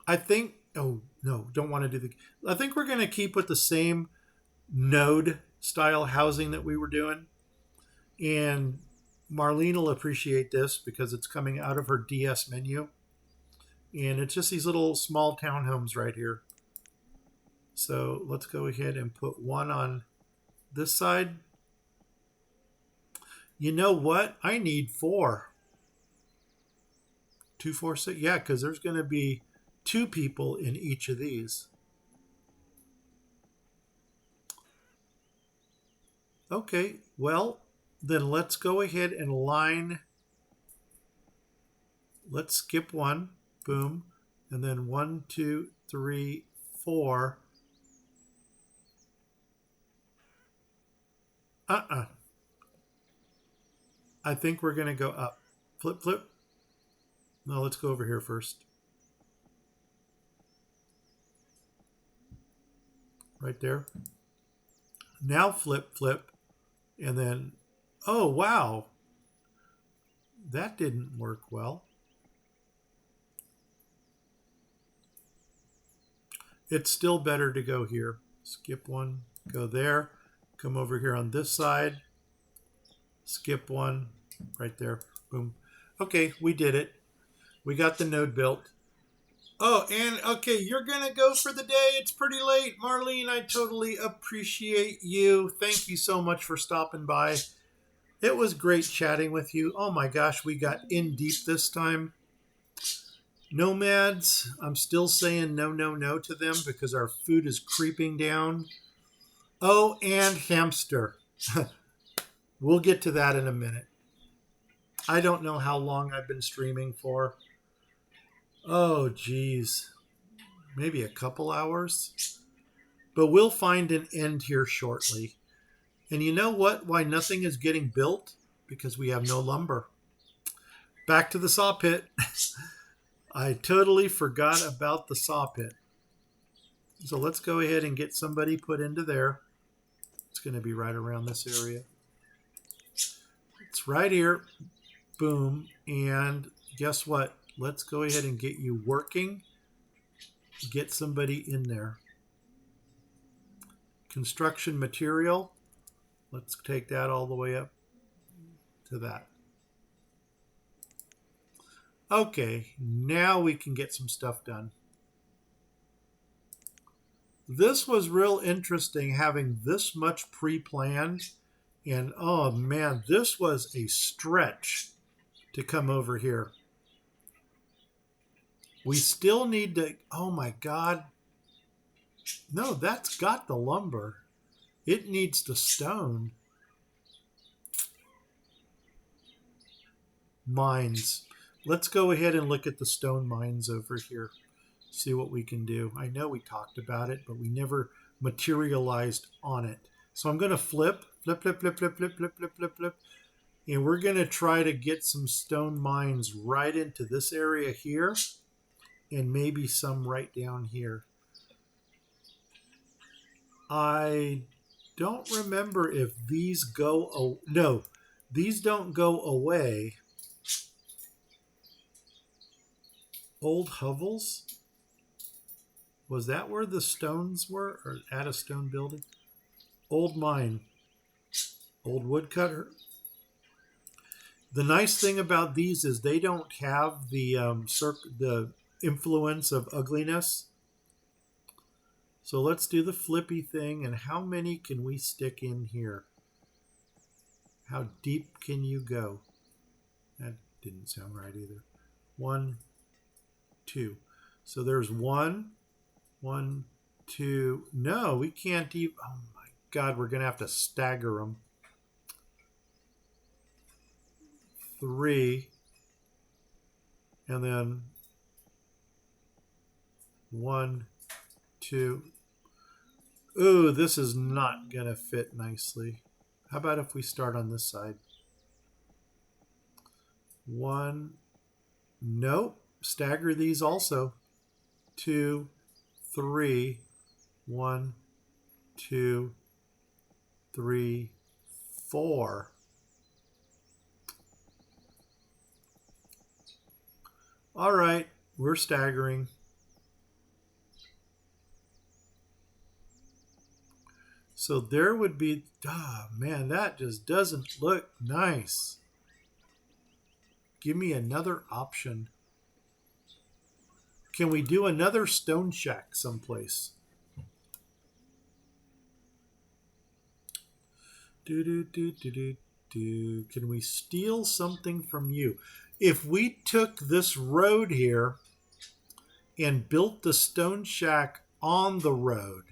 I think, oh no, don't want to do the, I think we're going to keep with the same node style housing that we were doing. And Marlene will appreciate this because it's coming out of her DS menu. And it's just these little small townhomes right here. So let's go ahead and put one on this side. You know what? I need 4. 2, 4, 6. Yeah, because there's going to be 2 people in each of these. Okay, well, then let's go ahead and line. Let's skip one. Boom. And then 1, 2, 3, 4. I think we're going to go up. Flip, flip. No, let's go over here first. Right there. Now flip, flip. And then, oh, wow. That didn't work well. It's still better to go here. Skip one, go there. Come over here on this side. Skip one, right there. Boom. Okay, we did it. We got the node built. Oh, and okay, you're going to go for the day. It's pretty late. Marlene, I totally appreciate you. Thank you so much for stopping by. It was great chatting with you. Oh my gosh, we got in deep this time. Nomads, I'm still saying no, no, no to them because our food is creeping down. Oh, and hamster. We'll get to that in a minute. I don't know how long I've been streaming for. Oh, geez. Maybe a couple hours. But we'll find an end here shortly. And you know what? Why nothing is getting built? Because we have no lumber. Back to the saw pit. I totally forgot about the saw pit. So let's go ahead and get somebody put into there. It's going to be right around this area. It's right here. Boom. And guess what? Let's go ahead and get you working. Get somebody in there. Construction material. Let's take that all the way up to that. Okay, now we can get some stuff done. This was real interesting having this much pre-planned. And oh man, this was a stretch to come over here. We still need to, oh my God. No, that's got the lumber. It needs the stone. Mines. Let's go ahead and look at the stone mines over here. See what we can do. I know we talked about it, but we never materialized on it. So I'm going to flip, flip, flip, flip, flip, flip, flip, flip, flip, flip. And we're going to try to get some stone mines right into this area here. And maybe some right down here. I don't remember if these go... no, these don't go away. Old hovels? Was that where the stones were? Or at a stone building? Old mine. Old woodcutter. The nice thing about these is they don't have the influence of ugliness. So let's do the flippy thing. And how many can we stick in here? How deep can you go? That didn't sound right either. 1, 2. So there's 1, 1, 2. No, we can't even. Oh my God, we're going to have to stagger them. 3. And then 1, 2. Ooh, this is not going to fit nicely. How about if we start on this side? 1, Nope. Stagger these also. 2, 3, 1, 2, 3, 4. All right, we're staggering. So there would be, man, that just doesn't look nice. Give me another option. Can we do another stone shack someplace? Can we steal something from you? If we took this road here and built the stone shack on the road,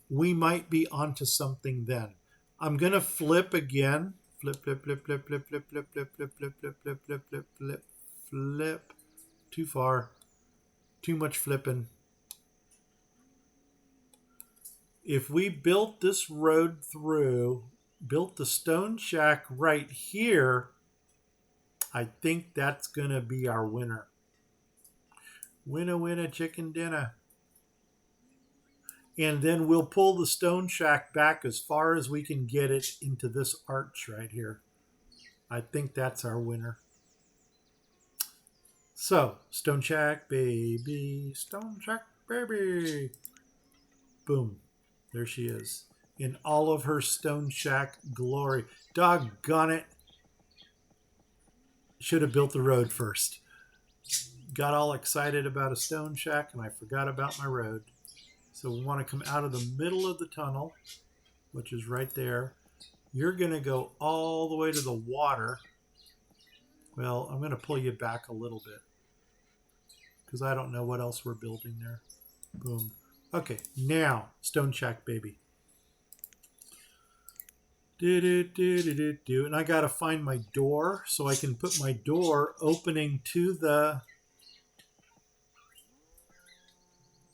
we might be onto something then. I'm going to flip again. Flip, flip, flip, flip, flip, flip, flip, flip, flip, flip, flip, flip, flip, flip, flip, flip. Too far. Too much flipping. If we built this road through, built the stone shack right here, I think that's going to be our winner. Winner, winner, chicken dinner. And then we'll pull the stone shack back as far as we can get it into this arch right here. I think that's our winner. So, stone shack, baby. Stone shack, baby. Boom. There she is. In all of her stone shack glory. Doggone it. Should have built the road first. Got all excited about a stone shack and I forgot about my road. So we want to come out of the middle of the tunnel, which is right there. You're going to go all the way to the water. Well, I'm going to pull you back a little bit because I don't know what else we're building there. Boom. Okay, now stone shack, baby. And I got to find my door so I can put my door opening to the...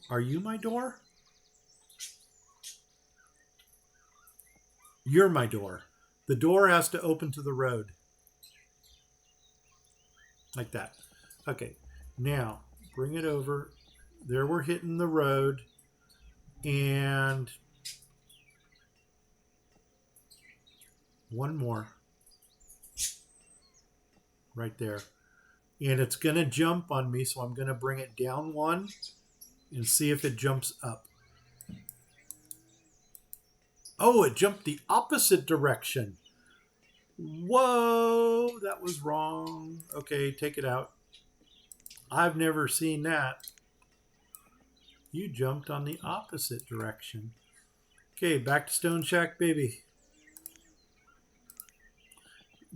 Are you my door? You're my door. The door has to open to the road. Like that. Okay, now bring it over. There we're hitting the road. And one more. Right there. And it's going to jump on me, so I'm going to bring it down one and see if it jumps up. Oh, it jumped the opposite direction. Whoa, that was wrong. Okay, take it out. I've never seen that. You jumped on the opposite direction. Okay, back to Stone Shack, baby.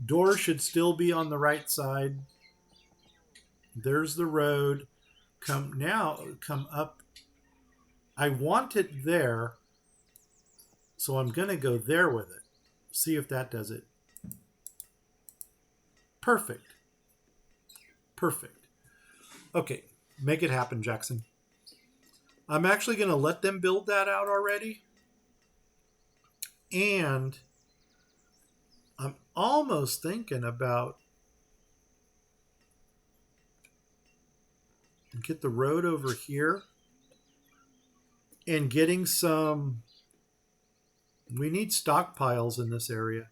Door should still be on the right side. There's the road. Come up. I want it there, so I'm going to go there with it. See if that does it. Perfect. Perfect. Okay, make it happen, Jackson. I'm actually going to let them build that out already. And I'm almost thinking about get the road over here and getting some... We need stockpiles in this area.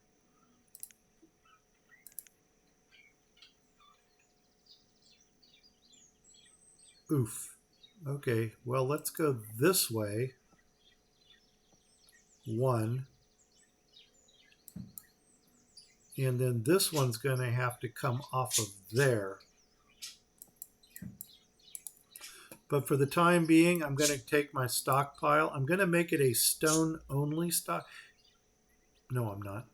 Oof. Okay, well, let's go this way. One. And then this one's going to have to come off of there. But for the time being, I'm going to take my stockpile. I'm going to make it a stone-only stock. No, I'm not.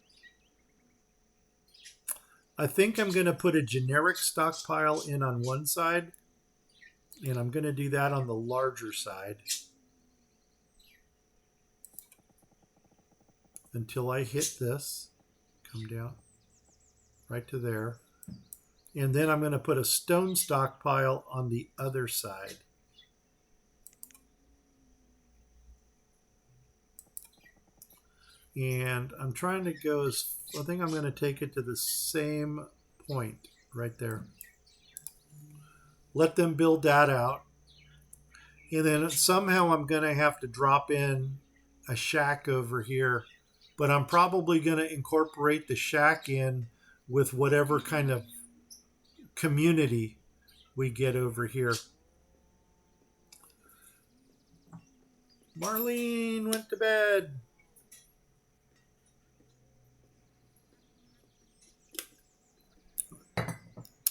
I think I'm going to put a generic stockpile in on one side. And I'm going to do that on the larger side. Until I hit this. Come down. Right to there. And then I'm going to put a stone stockpile on the other side. And I'm trying to go as... I think I'm going to take it to the same point. right there. Let them build that out. And then somehow I'm going to have to drop in a shack over here. But I'm probably going to incorporate the shack in with whatever kind of community we get over here. Marlene went to bed.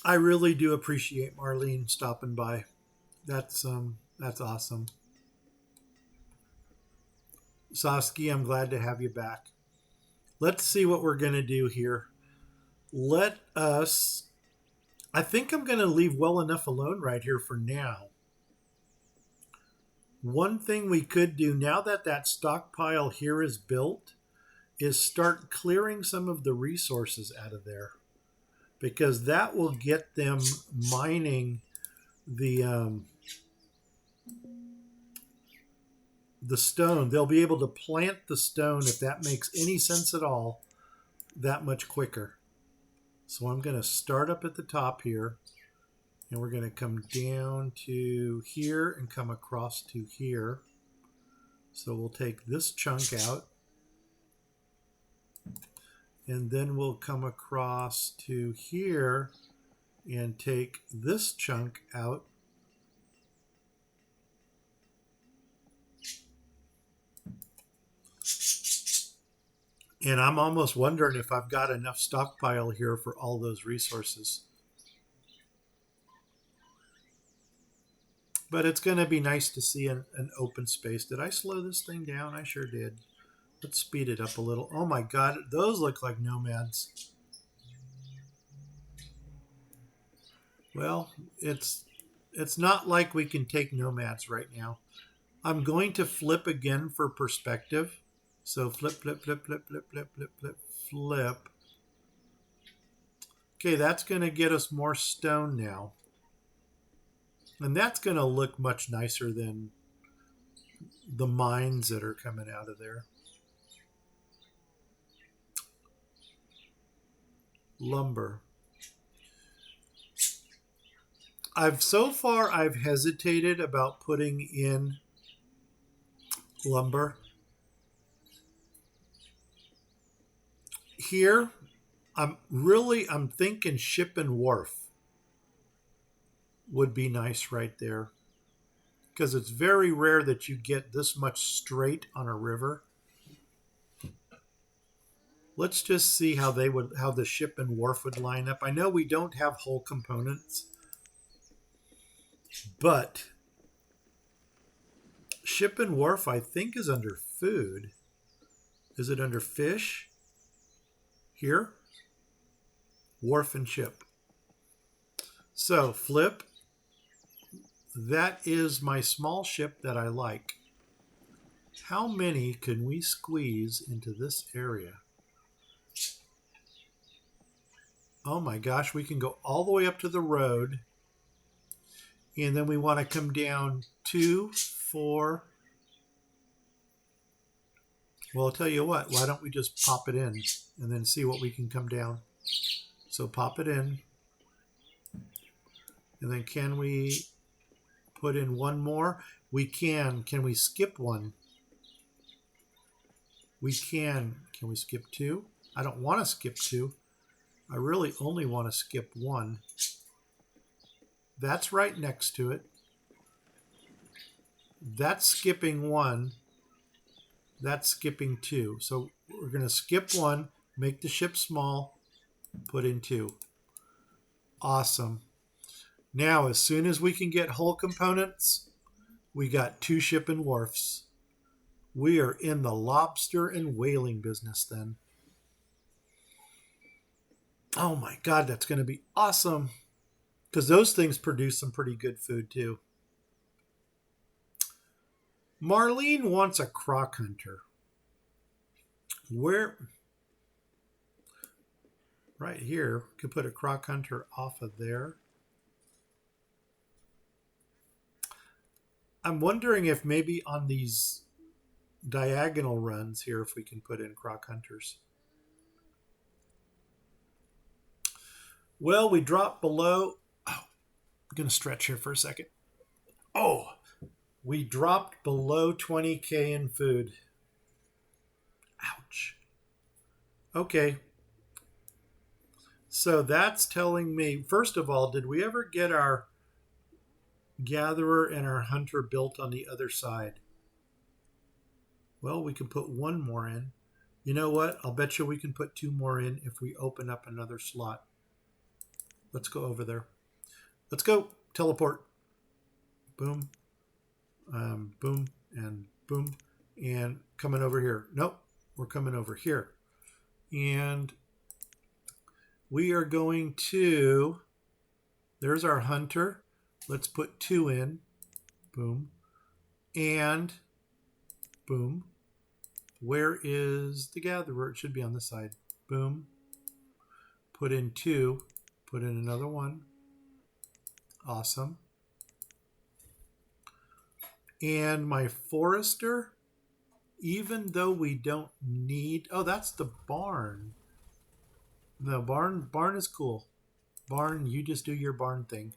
I really do appreciate Marlene stopping by. That's awesome. Saskia, I'm glad to have you back. Let's see what we're going to do here. I think I'm going to leave well enough alone right here for now. One thing we could do now that that stockpile here is built is start clearing some of the resources out of there, because that will get them mining the stone. They'll be able to plant the stone, if that makes any sense at all, that much quicker. So I'm going to start up at the top here, and we're going to come down to here and come across to here. So we'll take this chunk out, and then we'll come across to here and take this chunk out. And I'm almost wondering if I've got enough stockpile here for all those resources. But it's going to be nice to see an open space. Did I slow this thing down? I sure did. Let's speed it up a little. Oh my God, those look like nomads. Well, it's not like we can take nomads right now. I'm going to flip again for perspective. So flip, flip, flip, flip, flip, flip, flip, flip, flip. Okay, that's going to get us more stone now. And that's going to look much nicer than the mines that are coming out of there. Lumber. So far I've hesitated about putting in lumber. Here, I'm thinking ship and wharf would be nice right there, because it's very rare that you get this much straight on a river. Let's just see how the ship and wharf would line up. I know we don't have whole components, but ship and wharf I think is under food. Is it under fish? Here, wharf and ship. So flip. That is my small ship that I like. How many can we squeeze into this area? Oh my gosh, we can go all the way up to the road. And then we want to come down 2, 4. Well, I'll tell you what, why don't we just pop it in and then see what we can come down. So pop it in. And then can we put in one more? We can. Can we skip one? We can. Can we skip 2? I don't want to skip 2. I really only want to skip 1. That's right next to it. That's skipping 1. That's skipping 2. So we're going to skip 1, make the ship small, put in 2. Awesome. Now, as soon as we can get hull components, we got 2 ship and wharfs. We are in the lobster and whaling business then. Oh my God, that's going to be awesome. Because those things produce some pretty good food too. Marlene wants a croc hunter. Where? Right here. Could put a croc hunter off of there. I'm wondering if maybe on these diagonal runs here, if we can put in croc hunters. Well, we dropped below. Oh, I'm going to stretch here for a second. Oh, we dropped below 20K in food. Ouch. Okay. So that's telling me, first of all, did we ever get our gatherer and our hunter built on the other side? Well, we can put one more in. You know what? I'll bet you we can put two more in if we open up another slot. Let's go over there. Let's go. Teleport. Boom. Boom. And boom. And coming over here. Nope. We're coming over here. And we are going to... There's our hunter. Let's put two in. Boom. And boom. Where is the gatherer? It should be on this side. Boom. Put in two. Put in another one. Awesome. And my forester, even though we don't need... Oh, that's the barn. The barn is cool. Barn, you just do your barn thing.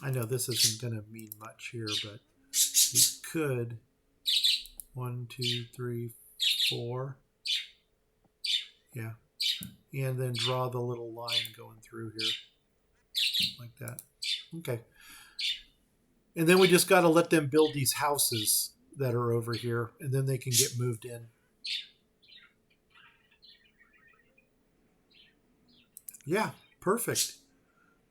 I know this isn't going to mean much here, but we could... 1, 2, 3, 4. Yeah. And then draw the little line going through here. Like that. Okay. And then we just got to let them build these houses that are over here, and then they can get moved in. Yeah, perfect.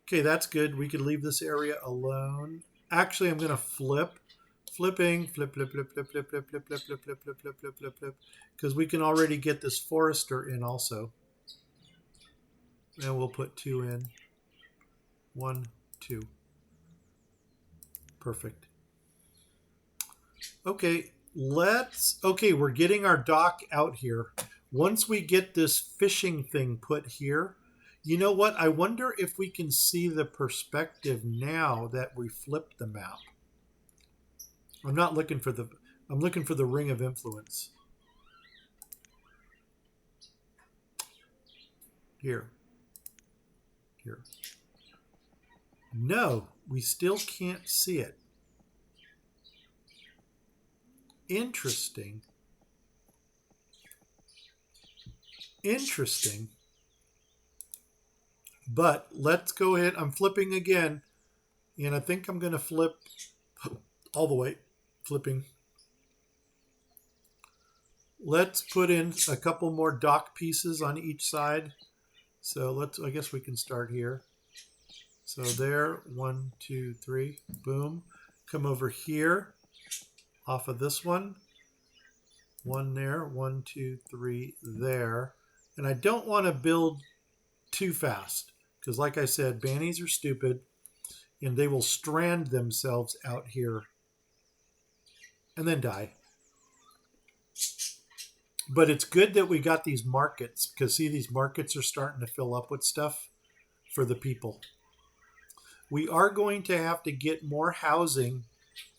Okay, that's good. We could leave this area alone. Actually, I'm going to flip. Flipping, flip, flip, flip, flip, flip, flip, flip, flip, flip, flip, flip, flip, flip, flip, flip, because we can already get this forester in also. And we'll put two in. 1, 2. Perfect. Okay, okay, we're getting our dock out here. Once we get this fishing thing put here, you know what? I wonder if we can see the perspective now that we flipped the map. I'm not looking for I'm looking for the ring of influence. Here. Here. No, we still can't see it. Interesting. Interesting. But let's go ahead. I'm flipping again. And I think I'm going to flip all the way. Flipping. Let's put in a couple more dock pieces on each side. So I guess we can start here. So there, 1, 2, 3, boom. Come over here, off of this one. 1 there, 1, 2, 3 there. And I don't want to build too fast, because like I said, bannies are stupid, and they will strand themselves out here and then die. But it's good that we got these markets, because see, these markets are starting to fill up with stuff for the people. We are going to have to get more housing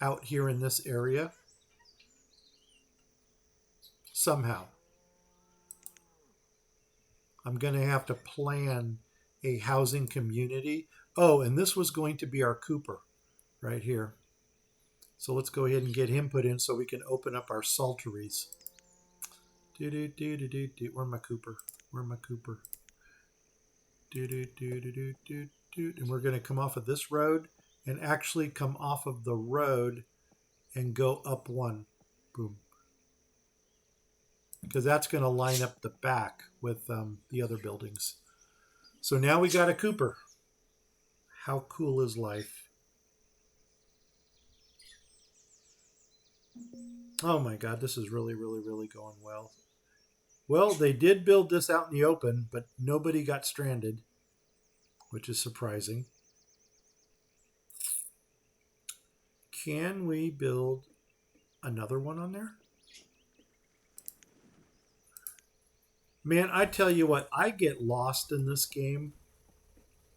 out here in this area somehow. I'm going to have to plan a housing community. Oh, and this was going to be our Cooper right here. So let's go ahead and get him put in so we can open up our salteries. Where's my Cooper? Where's my Cooper? And we're going to come off of this road and actually come off of the road and go up one. Boom. Because that's going to line up the back with the other buildings. So now we got a Cooper. How cool is life? Oh my God, this is really, really, really going well. Well, they did build this out in the open, but nobody got stranded, which is surprising. Can we build another one on there? Man, I tell you what, I get lost in this game.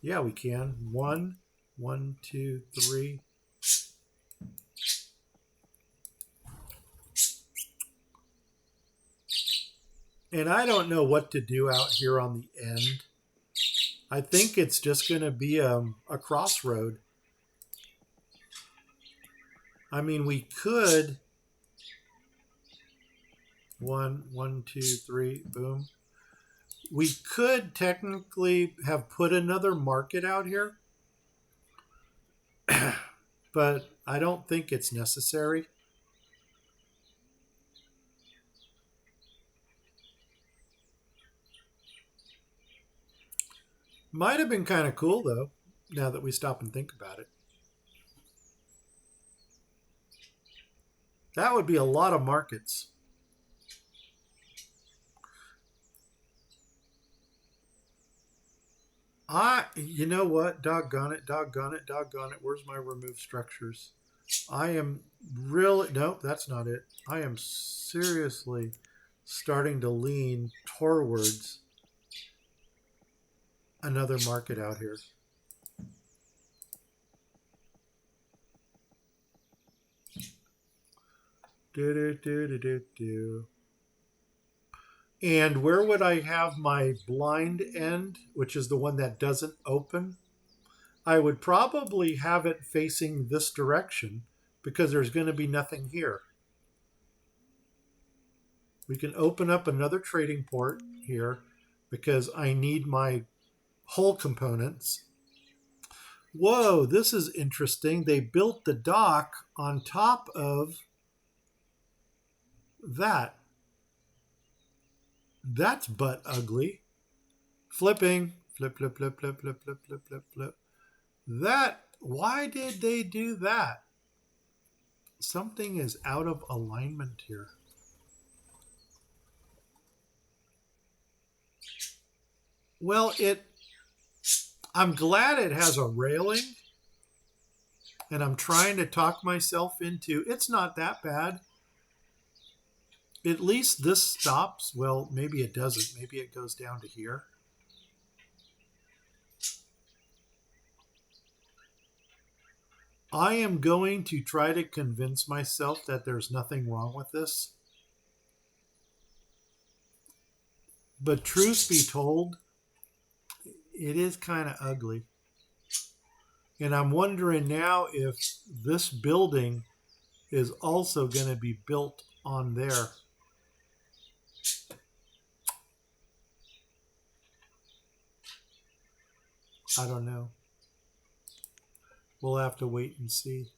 Yeah, we can. 1, 1, 2, 3. And I don't know what to do out here on the end. I think it's just going to be a crossroad. I mean, we could one, two, three, boom. We could technically have put another market out here, but I don't think it's necessary. Might have been kind of cool though, now that we stop and think about it. That would be a lot of markets. You know what? Doggone it, doggone it, doggone it. Where's my remove structures? I am really, no, that's not it. I am seriously starting to lean towards another market out here. Do. And where would I have my blind end, which is the one that doesn't open? I would probably have it facing this direction because there's going to be nothing here. We can open up another trading port here because I need my hull components. Whoa, this is interesting. They built the dock on top of that. That's butt ugly. Flipping. Flip, flip, flip, flip, flip, flip, flip, flip, flip. Why did they do that? Something is out of alignment here. Well, I'm glad it has a railing, and I'm trying to talk myself into it's not that bad. At least this stops. Well, maybe it doesn't. Maybe it goes down to here. I am going to try to convince myself that there's nothing wrong with this. But truth be told, it is kind of ugly. And I'm wondering now if this building is also going to be built on there. I don't know. We'll have to wait and see.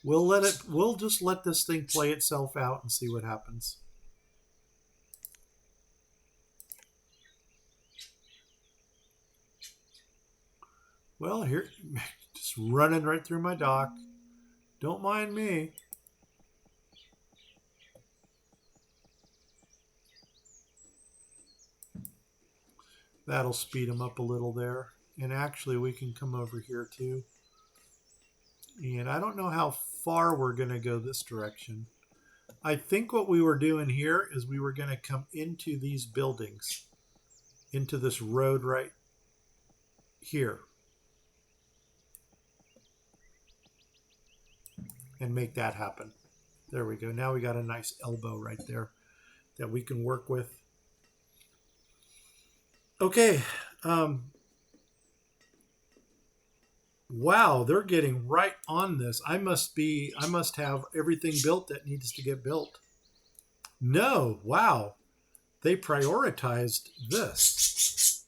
We'll just let this thing play itself out and see what happens. Well, here, just running right through my dock. Don't mind me. That'll speed them up a little there. And actually, we can come over here too. And I don't know how far we're going to go this direction. I think what we were doing here is we were going to come into these buildings, into this road right here, and make that happen. There we go. Now we got a nice elbow right there that we can work with. Okay. Wow, they're getting right on this. I must have everything built that needs to get built. No, wow. They prioritized this.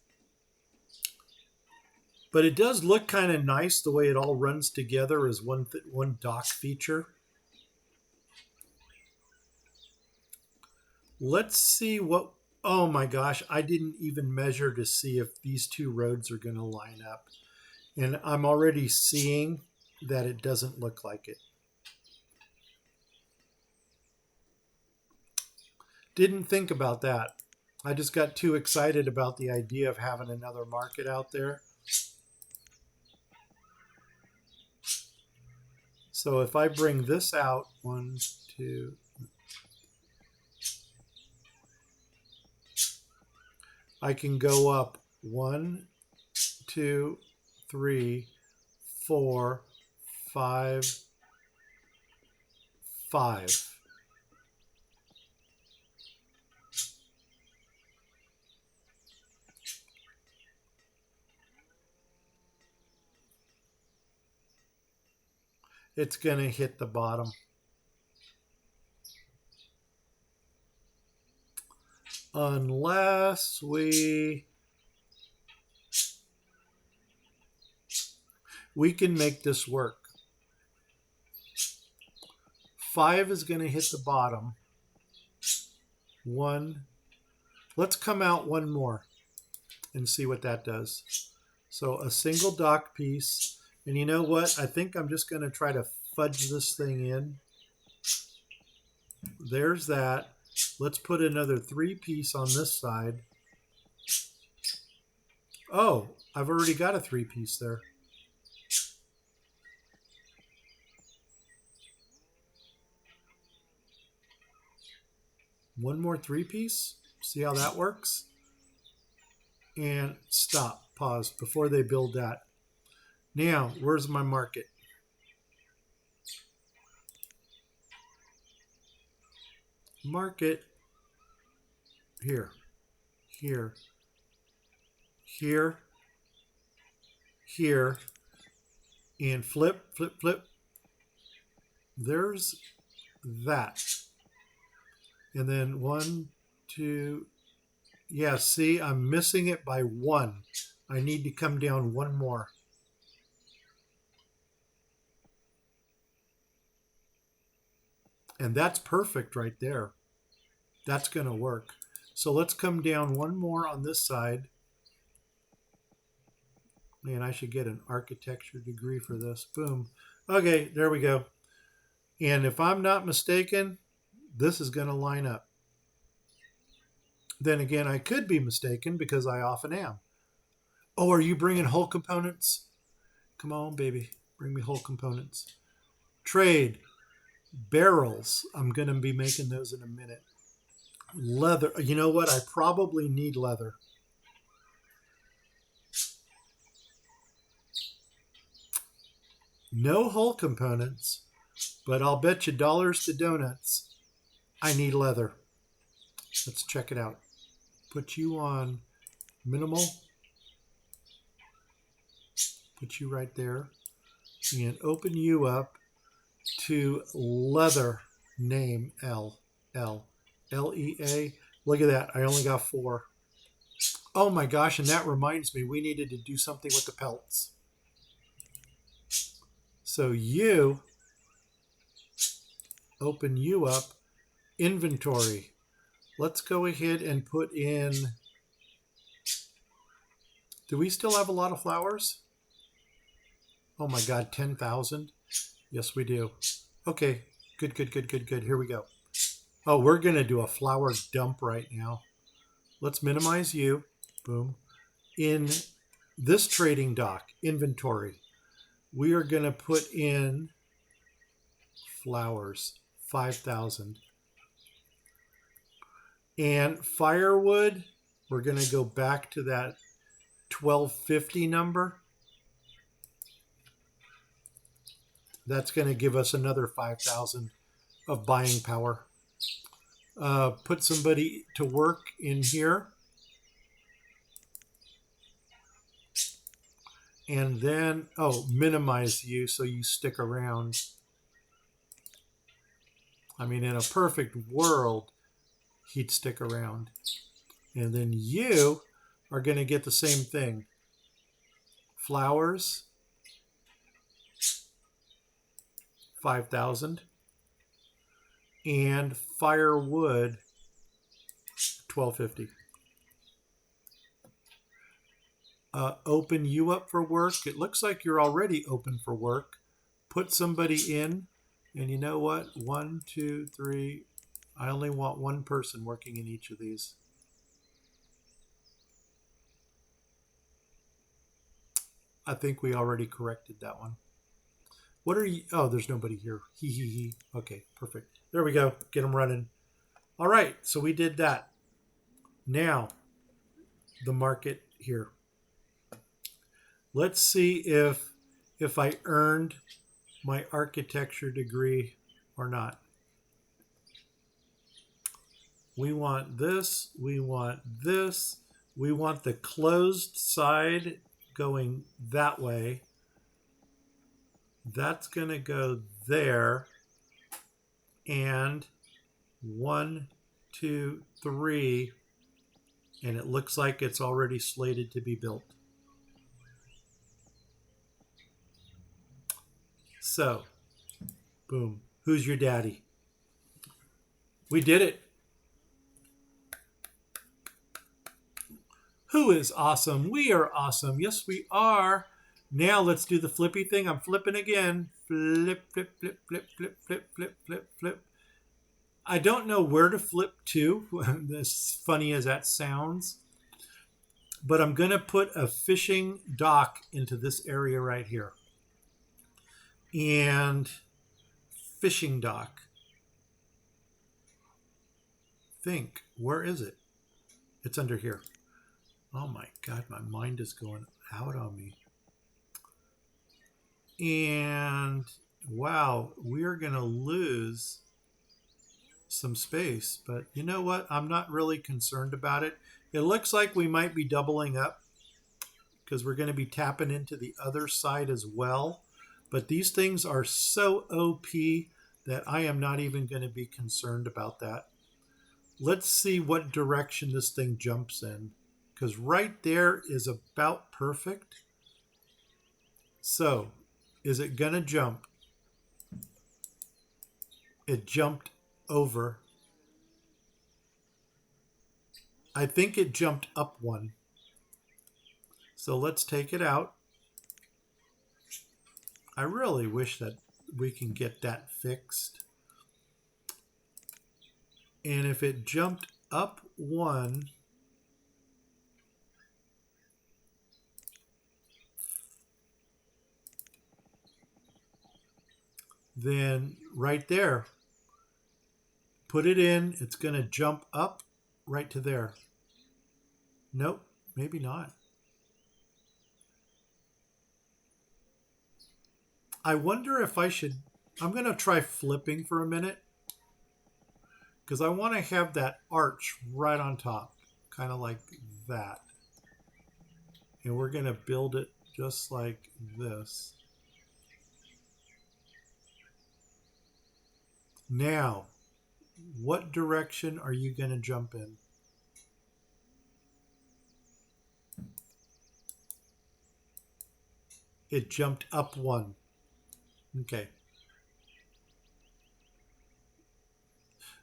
But it does look kind of nice the way it all runs together as one dock feature. Let's see what, oh my gosh, I didn't even measure to see if these two roads are going to line up. And I'm already seeing that it doesn't look like it. Didn't think about that. I just got too excited about the idea of having another market out there. So if I bring this out, 1, 2, I can go up 1, 2, 3, 4, 5, 5. it's going to hit the bottom. Unless we can make this work. 5 is going to hit the bottom. 1. Let's come out one more and see what that does. So a single dock piece. And you know what? I think I'm just going to try to fudge this thing in. There's that. Let's put another 3 piece on this side. Oh, I've already got a 3 piece there. One more 3 piece. See how that works? And stop, pause before they build that. Now, where's my market? Market here, here, here, here, and flip, flip, flip. There's that. And then 1, 2, yeah, see, I'm missing it by 1. I need to come down 1 more. And that's perfect right there. That's going to work. So let's come down 1 more on this side. Man, I should get an architecture degree for this. Boom. Okay, there we go. And if I'm not mistaken, this is going to line up. Then again, I could be mistaken because I often am. Oh, are you bringing whole components? Come on, baby. Bring me whole components. Trade. Barrels. I'm going to be making those in a minute. Leather. You know what? I probably need leather. No whole components, but I'll bet you dollars to donuts I need leather. Let's check it out. Put you on minimal. Put you right there. And open you up to leather name L. L-E-A. Look at that. I only got 4. Oh my gosh, and that reminds me, we needed to do something with the pelts. So you open you up, inventory. Let's go ahead and put in, do we still have a lot of flowers? Oh my God, 10,000? Yes, we do. Okay, good. Here we go. Oh, we're going to do a flower dump right now. Let's minimize you. Boom. In this trading dock, inventory, we are going to put in flowers, 5,000. And firewood, we're going to go back to that 1250 number. That's going to give us another 5,000 of buying power. Put somebody to work in here. And then, oh, minimize you so you stick around. I mean, in a perfect world, he'd stick around. And then you are going to get the same thing. Flowers, 5,000. And firewood, 1250. Open you up for work. It looks like you're already open for work. Put somebody in. And you know what? 1, 2, 3. I only want 1 person working in each of these. I think we already corrected that one. What are you? Oh, there's nobody here. He. Okay, perfect. There we go. Get them running. All right, so we did that. Now, the market here. Let's see if I earned my architecture degree or not. We want this. We want this. We want the closed side going that way. That's going to go there. And 1, 2, 3. And it looks like it's already slated to be built. So, boom. Who's your daddy? We did it. Who is awesome? We are awesome. Yes, we are. Now let's do the flippy thing. I'm flipping again. Flip, flip, flip, flip, flip, flip, flip, flip, flip. I don't know where to flip to, as funny as that sounds. But I'm going to put a fishing dock into this area right here. And fishing dock. Think, where is it? It's under here. Oh my God, my mind is going out on me. And wow, we are going to lose some space. But you know what? I'm not really concerned about it. It looks like we might be doubling up because we're going to be tapping into the other side as well. But these things are so OP that I am not even going to be concerned about that. Let's see what direction this thing jumps in, because right there is about perfect. So, is it going to jump? It jumped over. I think it jumped up one. So let's take it out. I really wish that we can get that fixed. And if it jumped up one, then right there, put it in, it's going to jump up right to there. Nope, maybe not. I wonder if I should, I'm going to try flipping for a minute, because I want to have that arch right on top, kind of like that. And we're going to build it just like this. Now, what direction are you going to jump in? It jumped up one. Okay.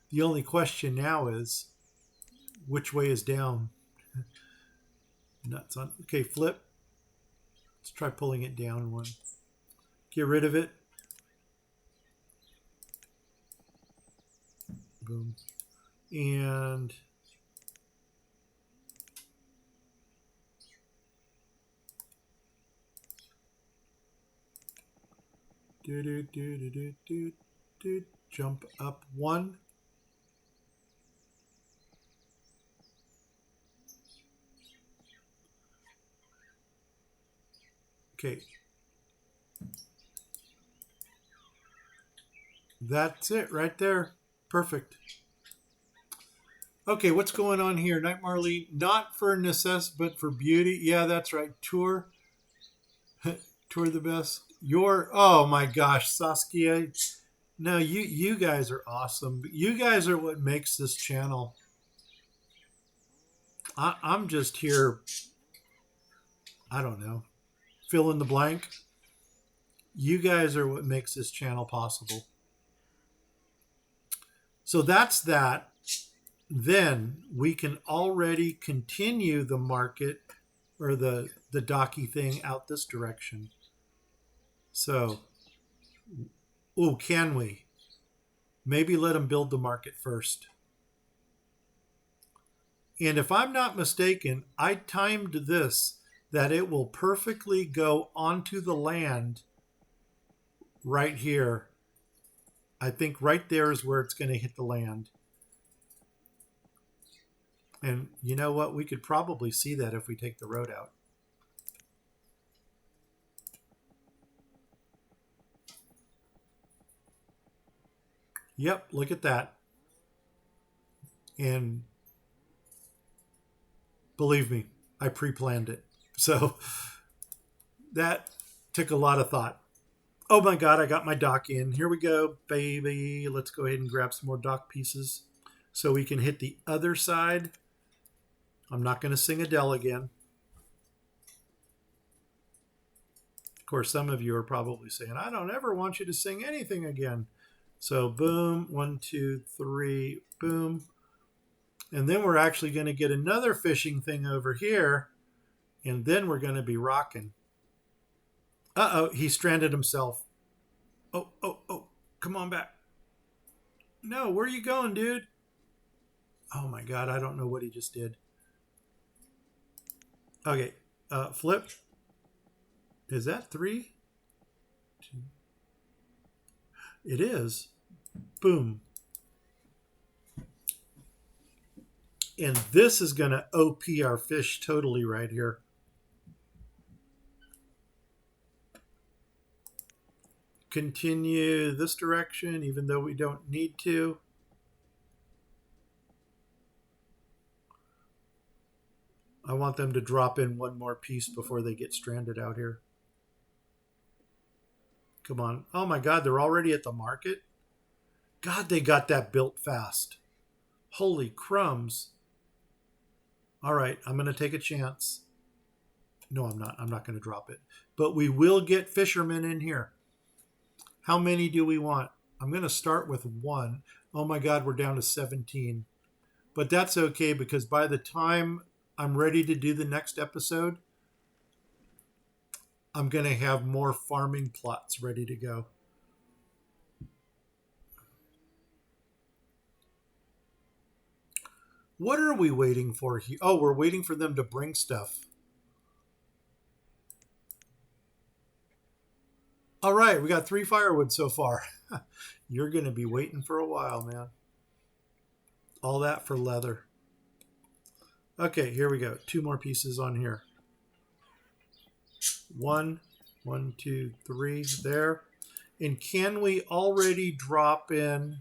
The only question now is, which way is down? Nuts on. Okay, flip. Let's try pulling it down one. Get rid of it. Boom. And jump up one. Okay. That's it right there. Perfect. Okay, what's going on here? Night Marley, not for necessity, but for beauty. Yeah, that's right. Tour. Tour the best. Oh my gosh, Saskia. No, you guys are awesome. You guys are what makes this channel. I'm just here, I don't know, fill in the blank. You guys are what makes this channel possible. So that's that. Then we can already continue the market or the docky thing out this direction. So, oh, can we? Maybe let them build the market first. And if I'm not mistaken, I timed this that it will perfectly go onto the land right here. I think right there is where it's going to hit the land. And you know what? We could probably see that if we take the road out. Yep, look at that. And believe me, I pre-planned it. So that took a lot of thought. Oh my God, I got my dock in. Here we go, baby. Let's go ahead and grab some more dock pieces so we can hit the other side. I'm not going to sing Adele again. Of course, some of you are probably saying, I don't ever want you to sing anything again. So boom, 1, 2, 3, boom. And then we're actually going to get another fishing thing over here. And then we're going to be rocking. Uh-oh, he stranded himself. Oh, oh, oh, come on back. No, where are you going, dude? Oh my God, I don't know what he just did. Okay, flip. Is that 3? 2. It is. Boom. And this is going to OP our fish totally right here. Continue this direction, even though we don't need to. I want them to drop in one more piece before they get stranded out here. Come on. Oh my God, they're already at the market? God, they got that built fast. Holy crumbs. All right, I'm going to take a chance. No, I'm not. I'm not going to drop it. But we will get fishermen in here. How many do we want? I'm going to start with 1. Oh my God, we're down to 17. But that's okay because by the time I'm ready to do the next episode, I'm going to have more farming plots ready to go. What are we waiting for here? Oh, we're waiting for them to bring stuff. All right, we got 3 firewood so far. You're going to be waiting for a while, man. All that for leather. Okay, here we go. 2 more pieces on here. 1, 1, 2, 3 there. And can we already drop in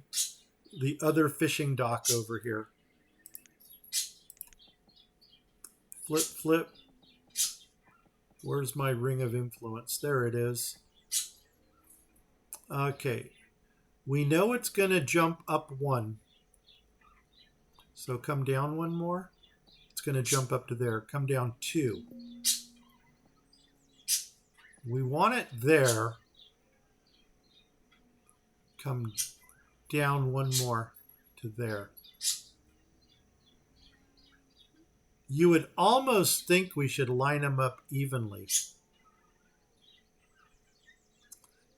the other fishing dock over here? Flip, flip. Where's my ring of influence? There it is. Okay. We know it's going to jump up 1. So come down 1 more. It's going to jump up to there. Come down 2. We want it there. Come down 1 more to there. You would almost think we should line them up evenly.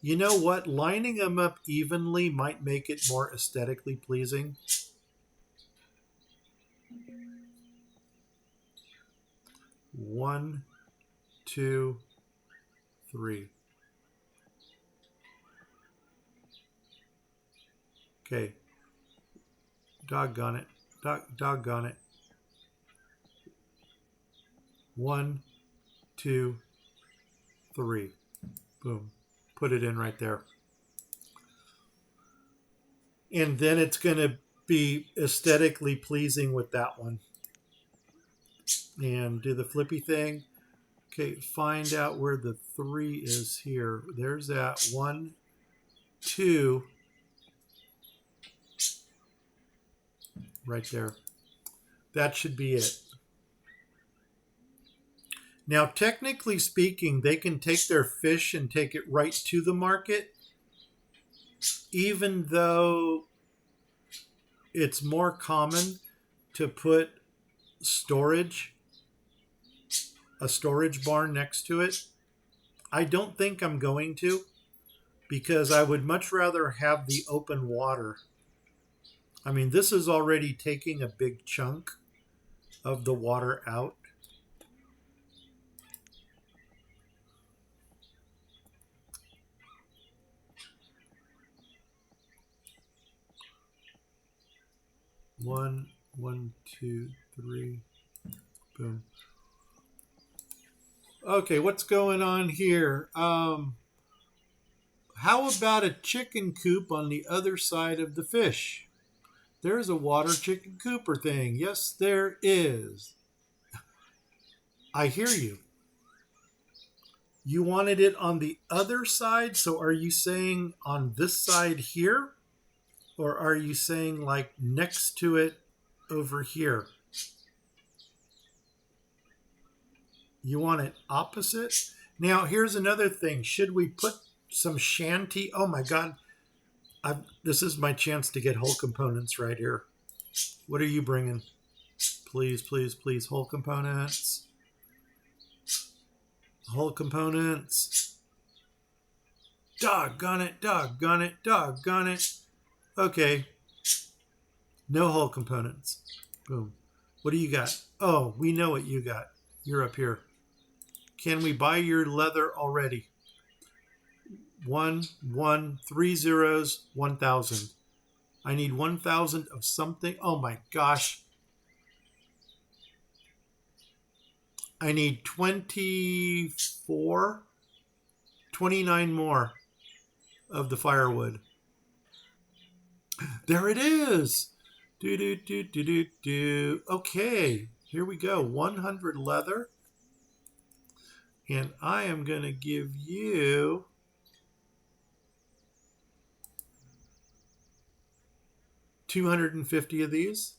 You know what? Lining them up evenly might make it more aesthetically pleasing. One, 2, 3. Okay. Doggone it. Doggone it. 1, 2, 3. Boom. Put it in right there. And then it's going to be aesthetically pleasing with that one. And do the flippy thing. Okay, find out where the 3 is here. There's that. 1, 2. Right there. That should be it. Now, technically speaking, they can take their fish and take it right to the market, even though it's more common to put a storage barn next to it. I don't think I'm going to, because I would much rather have the open water. I mean, this is already taking a big chunk of the water out. One, 2, 3, boom. Okay, what's going on here? How about a chicken coop on the other side of the fish? There's a water chicken cooper thing. Yes, there is. I hear you. You wanted it on the other side, so are you saying on this side here? Or are you saying like next to it over here? You want it opposite? Now, here's another thing. Should we put some shanty? Oh my God. This is my chance to get whole components right here. What are you bringing? Please, please, please. Whole components. Whole components. Doggone it, doggone it, doggone it. Okay. No whole components. Boom. What do you got? Oh, we know what you got. You're up here. Can we buy your leather already? 3 zeros, 1,000. I need 1,000 of something. Oh my gosh. I need 29 more of the firewood. There it is. Do, do, do, do, do, do. Okay, here we go. 100 leather. And I am going to give you 250 of these.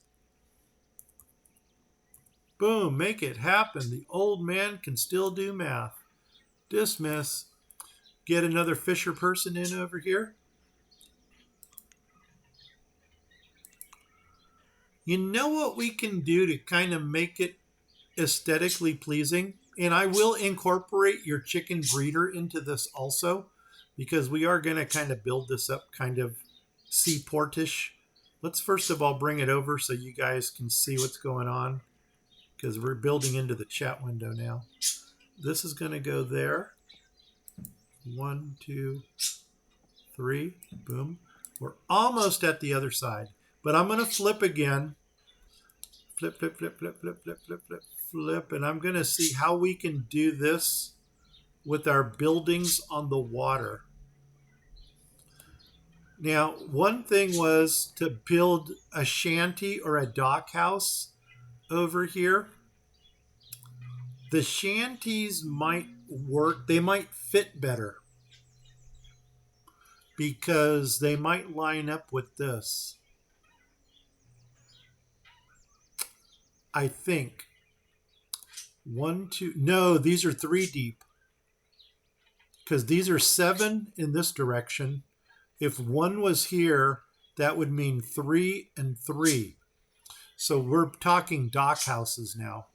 Boom, make it happen. The old man can still do math. Dismiss. Get another Fisher person in over here. You know what we can do to kind of make it aesthetically pleasing? And I will incorporate your chicken breeder into this also, because we are going to kind of build this up kind of seaportish. Let's first of all bring it over so you guys can see what's going on, because we're building into the chat window now. This is going to go there. 1, 2, 3. Boom. We're almost at the other side. But I'm going to flip again. Flip, flip, flip, flip, flip, flip, flip, flip, flip. And I'm going to see how we can do this with our buildings on the water. Now, one thing was to build a shanty or a dock house over here. The shanties might work. They might fit better because they might line up with this. I think. 1, 2. No, these are 3 deep. Because these are 7 in this direction. If 1 was here, that would mean 3 and 3. So we're talking dock houses now.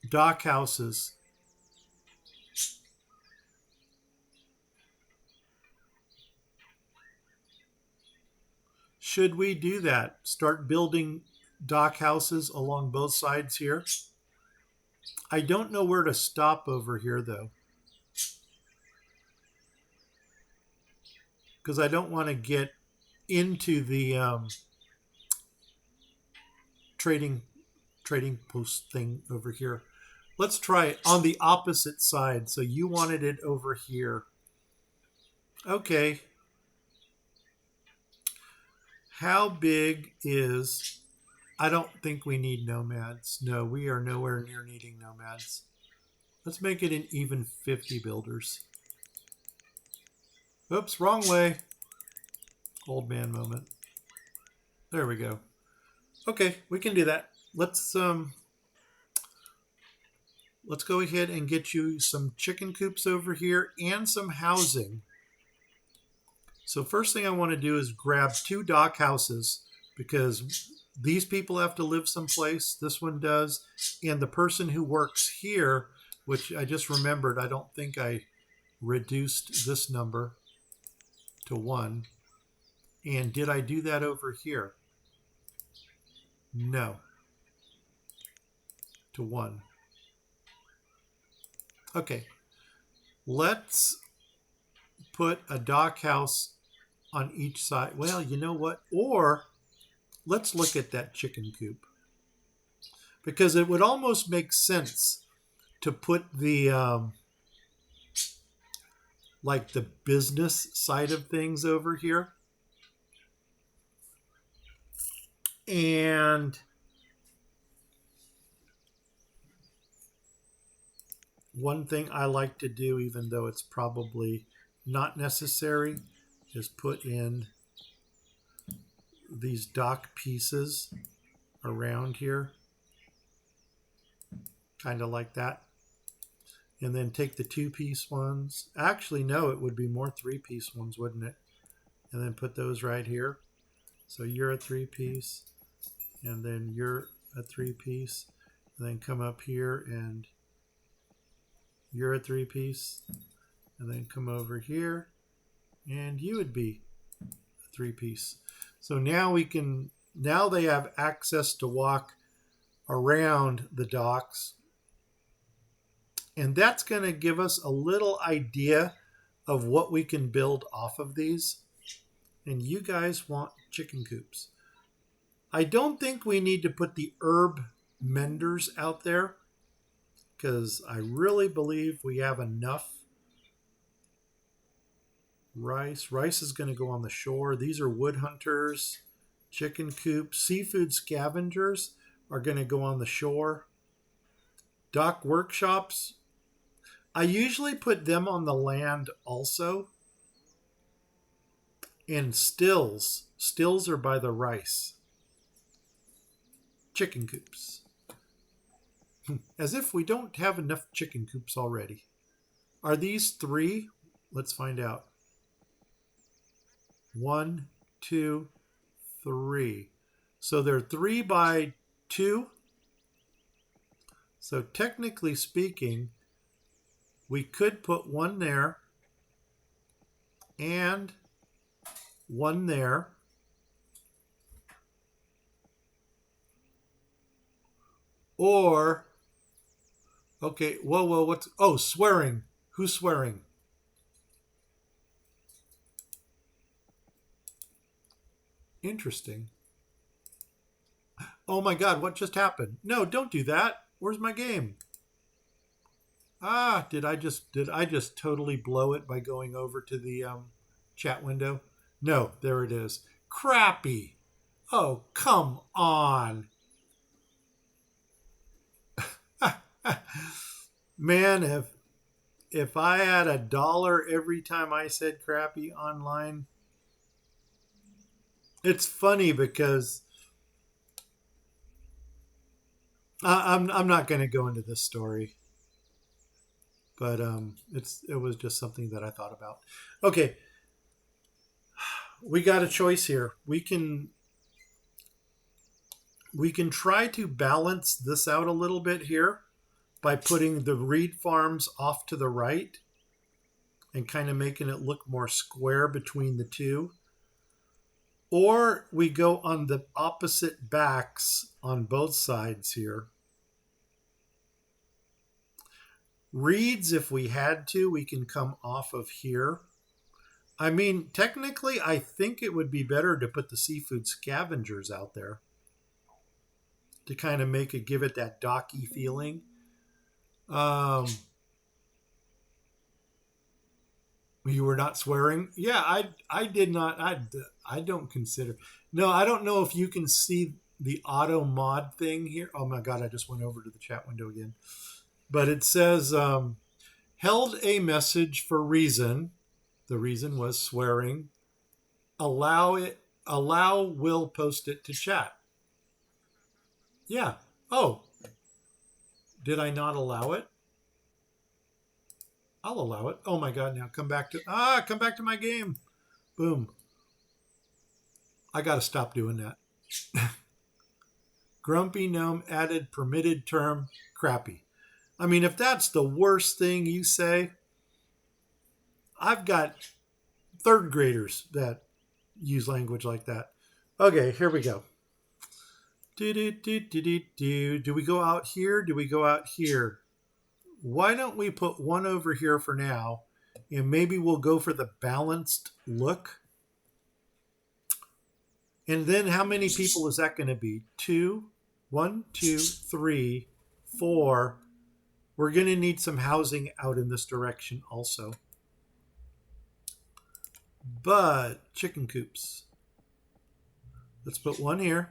Dock houses. Should we do that? Start building dock houses along both sides here? I don't know where to stop over here though, because I don't want to get into the trading post thing over here. Let's try it on the opposite side. So you wanted it over here. Okay. How big is... I don't think we need nomads. No, we are nowhere near needing nomads. Let's make it an even 50 builders. Oops, wrong way. Old man moment. There we go. Okay, we can do that. Let's go ahead and get you some chicken coops over here and some housing. So first thing I want to do is grab 2 dock houses, because these people have to live someplace. This one does. And the person who works here, which I just remembered, I don't think I reduced this number to 1. And did I do that over here? No. To 1. Okay. Let's put a dock house on each side. Well, you know what? Or let's look at that chicken coop, because it would almost make sense to put the like the business side of things over here, and one thing I like to do, even though it's probably not necessary, is put in these dock pieces around here, kind of like that. And then take the 2-piece ones. Actually, no, it would be more 3-piece ones, wouldn't it? And then put those right here. So you're a 3-piece, and then you're a 3-piece, and then come up here and you're a 3-piece, and then come over here and you would be a 3-piece. So now now they have access to walk around the docks, and that's going to give us a little idea of what we can build off of these. And you guys want chicken coops. I don't think we need to put the herb menders out there, because I really believe we have enough rice. Rice is going to go on the shore. These are wood hunters, chicken coops. Seafood scavengers are going to go on the shore. Dock workshops, I usually put them on the land also. And stills are by the rice. Chicken coops. As if we don't have enough chicken coops already. Are these 3? Let's find out. 1, 2, 3. So they're 3 by 2. So technically speaking, we could put 1 there and 1 there. Or, okay, whoa, what's, oh, swearing. Who's swearing? Interesting. Oh my God, what just happened? No, don't do that. Where's my game? Ah, did I just totally blow it by going over to the chat window? No, there it is. Crappy. Oh, come on. Man, if I had $1 every time I said crappy online, it's funny because I'm not going to go into this story, but it was just something that I thought about. Okay, we got a choice here. We can try to balance this out a little bit here by putting the reed farms off to the right and kind of making it look more square between the two. Or we go on the opposite backs on both sides here. Reeds, if we had to, we can come off of here. I mean, technically, I think it would be better to put the seafood scavengers out there to kind of give it that docky feeling. You were not swearing? Yeah, I did not. I don't consider. No, I don't know if you can see the auto mod thing here. Oh my God, I just went over to the chat window again. But it says, held a message for reason. The reason was swearing. Allow will post it to chat. Yeah. Oh, did I not allow it? I'll allow it. Oh my God, now come back to my game. Boom. I got to stop doing that. Grumpy Gnome added permitted term crappy. I mean, if that's the worst thing you say, I've got 3rd graders that use language like that. Okay, here we go. Do we go out here? Do we go out here? Why don't we put 1 over here for now, and maybe we'll go for the balanced look. And then how many people is that going to be? 2, 1, 2, 3, 4. We're going to need some housing out in this direction also. But chicken coops. Let's put 1 here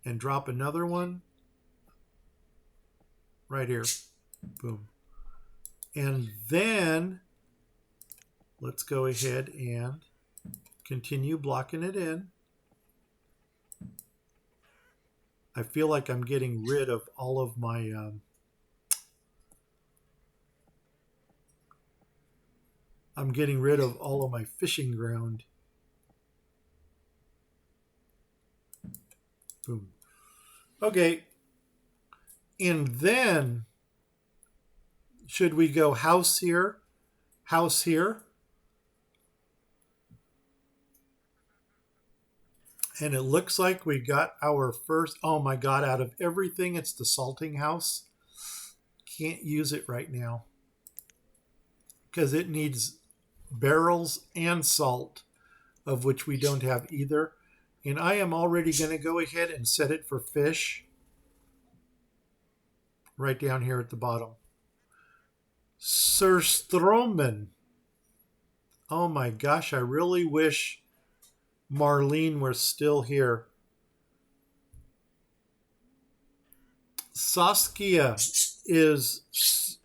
and drop another one right here. Boom. And then let's go ahead and continue blocking it in. I feel like I'm getting rid of all of my fishing ground. Boom. Okay. And then should we go house here, house here? And it looks like we got our first, oh my God, out of everything, it's the salting house. Can't use it right now because it needs barrels and salt, of which we don't have either. And I am already going to go ahead and set it for fish right down here at the bottom. Surströmming. Oh my gosh, I really wish Marlene were still here. Saskia is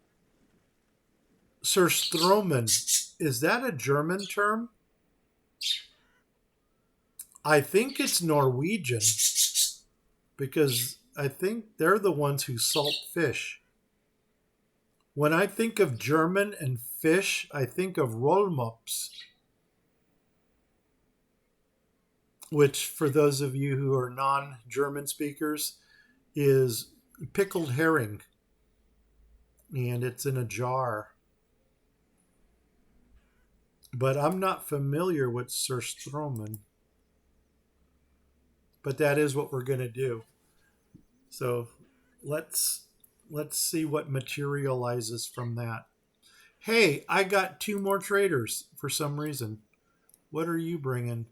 Surströmming. Is that a German term? I think it's Norwegian because I think they're the ones who salt fish. When I think of German and fish, I think of Rollmops, which for those of you who are non-German speakers is pickled herring, and it's in a jar. But I'm not familiar with Surströmming. But that is what we're going to do. So let's see what materializes from that. Hey, I got 2 more traders for some reason. What are you bringing?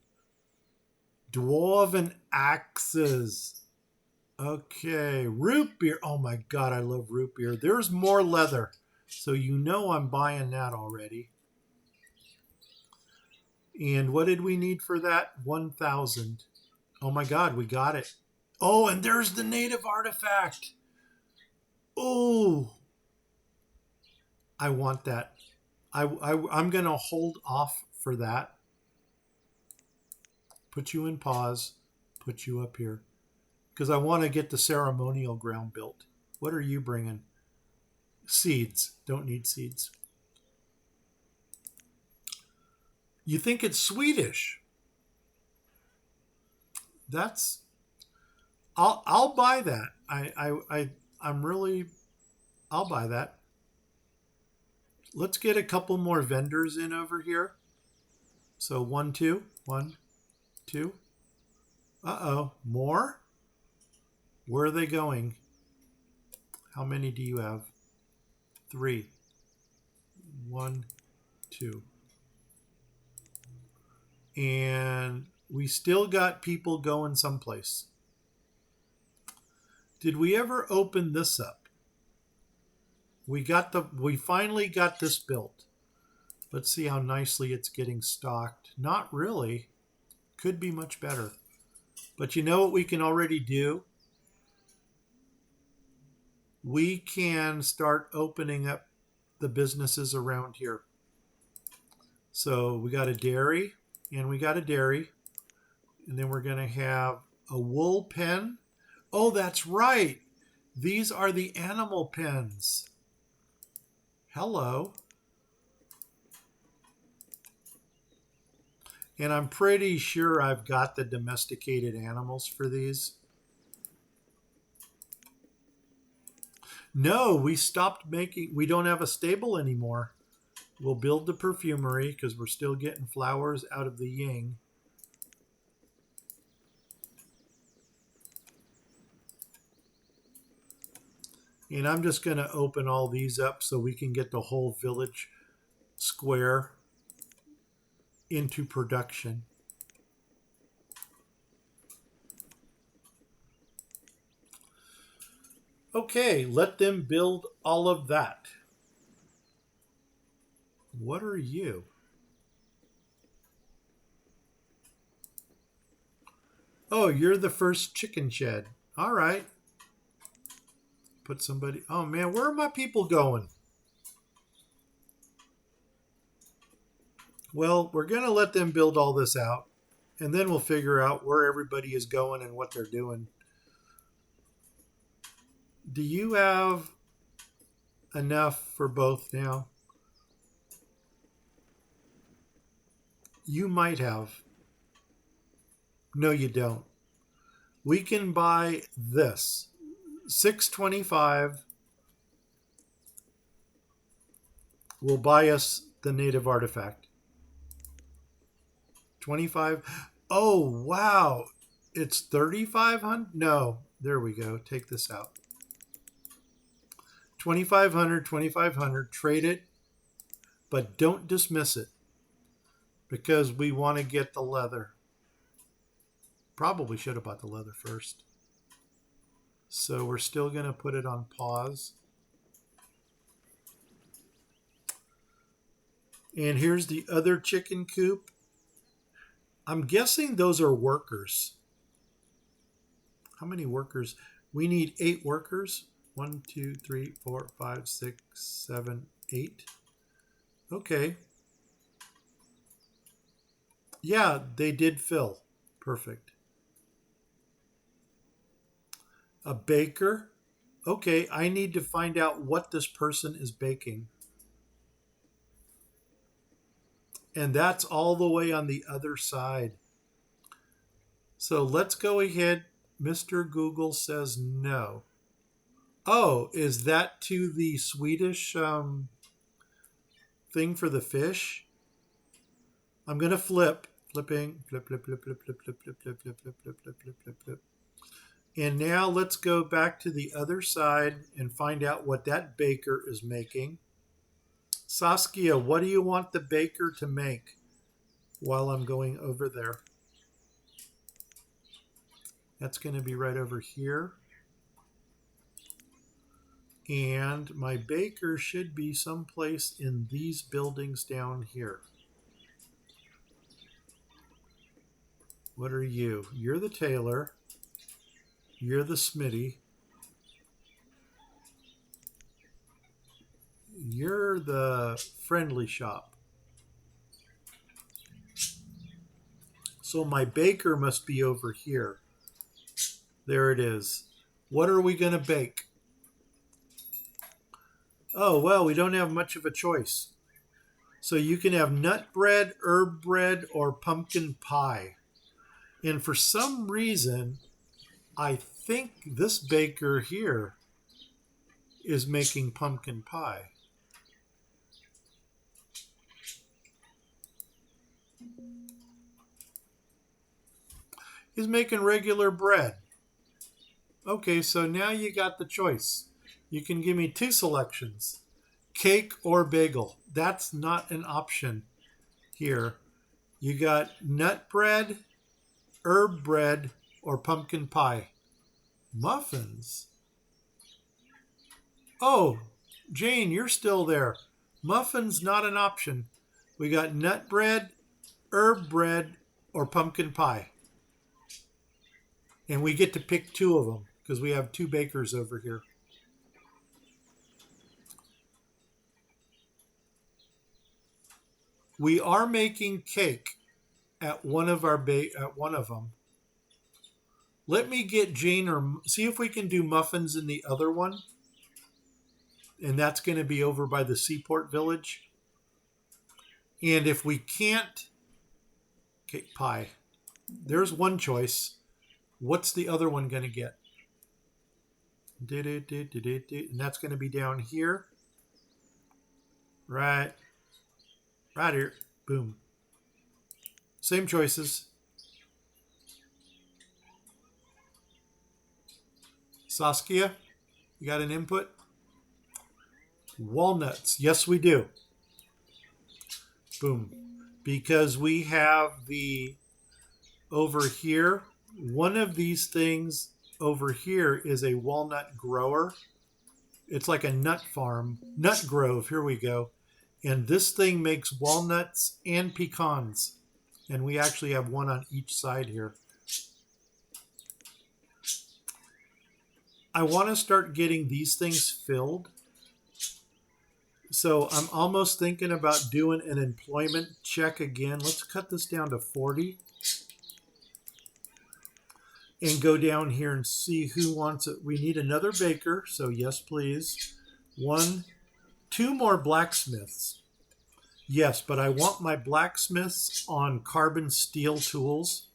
Dwarven axes. Okay, root beer. Oh my God, I love root beer. There's more leather. So you know I'm buying that already. And what did we need for that? 1,000. Oh my God, we got it. Oh, and there's the native artifact. Oh, I want that. I'm going to hold off for that. Put you in pause. Put you up here. Because I want to get the ceremonial ground built. What are you bringing? Seeds. Don't need seeds. You think it's Swedish? That's... I'll buy that. I'll buy that. Let's get a couple more vendors in over here. So 1, 2, 1, 2. Uh-oh, more? Where are they going? How many do you have? 3. 1, 2. And we still got people going someplace. Did we ever open this up? We finally got this built. Let's see how nicely it's getting stocked. Not really. Could be much better. But you know what we can already do? We can start opening up the businesses around here. So we got a dairy, and we got a dairy. And then we're going to have a wool pen. Oh, that's right. These are the animal pens. Hello. And I'm pretty sure I've got the domesticated animals for these. No, we stopped making, we don't have a stable anymore. We'll build the perfumery because we're still getting flowers out of the ying. And I'm just going to open all these up so we can get the whole village square into production. Okay, let them build all of that. What are you? Oh, you're the first chicken shed. All right. Put somebody. Oh man, where are my people going? Well, we're going to let them build all this out, and then we'll figure out where everybody is going and what they're doing. Do you have enough for both now? You might have. No, you don't. We can buy this. 625 will buy us the native artifact. 25. Oh, wow. It's 3,500? No. There we go. Take this out. 2,500, 2,500. Trade it, but don't dismiss it because we want to get the leather. Probably should have bought the leather first. So we're still going to put it on pause. And here's the other chicken coop. I'm guessing those are workers. How many workers? We need 8 workers. 1, 2, 3, 4, 5, 6, 7, 8. Okay. Yeah, they did fill. Perfect. A baker. Okay, I need to find out what this person is baking. And that's all the way on the other side. So let's go ahead. Mr. Google says no. Oh, is that to the Swedish thing for the fish? I'm going to flip. Flipping. Flip, flip, flip, flip, flip, flip, flip, flip, flip, flip, flip, flip, flip, flip, flip. And now let's go back to the other side and find out what that baker is making. Saskia, what do you want the baker to make while I'm going over there? That's going to be right over here. And my baker should be someplace in these buildings down here. What are you? You're the tailor. You're the smithy. You're the friendly shop. So my baker must be over here. There it is. What are we going to bake? Oh, well, we don't have much of a choice. So you can have nut bread, herb bread, or pumpkin pie. And for some reason, I think this baker here is making pumpkin pie. He's making regular bread. Okay, so now you got the choice. You can give me 2 selections, cake or bagel. That's not an option here. You got nut bread, herb bread, or pumpkin pie. Muffins? Oh, Jane, you're still there. Muffins not an option. We got nut bread, herb bread, or pumpkin pie. And we get to pick 2 of them because we have 2 bakers over here. We are making cake at one of them. Let me get Jane or see if we can do muffins in the other one. And that's going to be over by the Seaport Village. And if we can't, cake pie. There's one choice. What's the other one going to get? And that's going to be down here. Right here. Boom. Same choices. Saskia, you got an input? Walnuts. Yes, we do. Boom. Because we have the over here, one of these things over here is a walnut grower. It's like a nut farm, nut grove. Here we go. And this thing makes walnuts and pecans. And we actually have one on each side here. I want to start getting these things filled. So I'm almost thinking about doing an employment check again. Let's cut this down to 40 and go down here and see who wants it. We need another baker, so yes, please. Two more blacksmiths. Yes, but I want my blacksmiths on carbon steel tools.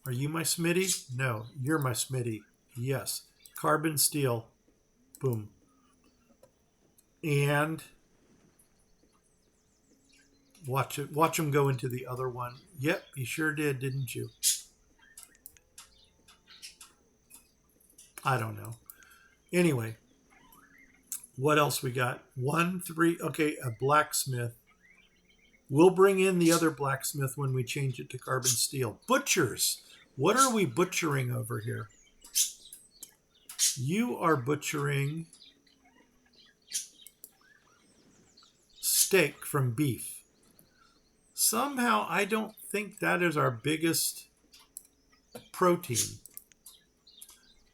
Are you my smitty? No, you're my smitty. Yes, carbon steel. Boom. And watch it. Watch him go into the other one. Yep, you sure did, didn't you? I don't know. Anyway, what else we got? 1, 3. Okay, a blacksmith. We'll bring in the other blacksmith when we change it to carbon steel. Butchers. What are we butchering over here? You are butchering steak from beef. Somehow I don't think that is our biggest protein.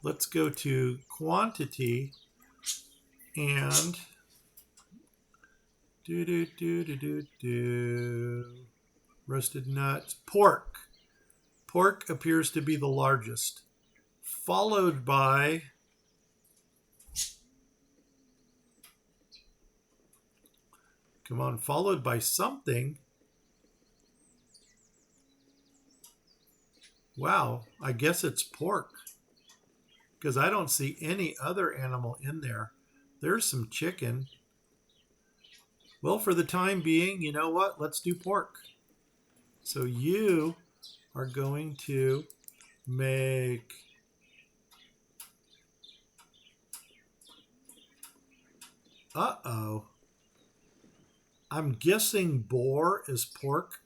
Let's go to quantity and roasted nuts. Pork. Pork appears to be the largest, followed by followed by something. Wow, I guess it's pork because I don't see any other animal in there. There's some chicken. Well, for the time being, you know what? Let's do pork. So you are going to make uh-oh. I'm guessing boar is pork.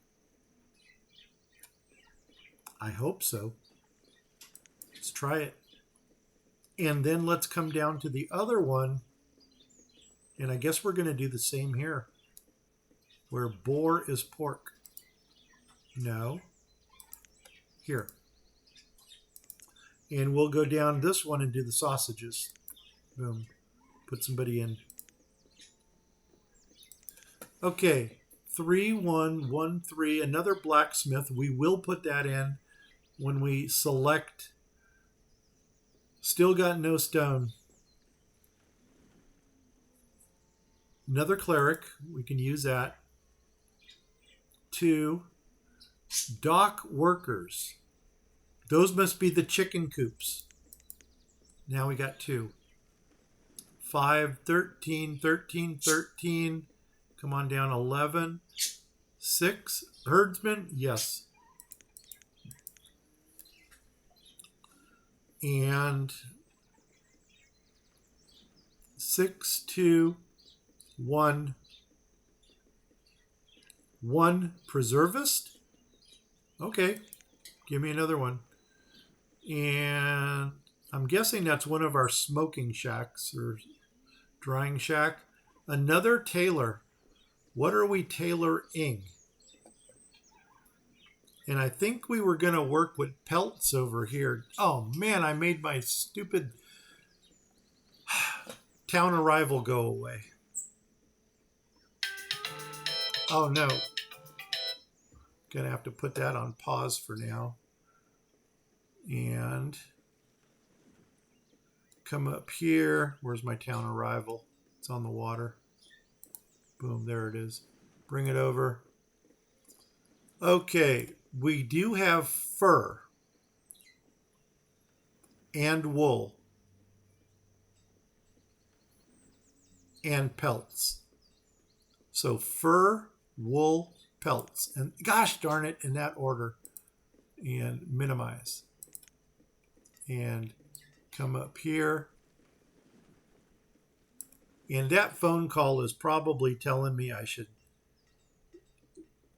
I hope so. Let's try it. And then let's come down to the other one. And I guess we're going to do the same here. Where boar is pork. No. Here. And we'll go down this one and do the sausages. Boom. Put somebody in. Okay. 3, 1, 1, 3. Another blacksmith. We will put that in when we select. Still got no stone. Another cleric. We can use that. 2. Dock workers. Those must be the chicken coops. Now we got 2. 5, 13, 13, 13. Come on down, 11. 6. Herdsmen? Yes. And 6, 2, 1. 1 preservist? Okay. Give me another one. And I'm guessing that's one of our smoking shacks or drying shack. Another tailor. What are we tailoring? And I think we were going to work with pelts over here. Oh, man, I made my stupid town arrival go away. Oh, no. Going to have to put that on pause for now. And come up here. Where's my town arrival? It's on the water. Boom, there it is. Bring it over. Okay, we do have fur and wool and pelts. So fur, wool, pelts. And gosh darn it, in that order. And minimize. And come up here. And that phone call is probably telling me I should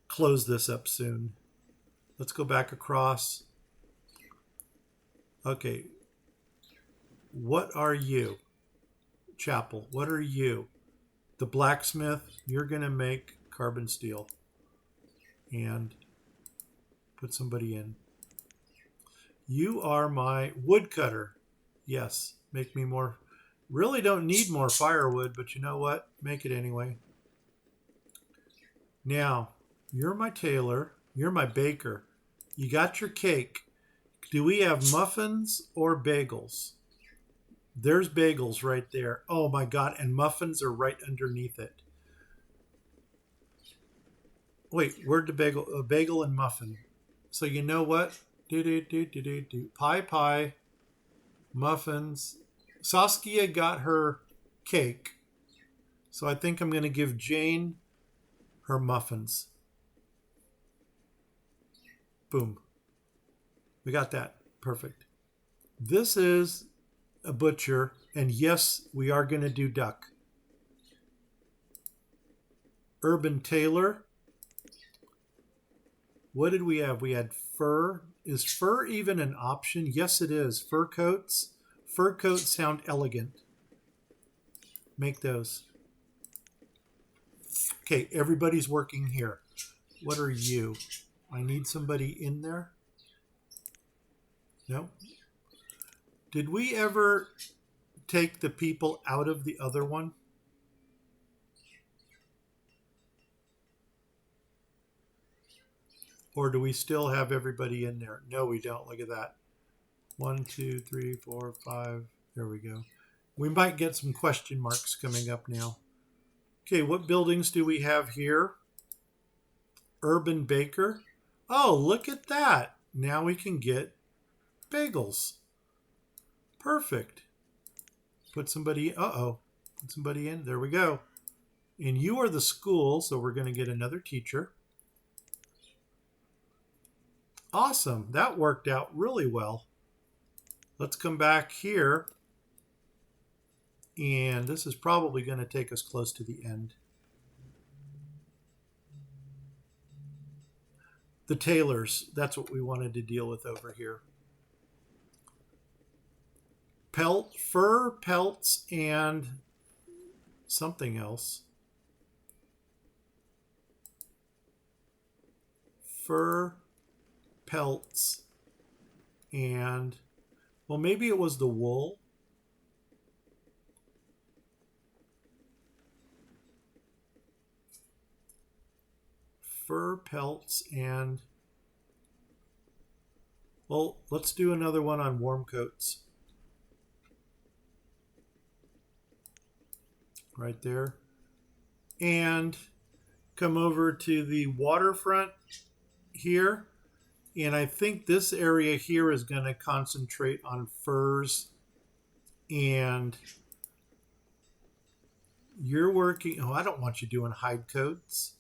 close this up soon. Let's go back across. Okay. What are you? Chapel. What are you? The blacksmith. You're going to make carbon steel. And put somebody in. You are my woodcutter. Yes. Make me more. Really don't need more firewood, but you know what? Make it anyway. Now, you're my tailor. You're my baker. You got your cake. Do we have muffins or bagels? There's bagels right there. Oh my God. And muffins are right underneath it. Wait, where'd the bagel? Bagel and muffin. So you know what? Pie pie, muffins. Saskia got her cake. So I think I'm going to give Jane her muffins. Boom. We got that. Perfect. This is a butcher. And yes, we are going to do duck. Urban tailor. What did we have? We had fur. Is fur even an option? Yes, it is. Fur coats. Fur coats sound elegant. Make those. Okay, everybody's working here. What are you? I need somebody in there. No. Did we ever take the people out of the other one? Or do we still have everybody in there? No, we don't. Look at that. 1, 2, 3, 4, 5. There we go. We might get some question marks coming up now. Okay, what buildings do we have here? Urban baker. Oh, look at that. Now we can get bagels. Perfect. Put somebody, put somebody in. There we go. And you are the school, so we're going to get another teacher. Awesome. That worked out really well. Let's come back here. And this is probably going to take us close to the end. The tailors, that's what we wanted to deal with over here. Fur, pelts, and something else. Fur, pelts, and, well, maybe it was the wool. Fur, pelts, and, well, let's do another one on warm coats. Right there. And come over to the waterfront here. And I think this area here is going to concentrate on furs. And you're working, oh, I don't want you doing hide coats.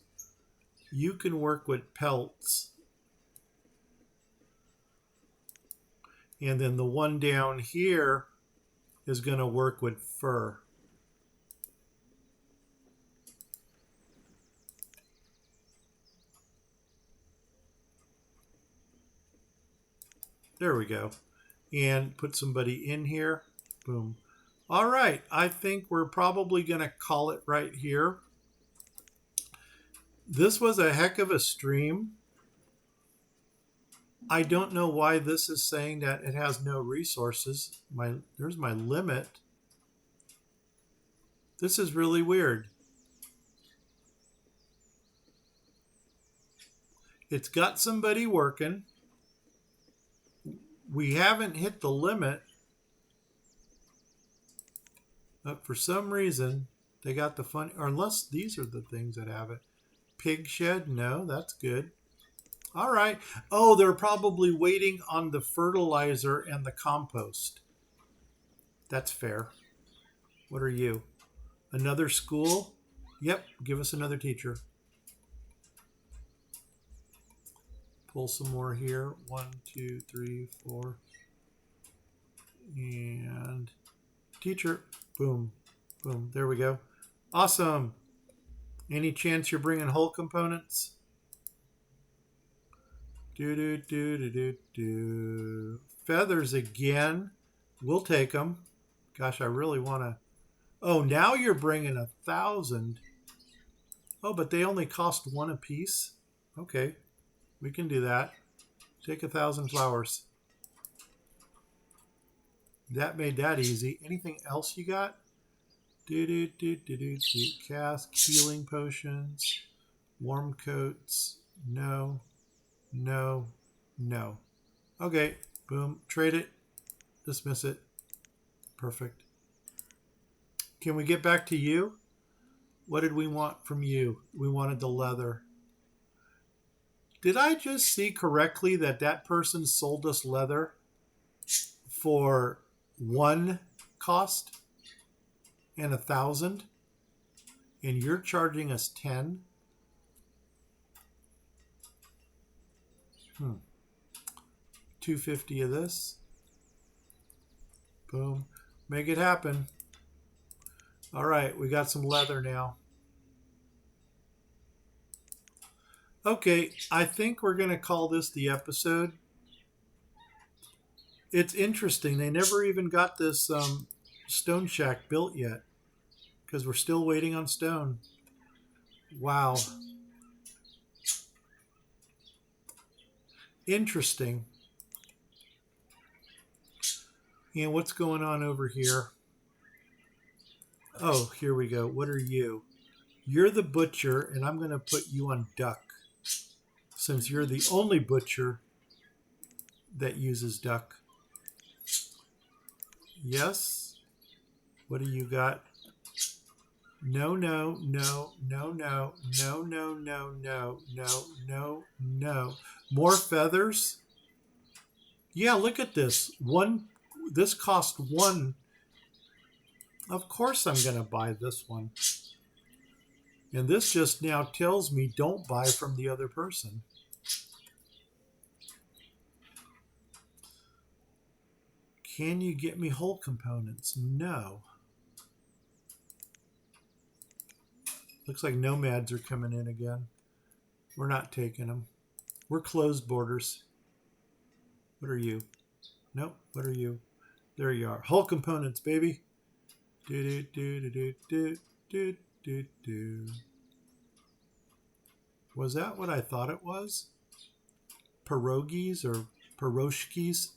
You can work with pelts. And then the one down here is going to work with fur. There we go. And put somebody in here. Boom. All right. I think we're probably going to call it right here. This was a heck of a stream. I don't know why this is saying that it has no resources. There's my limit. This is really weird. It's got somebody working. We haven't hit the limit. But for some reason, they got the fun, or unless these are the things that have it. Pig shed, no, that's good. All right. Oh, they're probably waiting on the fertilizer and the compost. That's fair. What are you? Another school? Yep, give us another teacher. Pull some more here. 1, 2, 3, 4. And teacher. Boom. Boom. There we go. Awesome. Any chance you're bringing whole components? Feathers again. We'll take them. Gosh, I really want to. Oh, now you're bringing 1,000. Oh, but they only cost 1 apiece. Okay, we can do that. Take 1,000 flowers. That made that easy. Anything else you got? Cask, healing potions, warm coats. No, no, no. Okay, boom. Trade it. Dismiss it. Perfect. Can we get back to you? What did we want from you? We wanted the leather. Did I just see correctly that that person sold us leather for 1 cost and 1,000, and you're charging us 10? 250 of this. Boom. Make it happen. All right, we got some leather now. Okay, I think we're going to call this the episode. It's interesting. They never even got this stone shack built yet because we're still waiting on stone. Wow. Interesting. And what's going on over here? Oh, here we go. What are you? You're the butcher, and I'm going to put you on duck since you're the only butcher that uses duck. Yes. What do you got? No, no, no, no, no, no, no, no, no, no, no, no. More feathers? Yeah, look at this. This cost 1. Of course I'm going to buy this one. And this just now tells me don't buy from the other person. Can you get me hull components? No. Looks like nomads are coming in again. We're not taking them. We're closed borders. What are you? Nope. What are you? There you are. Hull components, baby. Do do do do do do do do. Was that what I thought it was? Pierogies or piroshkis?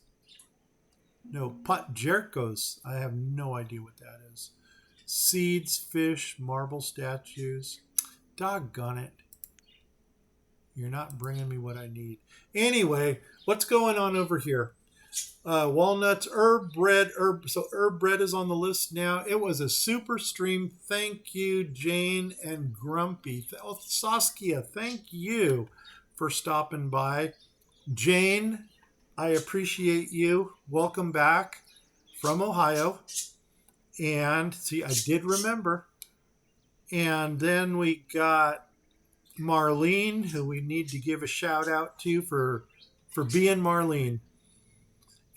No, potjerkos. I have no idea what that is. Seeds, fish, marble statues. Doggone it. You're not bringing me what I need. Anyway, what's going on over here? Walnuts, herb bread. So herb bread is on the list now. It was a super stream. Thank you, Jane and Grumpy. Oh, Saskia, thank you for stopping by. Jane, I appreciate you. Welcome back from Ohio. And see, I did remember. And then we got Marlene, who we need to give a shout out to for being Marlene.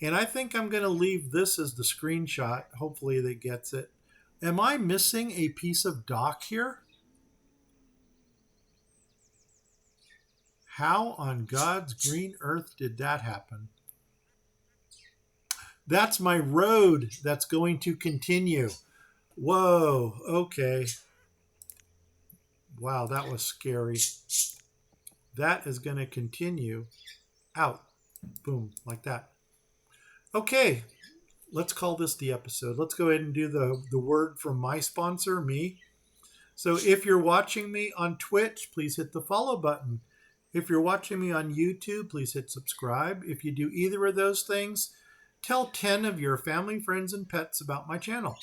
And I think I'm going to leave this as the screenshot. Hopefully that gets it. Am I missing a piece of dock here? How on God's green earth did that happen? That's my road that's going to continue. Whoa, okay. Wow, that was scary. That is going to continue out. Boom, like that. Okay, let's call this the episode. Let's go ahead and do the word from my sponsor, me. So if you're watching me on Twitch, please hit the follow button. If you're watching me on YouTube, please hit subscribe. If you do either of those things, tell 10 of your family, friends, and pets about my channel.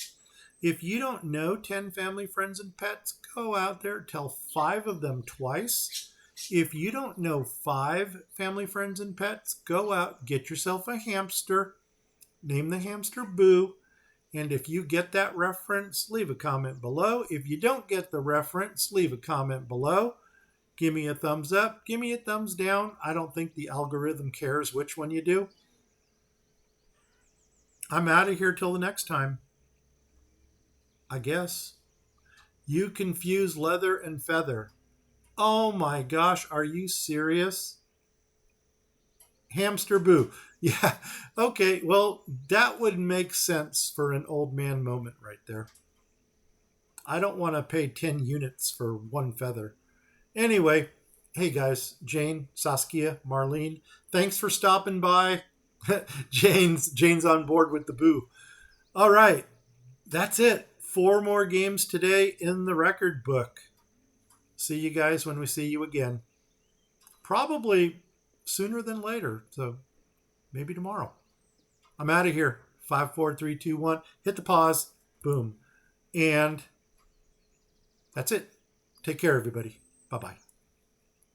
If you don't know 10 family, friends, and pets, go out there, tell 5 of them twice. If you don't know 5 family, friends, and pets, go out, get yourself a hamster, name the hamster Boo, and if you get that reference, leave a comment below. If you don't get the reference, leave a comment below. Give me a thumbs up, give me a thumbs down. I don't think the algorithm cares which one you do. I'm out of here till the next time, I guess. You confuse leather and feather. Oh my gosh, are you serious? Hamster Boo. Yeah, okay, well, that would make sense for an old man moment right there. I don't want to pay 10 units for 1 feather. Anyway, hey guys, Jane, Saskia, Marlene, thanks for stopping by. Jane's on board with the Boo. All right. That's it. 4 more games today in the record book. See you guys when we see you again. Probably sooner than later. So maybe tomorrow. I'm out of here. 5, 4, 3, 2, 1. Hit the pause. Boom. And that's it. Take care, everybody. Bye bye.